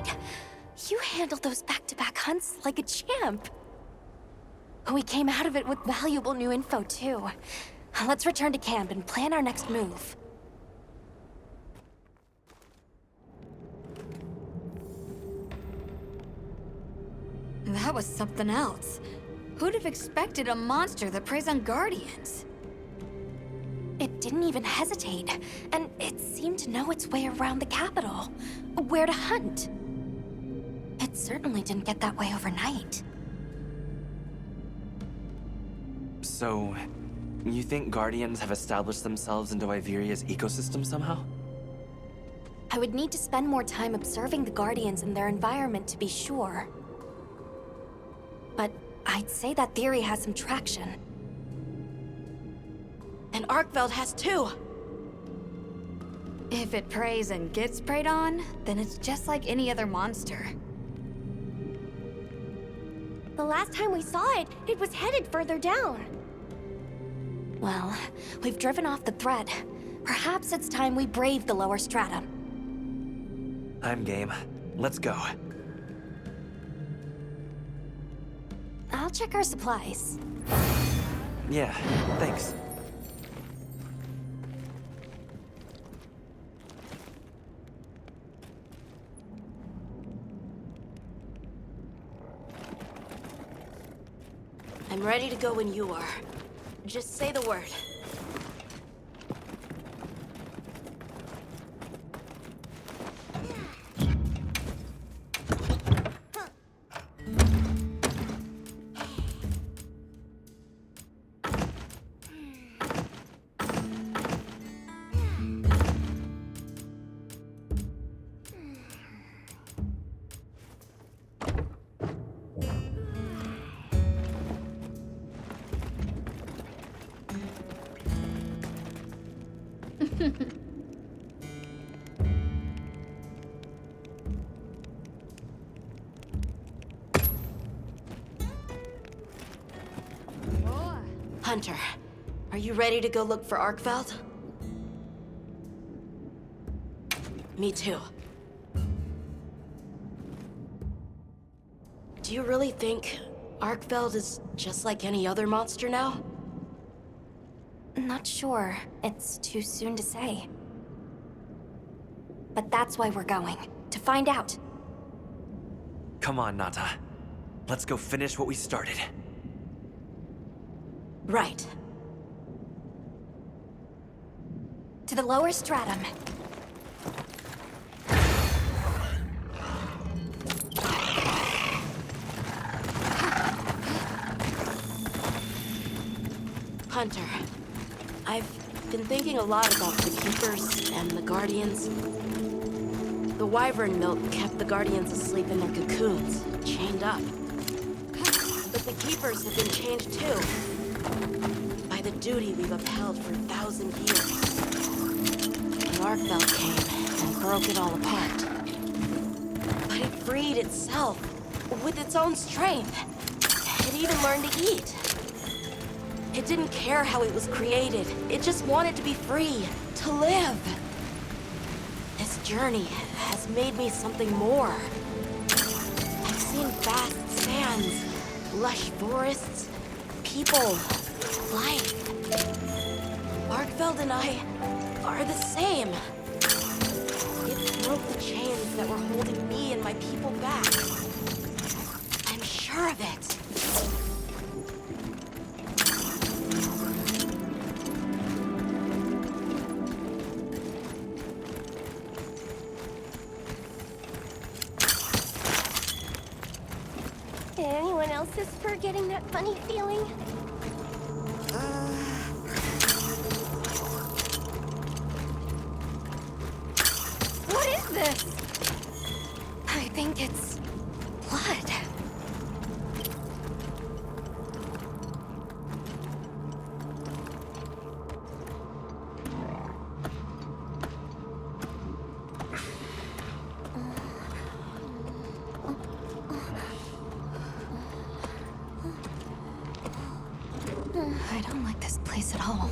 right. You handled those back-to-back hunts like a champ. We came out of it with valuable new info, too. Let's return to camp and plan our next move. That was something else. Who'd have expected a monster that preys on Guardians? It didn't even hesitate, and it seemed to know its way around the capital, where to hunt. It certainly didn't get that way overnight. So, you think Guardians have established themselves into Iveria's ecosystem somehow? I would need to spend more time observing the Guardians and their environment to be sure. But I'd say that theory has some traction. And Arkveld has too! If it preys and gets preyed on, then it's just like any other monster. The last time we saw it, it was headed further down. Well, we've driven off the threat. Perhaps it's time we brave the lower stratum. I'm game. Let's go. I'll check our supplies. Yeah, thanks. I'm ready to go when you are. Just say the word. Hunter, are you ready to go look for Arkveld? Me too. Do you really think Arkveld is just like any other monster now? Not sure. It's too soon to say. But that's why we're going. To find out. Come on, Nata. Let's go finish what we started. Right. To the lower stratum. Hunter, I've been thinking a lot about the Keepers and the Guardians. The wyvern milk kept the Guardians asleep in their cocoons, chained up. But the Keepers have been changed too. By the duty we've upheld for 1,000 years. And Arkveld came and broke it all apart. But it freed itself with its own strength. It even learned to eat. It didn't care how it was created. It just wanted to be free, to live. This journey has made me something more. I've seen vast sands, lush forests, people, life. Arkveld and I are the same. It broke the chains that were holding me and my people back. I'm sure of it. Anyone else's spur getting that funny feeling? What is this? I think it's blood. I don't like this place at all.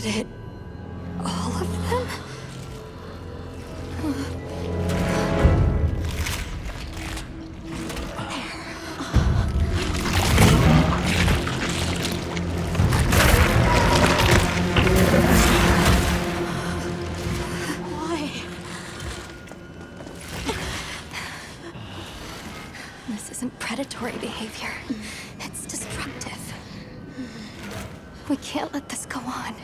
Did it... all of them? Why? This isn't predatory behavior. It's destructive. We can't let this go on.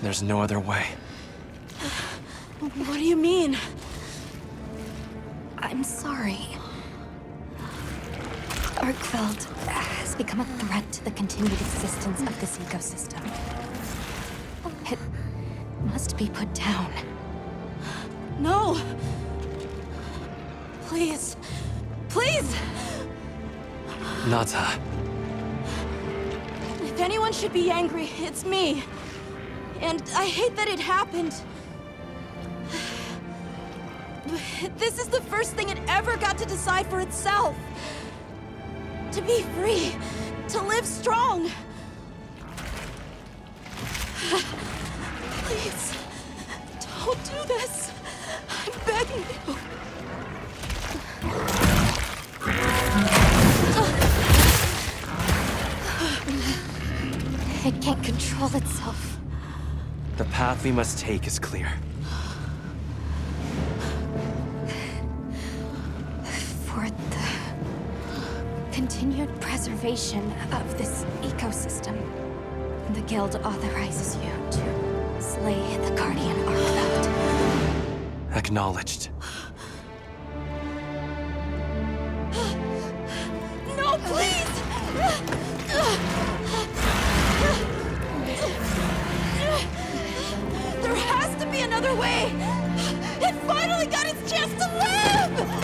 There's no other way. What do you mean? I'm sorry. Arkveld has become a threat to the continued existence of this ecosystem. It must be put down. No! Please. Please! Nata. If anyone should be angry, it's me. And I hate that it happened. This is the first thing it ever got to decide for itself. To be free. To live strong. Please. Don't do this. I'm begging you. It can't control itself. The path we must take is clear. For the continued preservation of this ecosystem, the Guild authorizes you to slay the Guardian Arkveld. Acknowledged. No, please! There has to be another way! It finally got its chance to live!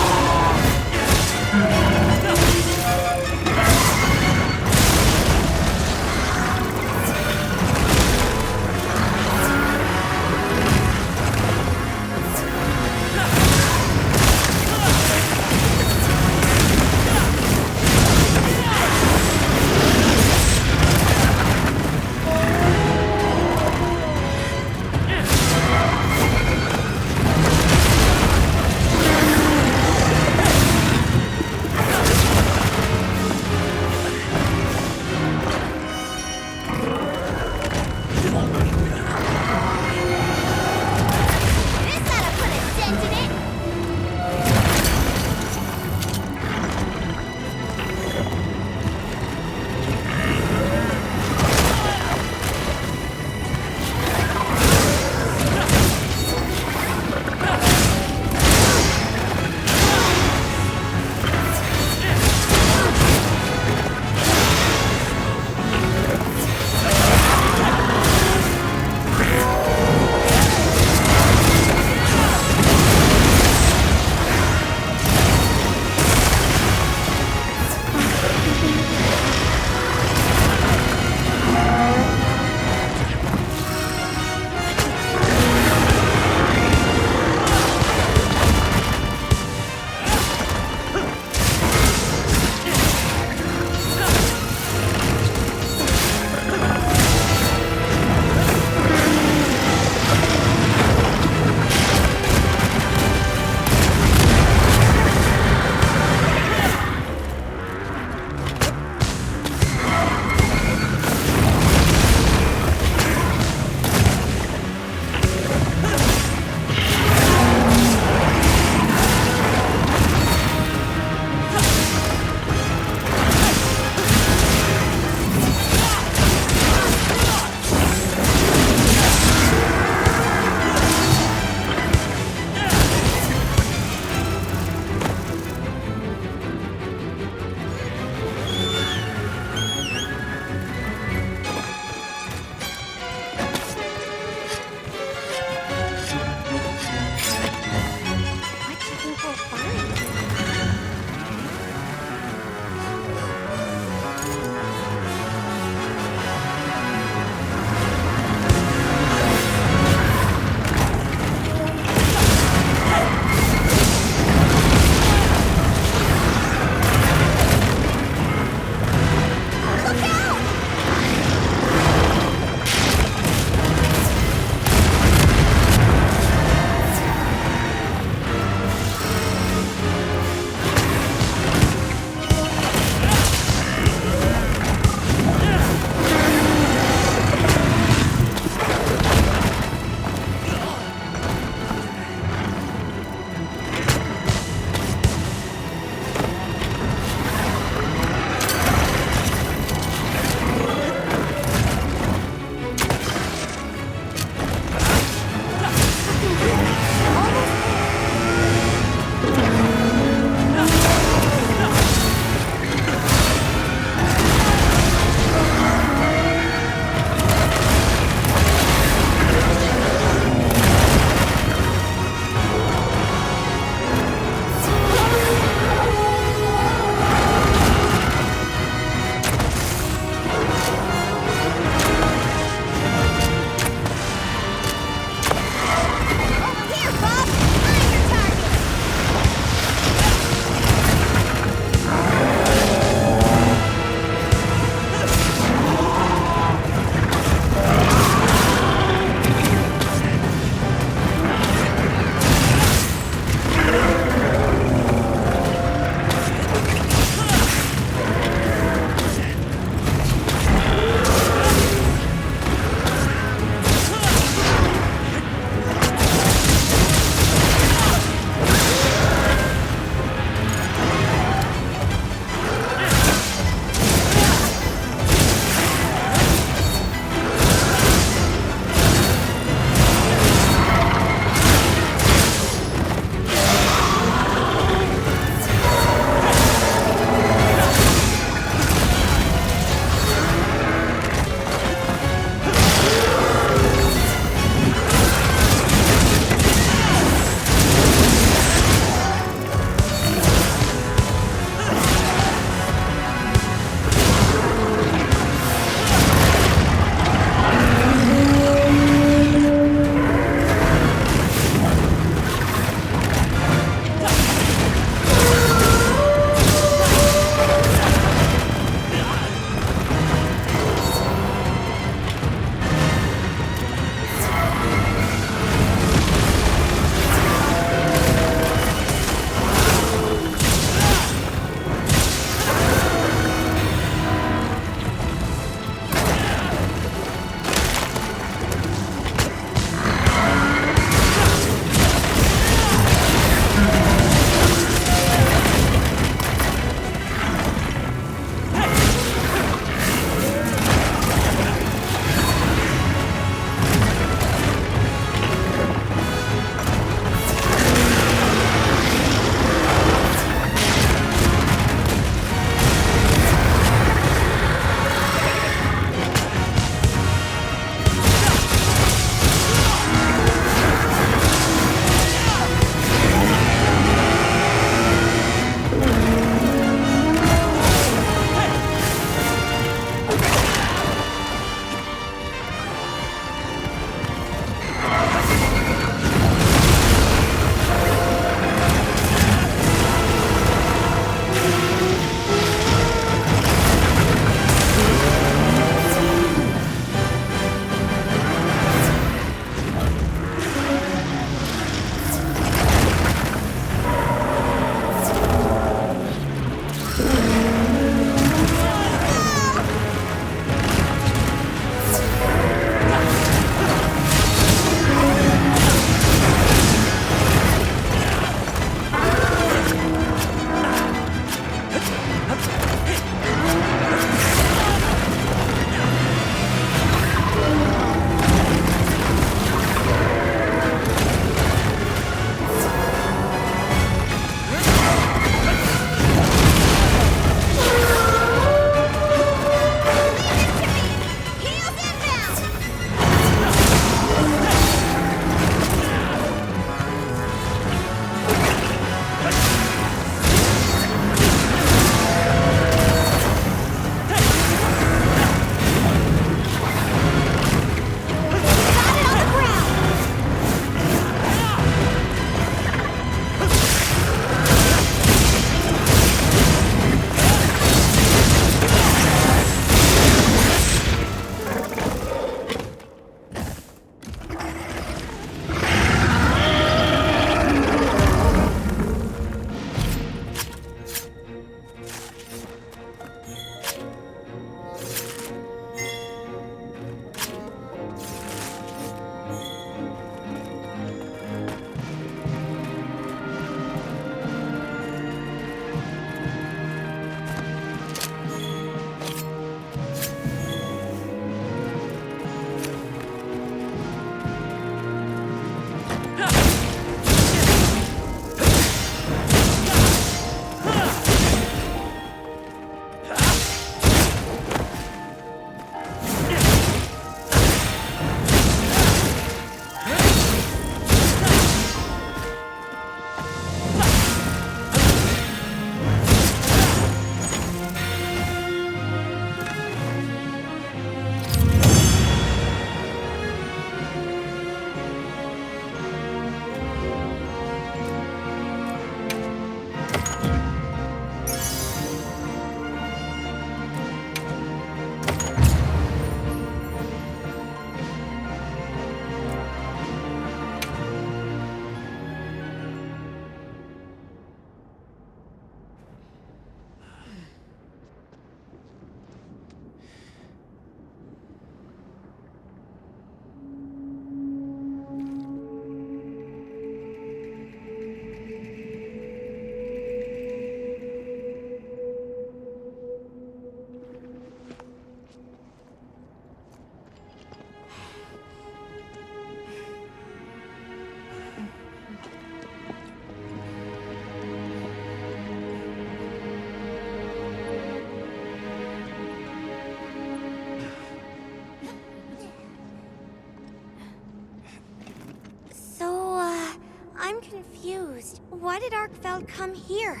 did Arkfeld come here?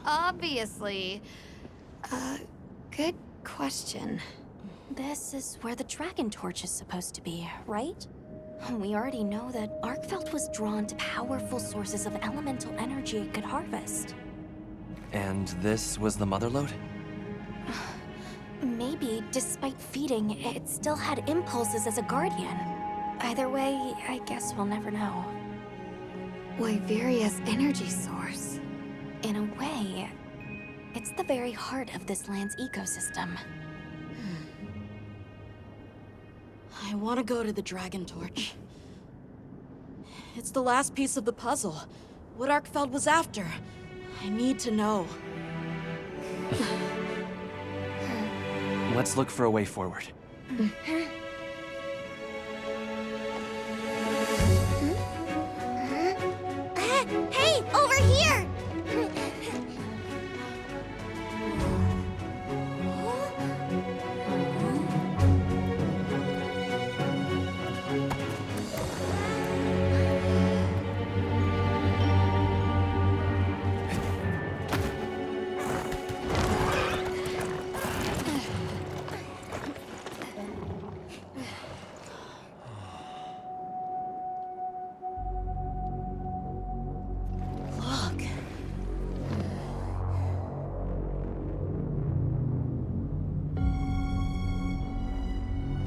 Obviously. Good question. This is where the Dragon Torch is supposed to be, right? We already know that Arkfeld was drawn to powerful sources of elemental energy it could harvest. And this was the mother lode? Maybe, despite feeding, it still had impulses as a guardian. Either way, I guess we'll never know. Wyveria's energy source. In a way, it's the very heart of this land's ecosystem. I want to go to the Dragon Torch. It's the last piece of the puzzle. What Arkfeld was after. I need to know. Let's look for a way forward. Hey, over here!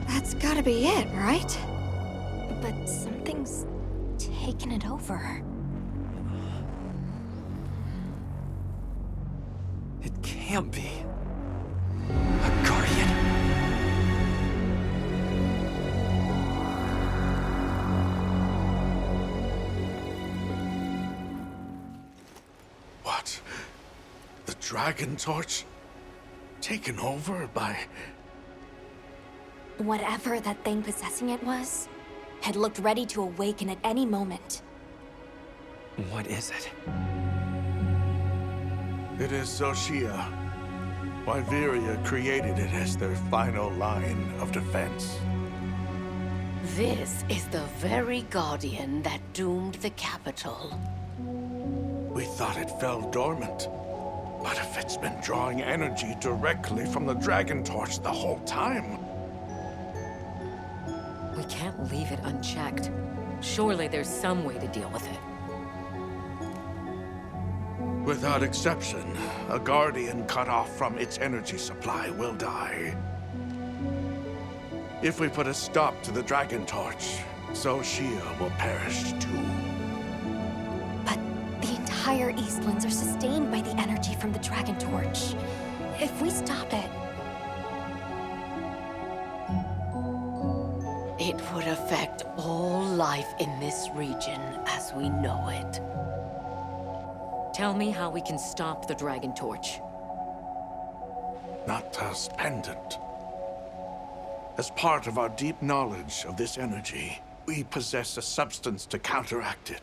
That's gotta be it, right? But something's taken it over. It can't be. A guardian? What? The Dragon Torch? Taken over by... Whatever that thing possessing it was, had looked ready to awaken at any moment. What is it? It is Xochitl. Wyveria created it as their final line of defense. This is the very guardian that doomed the capital. We thought it fell dormant. But if it's been drawing energy directly from the Dragon Torch the whole time... We can't leave it unchecked. Surely there's some way to deal with it. Without exception, a guardian cut off from its energy supply will die. If we put a stop to the Dragon Torch, Xochitl will perish too. But the entire Eastlands are sustained by the energy from the Dragon Torch. If we stop it... It would affect all life in this region as we know it. Tell me how we can stop the Dragon Torch. Nata's pendant. As part of our deep knowledge of this energy, we possess a substance to counteract it.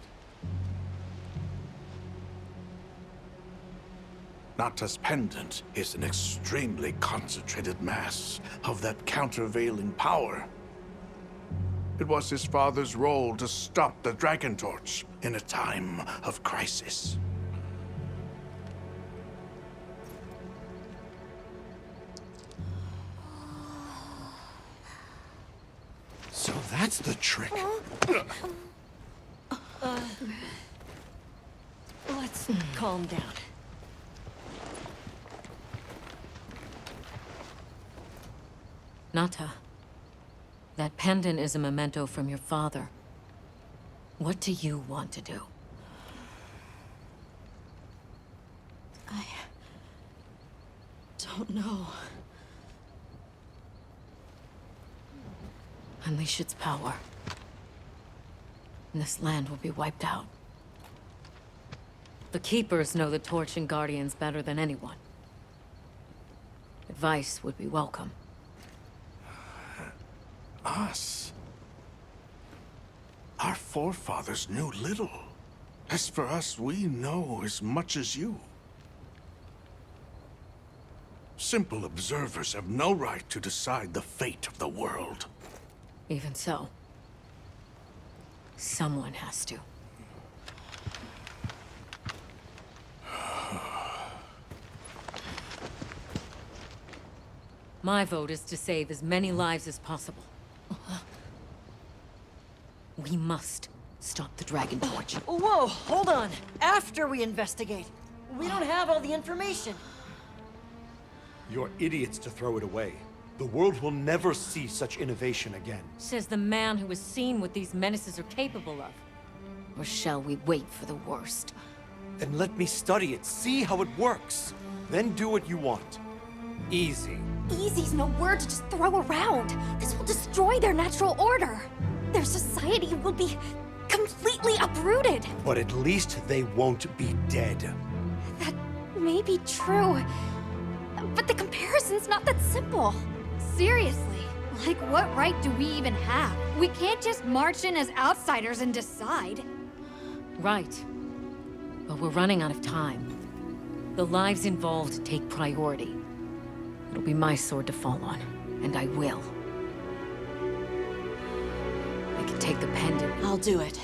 Nata's pendant is an extremely concentrated mass of that countervailing power. It was his father's role to stop the Dragon Torch in a time of crisis. So that's the trick. Let's calm down. Nata, that pendant is a memento from your father. What do you want to do? I don't know. Unleash its power, and this land will be wiped out. The Keepers know the Torch and Guardians better than anyone. Advice would be welcome. Us? Our forefathers knew little. As for us, we know as much as you. Simple observers have no right to decide the fate of the world. Even so, someone has to. My vote is to save as many lives as possible. We must stop the Dragon Torch. Whoa, hold on. After we investigate. We don't have all the information. You're idiots to throw it away. The world will never see such innovation again. Says the man who has seen what these menaces are capable of. Or shall we wait for the worst? Then let me study it, see how it works. Then do what you want. Easy. Easy's no word to just throw around. This will destroy their natural order. Their society will be completely uprooted. But at least they won't be dead. That may be true, but the comparison's not that simple. Seriously, like what right do we even have? We can't just march in as outsiders and decide. Right. But we're running out of time. The lives involved take priority. It'll be my sword to fall on, and I will. I can take the pendant. I'll do it.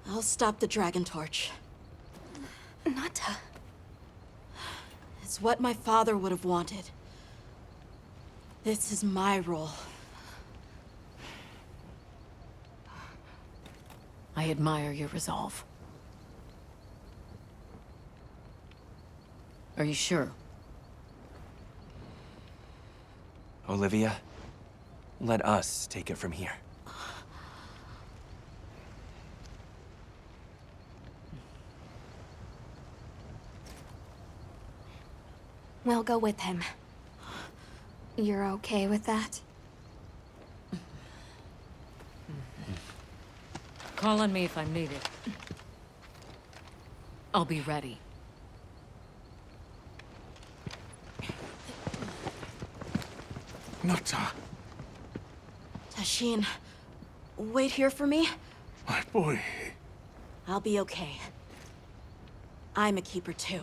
I'll stop the Dragon Torch. Nata. It's what my father would have wanted. This is my role. I admire your resolve. Are you sure? Olivia, let us take it from here. We'll go with him. You're okay with that? Call on me if I'm needed. I'll be ready. Nata, Tashin, wait here for me. my boy. I'll be okay. I'm a keeper too.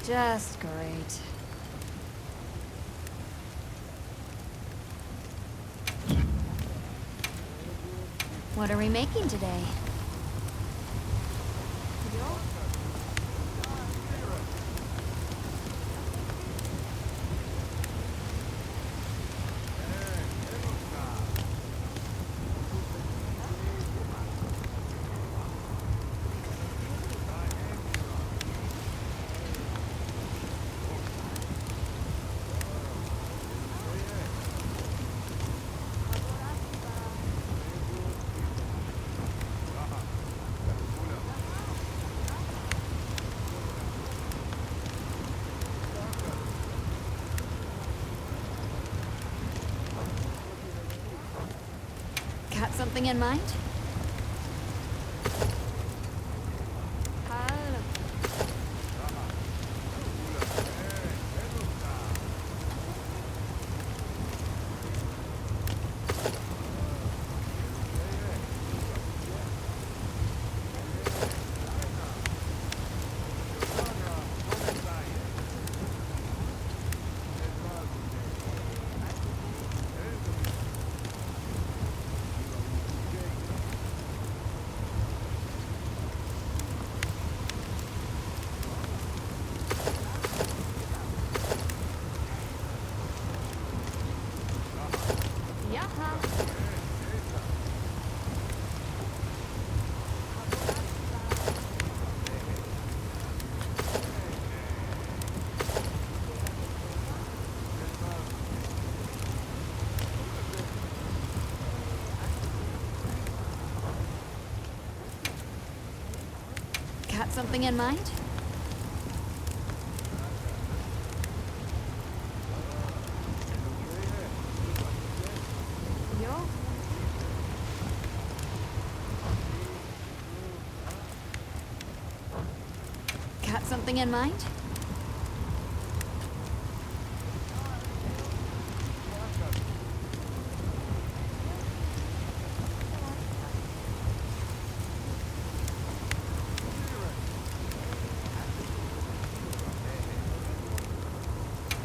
Just great. What are we making today? Got something in mind? Got something in mind? Something in mind?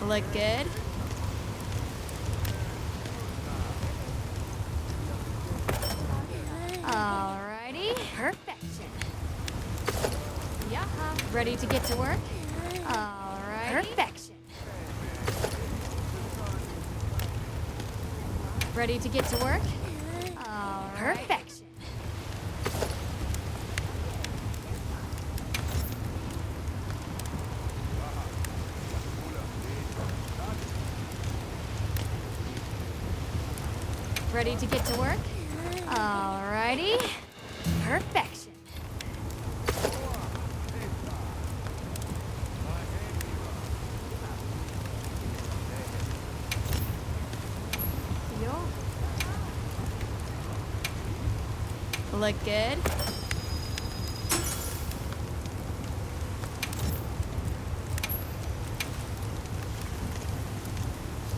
Look good? Alrighty. Perfection. Yaha. Ready to get to work? Alrighty. Perfection. Ready to get to work? Alright. Perfection. Ready to get to work? Alrighty. Perfection. Yo. Look good?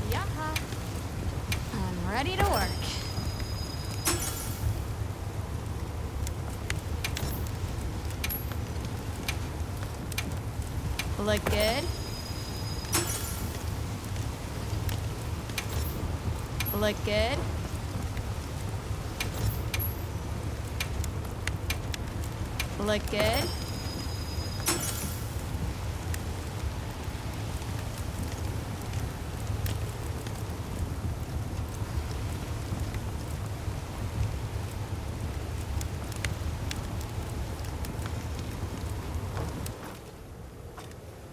Yaha. I'm ready to work. Look good? Look good? Look good?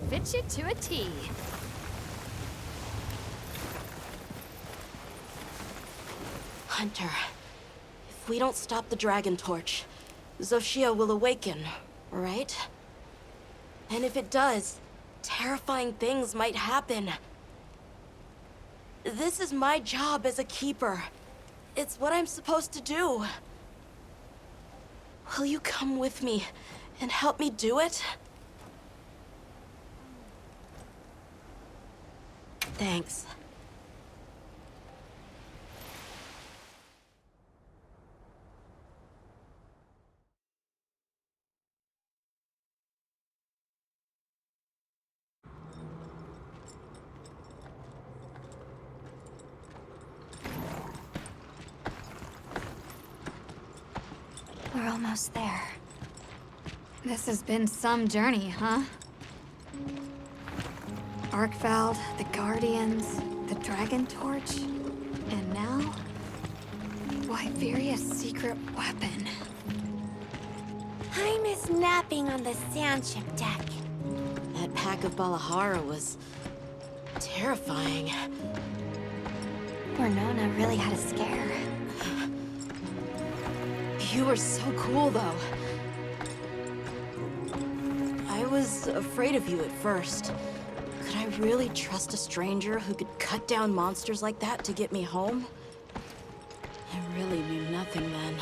Fit you to a T. Hunter, if we don't stop the Dragon Torch, Xochitl will awaken, right? And if it does, terrifying things might happen. This is my job as a keeper. It's what I'm supposed to do. Will you come with me and help me do it? Thanks. We're almost there. This has been some journey, huh? Arkveld, the Guardians, the Dragon Torch, and now, Wyveria's secret weapon. I miss napping on the sandship deck. That pack of Balahara was terrifying. Nona really had a scare. You were so cool, though. I was afraid of you at first. Could I really trust a stranger who could cut down monsters like that to get me home? I really knew nothing then.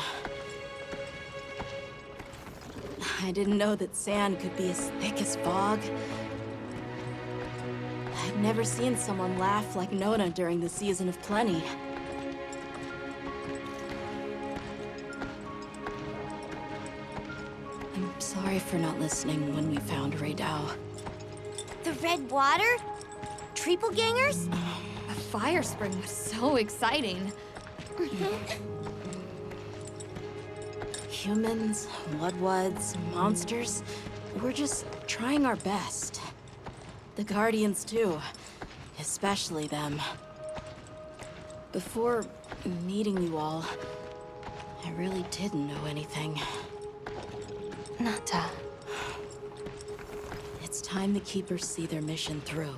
I didn't know that sand could be as thick as fog. I'd never seen someone laugh like Nona during the Season of Plenty. I'm sorry for not listening when we found Raydao. The red water? Triple gangers? The fire spring was so exciting. Humans, Wudwuds, monsters, we're just trying our best. The Guardians too, especially them. Before meeting you all, I really didn't know anything. Nata. It's time the Keepers see their mission through.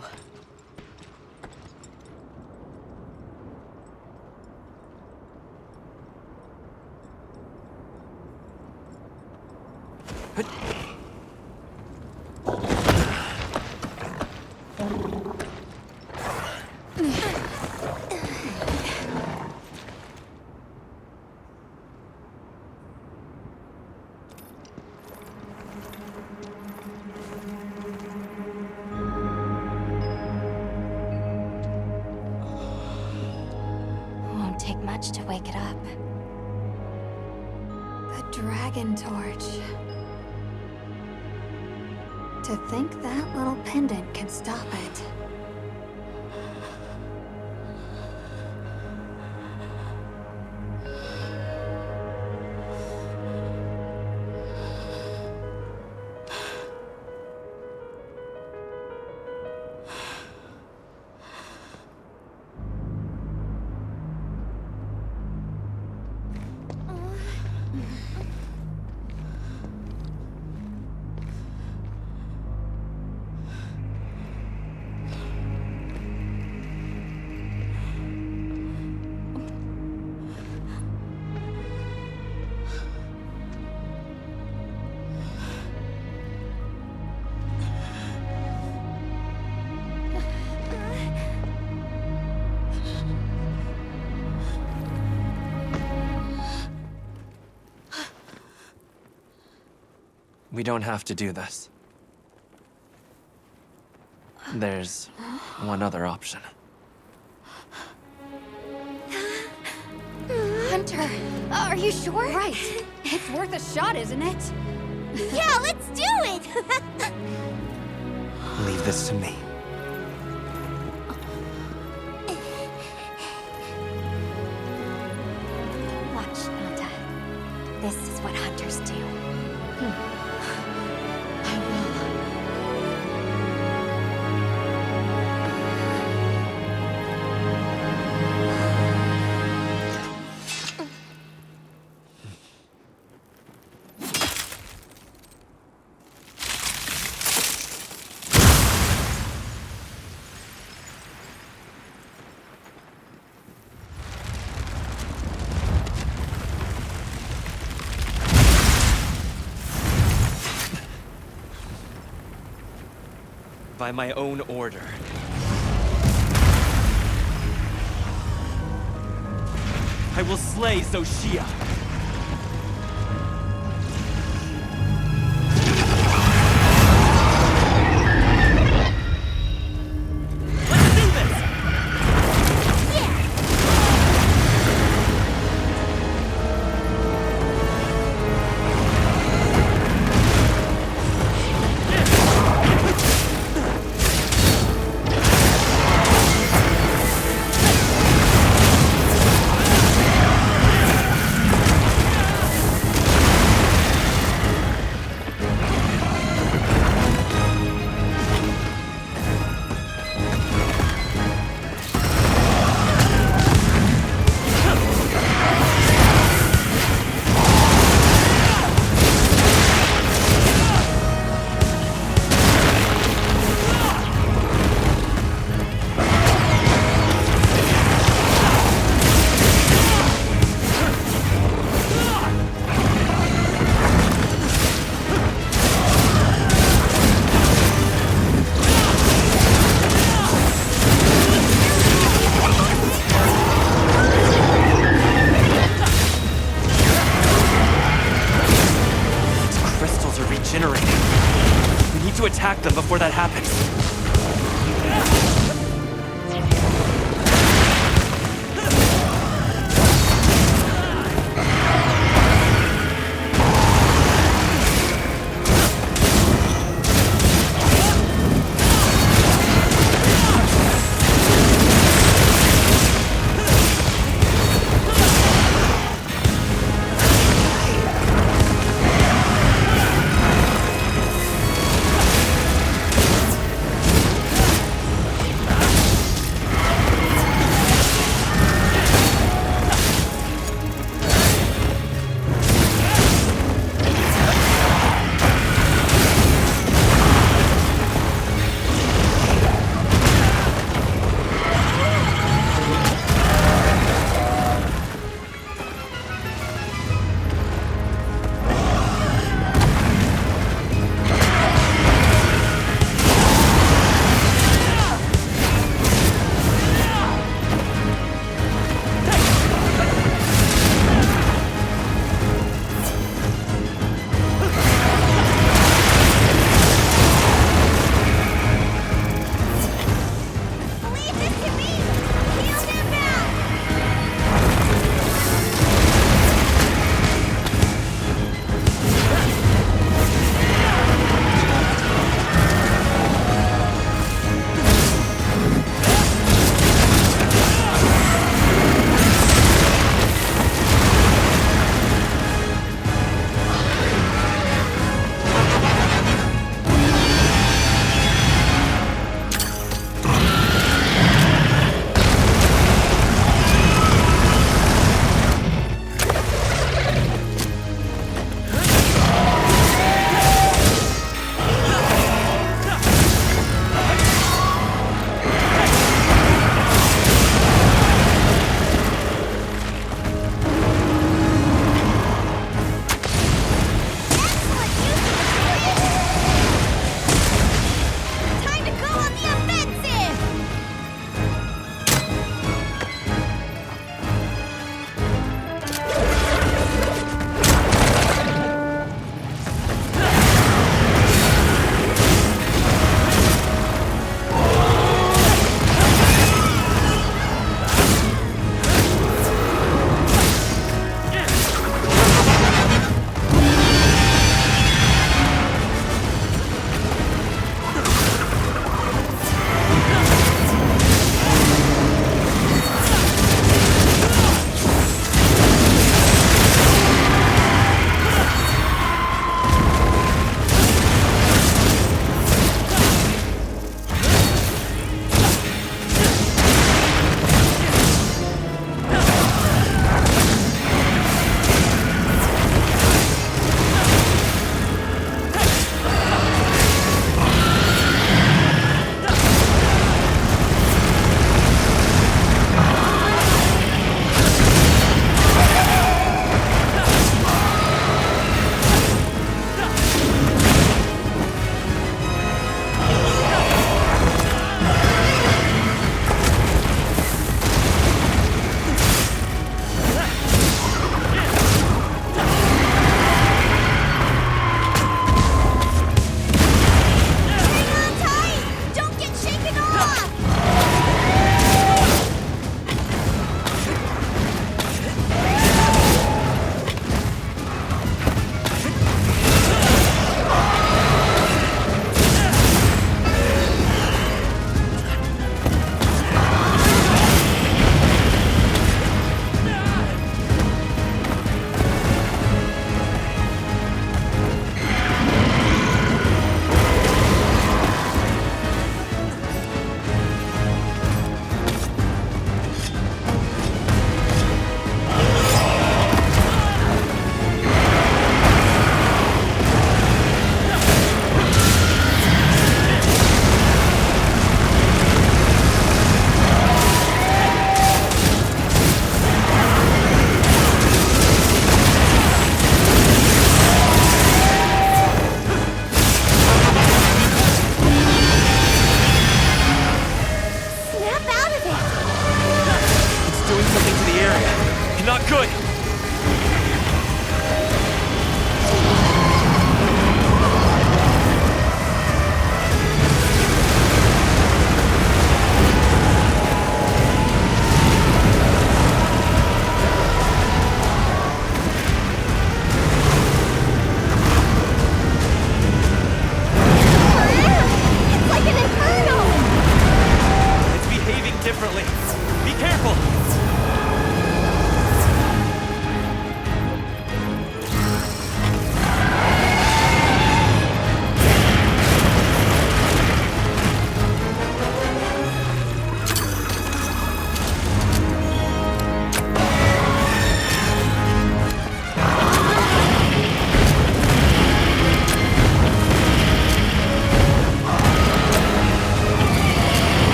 much to wake it up. The Dragon Torch. To think that little pendant can stop it. We don't have to do this. There's one other option. Hunter, are you sure? Right. It's worth a shot, isn't it? Yeah, let's do it! Leave this to me. Watch, Nata. This is what hunters do. I will. By my own order. I will slay Xochitl. We need to attack them before that happens.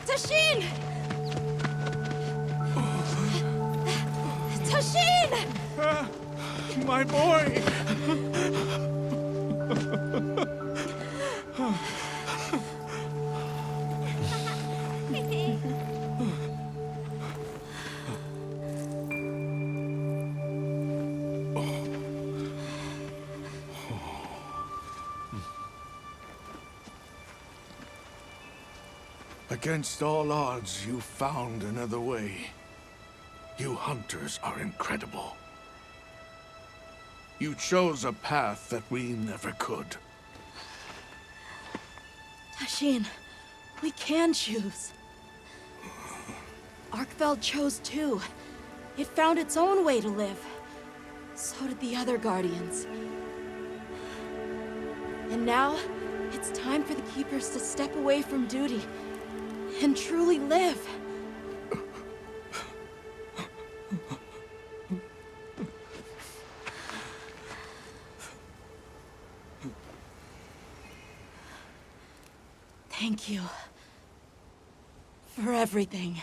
Tashin! Tashin! My boy! Against all odds, you found another way. You hunters are incredible. You chose a path that we never could. Tashin, we can choose. Arkfeld chose too. It found its own way to live. So did the other Guardians. And now, it's time for the Keepers to step away from duty and truly live. Thank you for everything.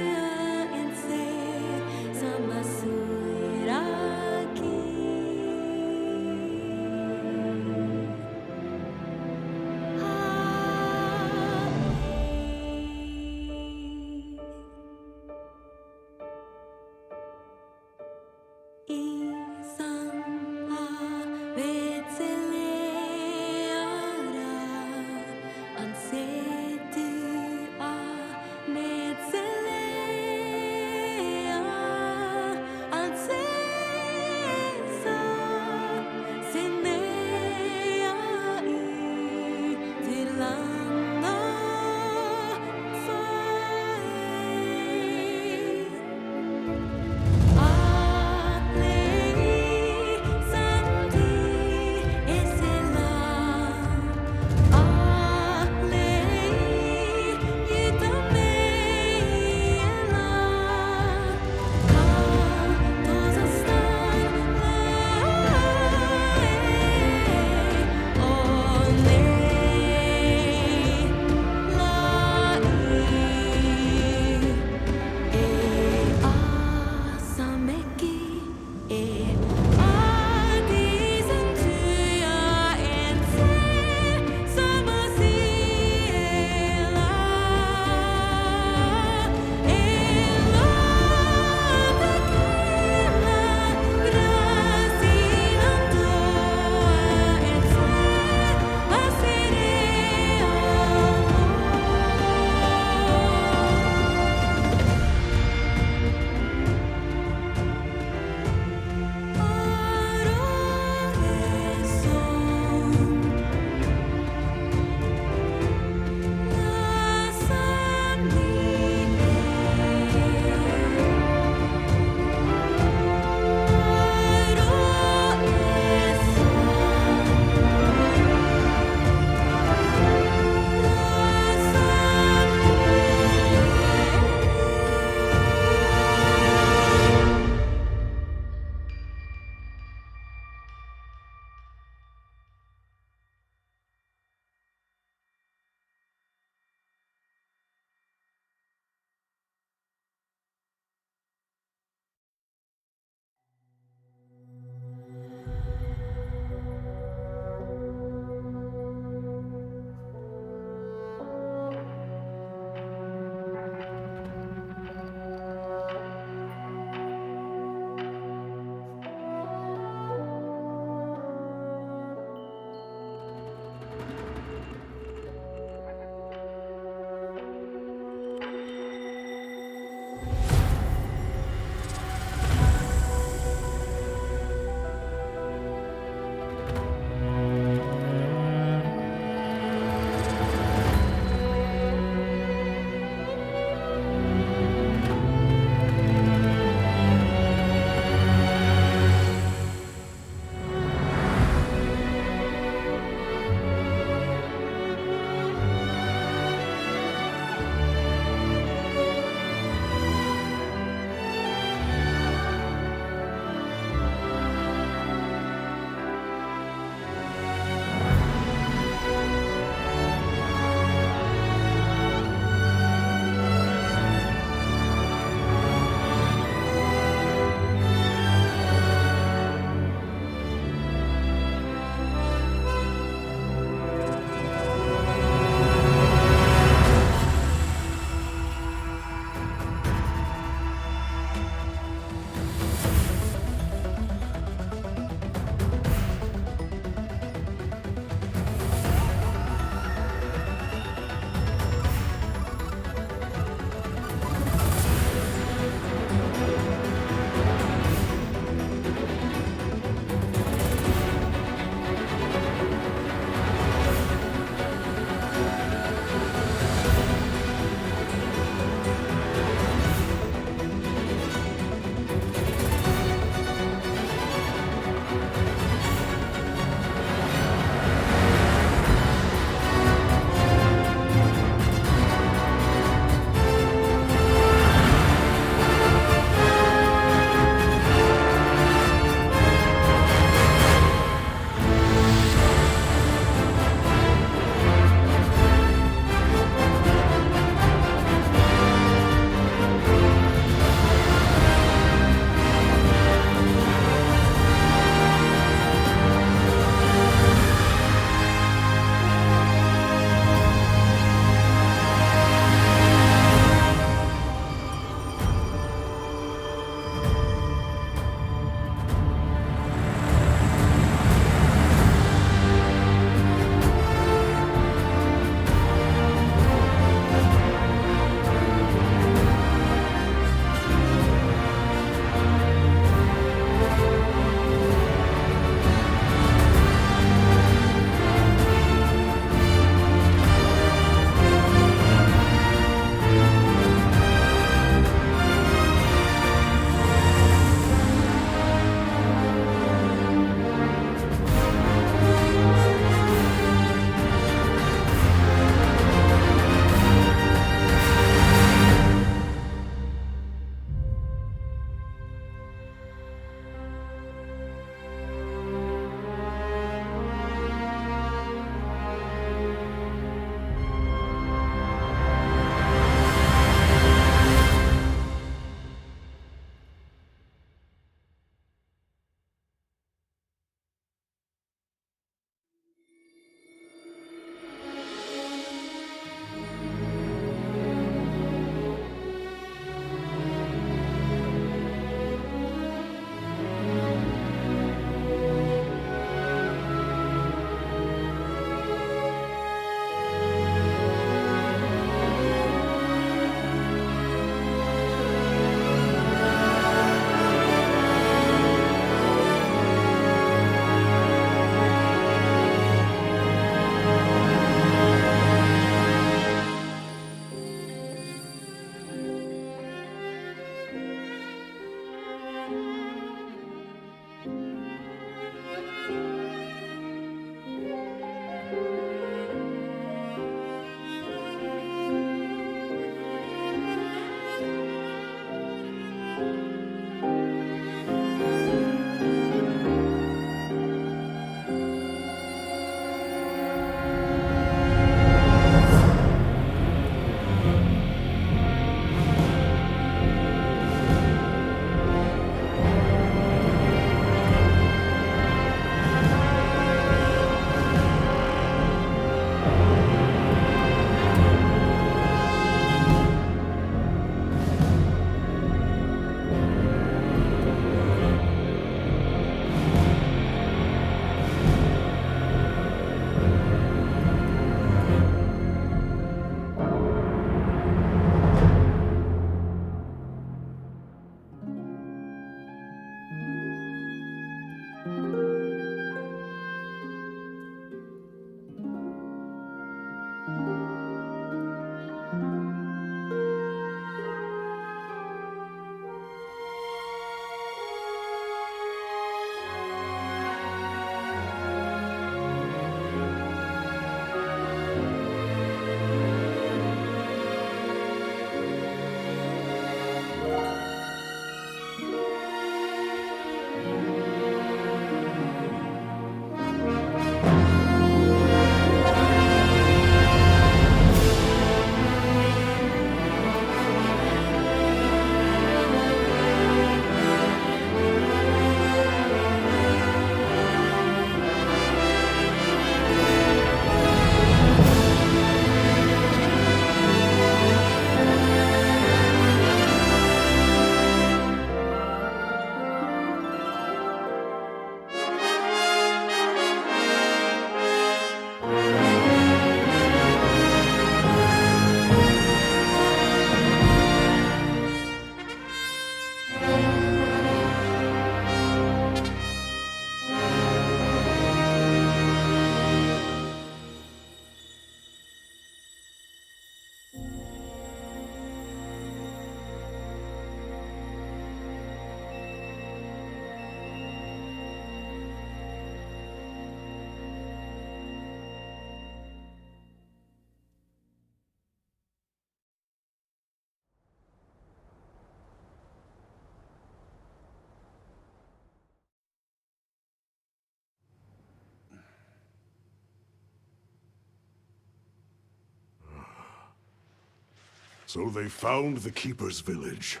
So they found the Keeper's village.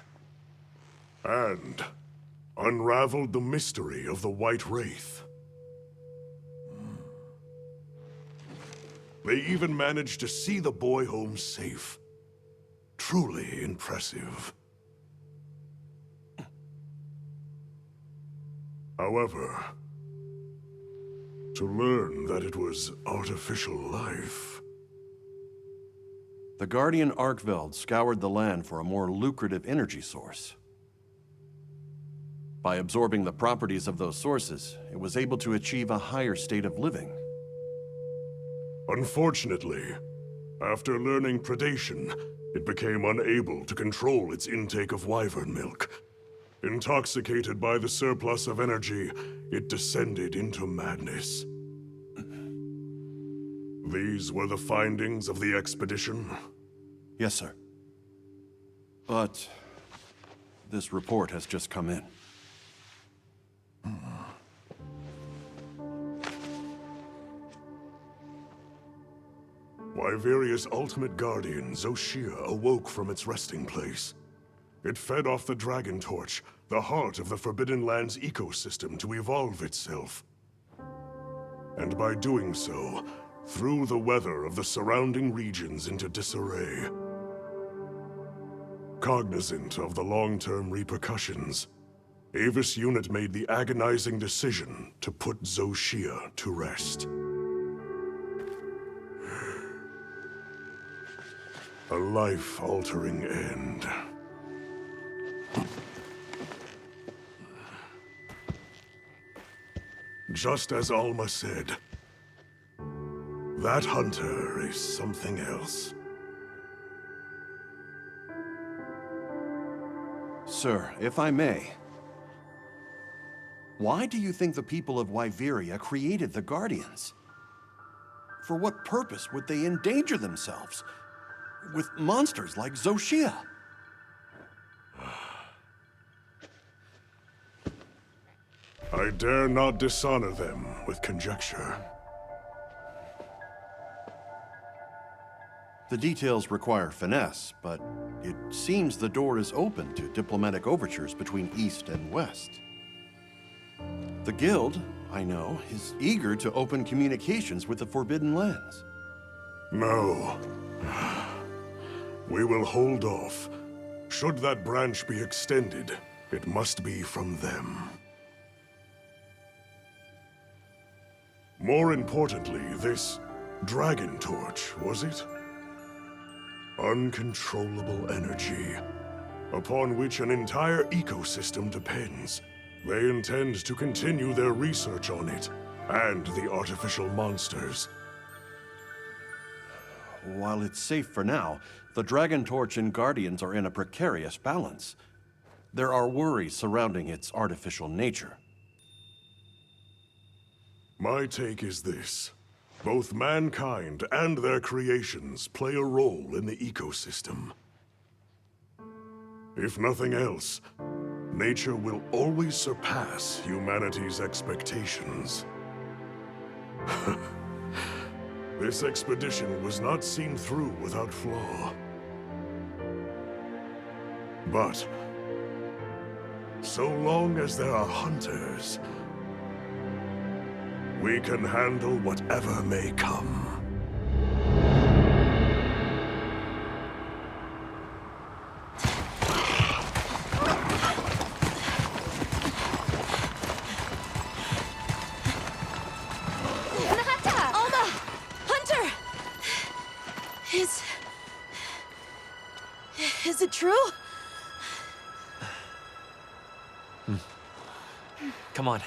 And unraveled the mystery of the White Wraith. They even managed to see the boy home safe. Truly impressive. However, to learn that it was artificial life... The Guardian Arkveld scoured the land for a more lucrative energy source. By absorbing the properties of those sources, it was able to achieve a higher state of living. Unfortunately, after learning predation, it became unable to control its intake of wyvern milk. Intoxicated by the surplus of energy, it descended into madness. These were the findings of the expedition? Yes, sir. But this report has just come in. Wyveria's ultimate guardian, Zoshia, awoke from its resting place. It fed off the Dragon Torch, the heart of the Forbidden Lands ecosystem, to evolve itself. And by doing so, threw the weather of the surrounding regions into disarray. Cognizant of the long-term repercussions, Avis Unit made the agonizing decision to put Zoshia to rest. A life-altering end. Just as Alma said, that hunter is something else. Sir, if I may, why do you think the people of Wyveria created the Guardians? For what purpose would they endanger themselves with monsters like Zoshia? I dare not dishonor them with conjecture. The details require finesse, but it seems the door is open to diplomatic overtures between East and West. The Guild, I know, is eager to open communications with the Forbidden Lands. No. We will hold off. Should that branch be extended, it must be from them. More importantly, this Dragon Torch, was it? Uncontrollable energy, upon which an entire ecosystem depends. They intend to continue their research on it, and the artificial monsters. While it's safe for now, the Dragon Torch and Guardians are in a precarious balance. There are worries surrounding its artificial nature. My take is this. Both mankind and their creations play a role in the ecosystem. If nothing else, nature will always surpass humanity's expectations. This expedition was not seen through without flaw. But so long as there are hunters, we can handle whatever may come. Alma! Hunter! Is it true? Come on.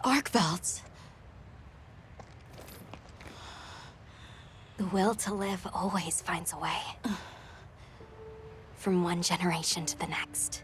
WILDS. The will to live always finds a way. From one generation to the next.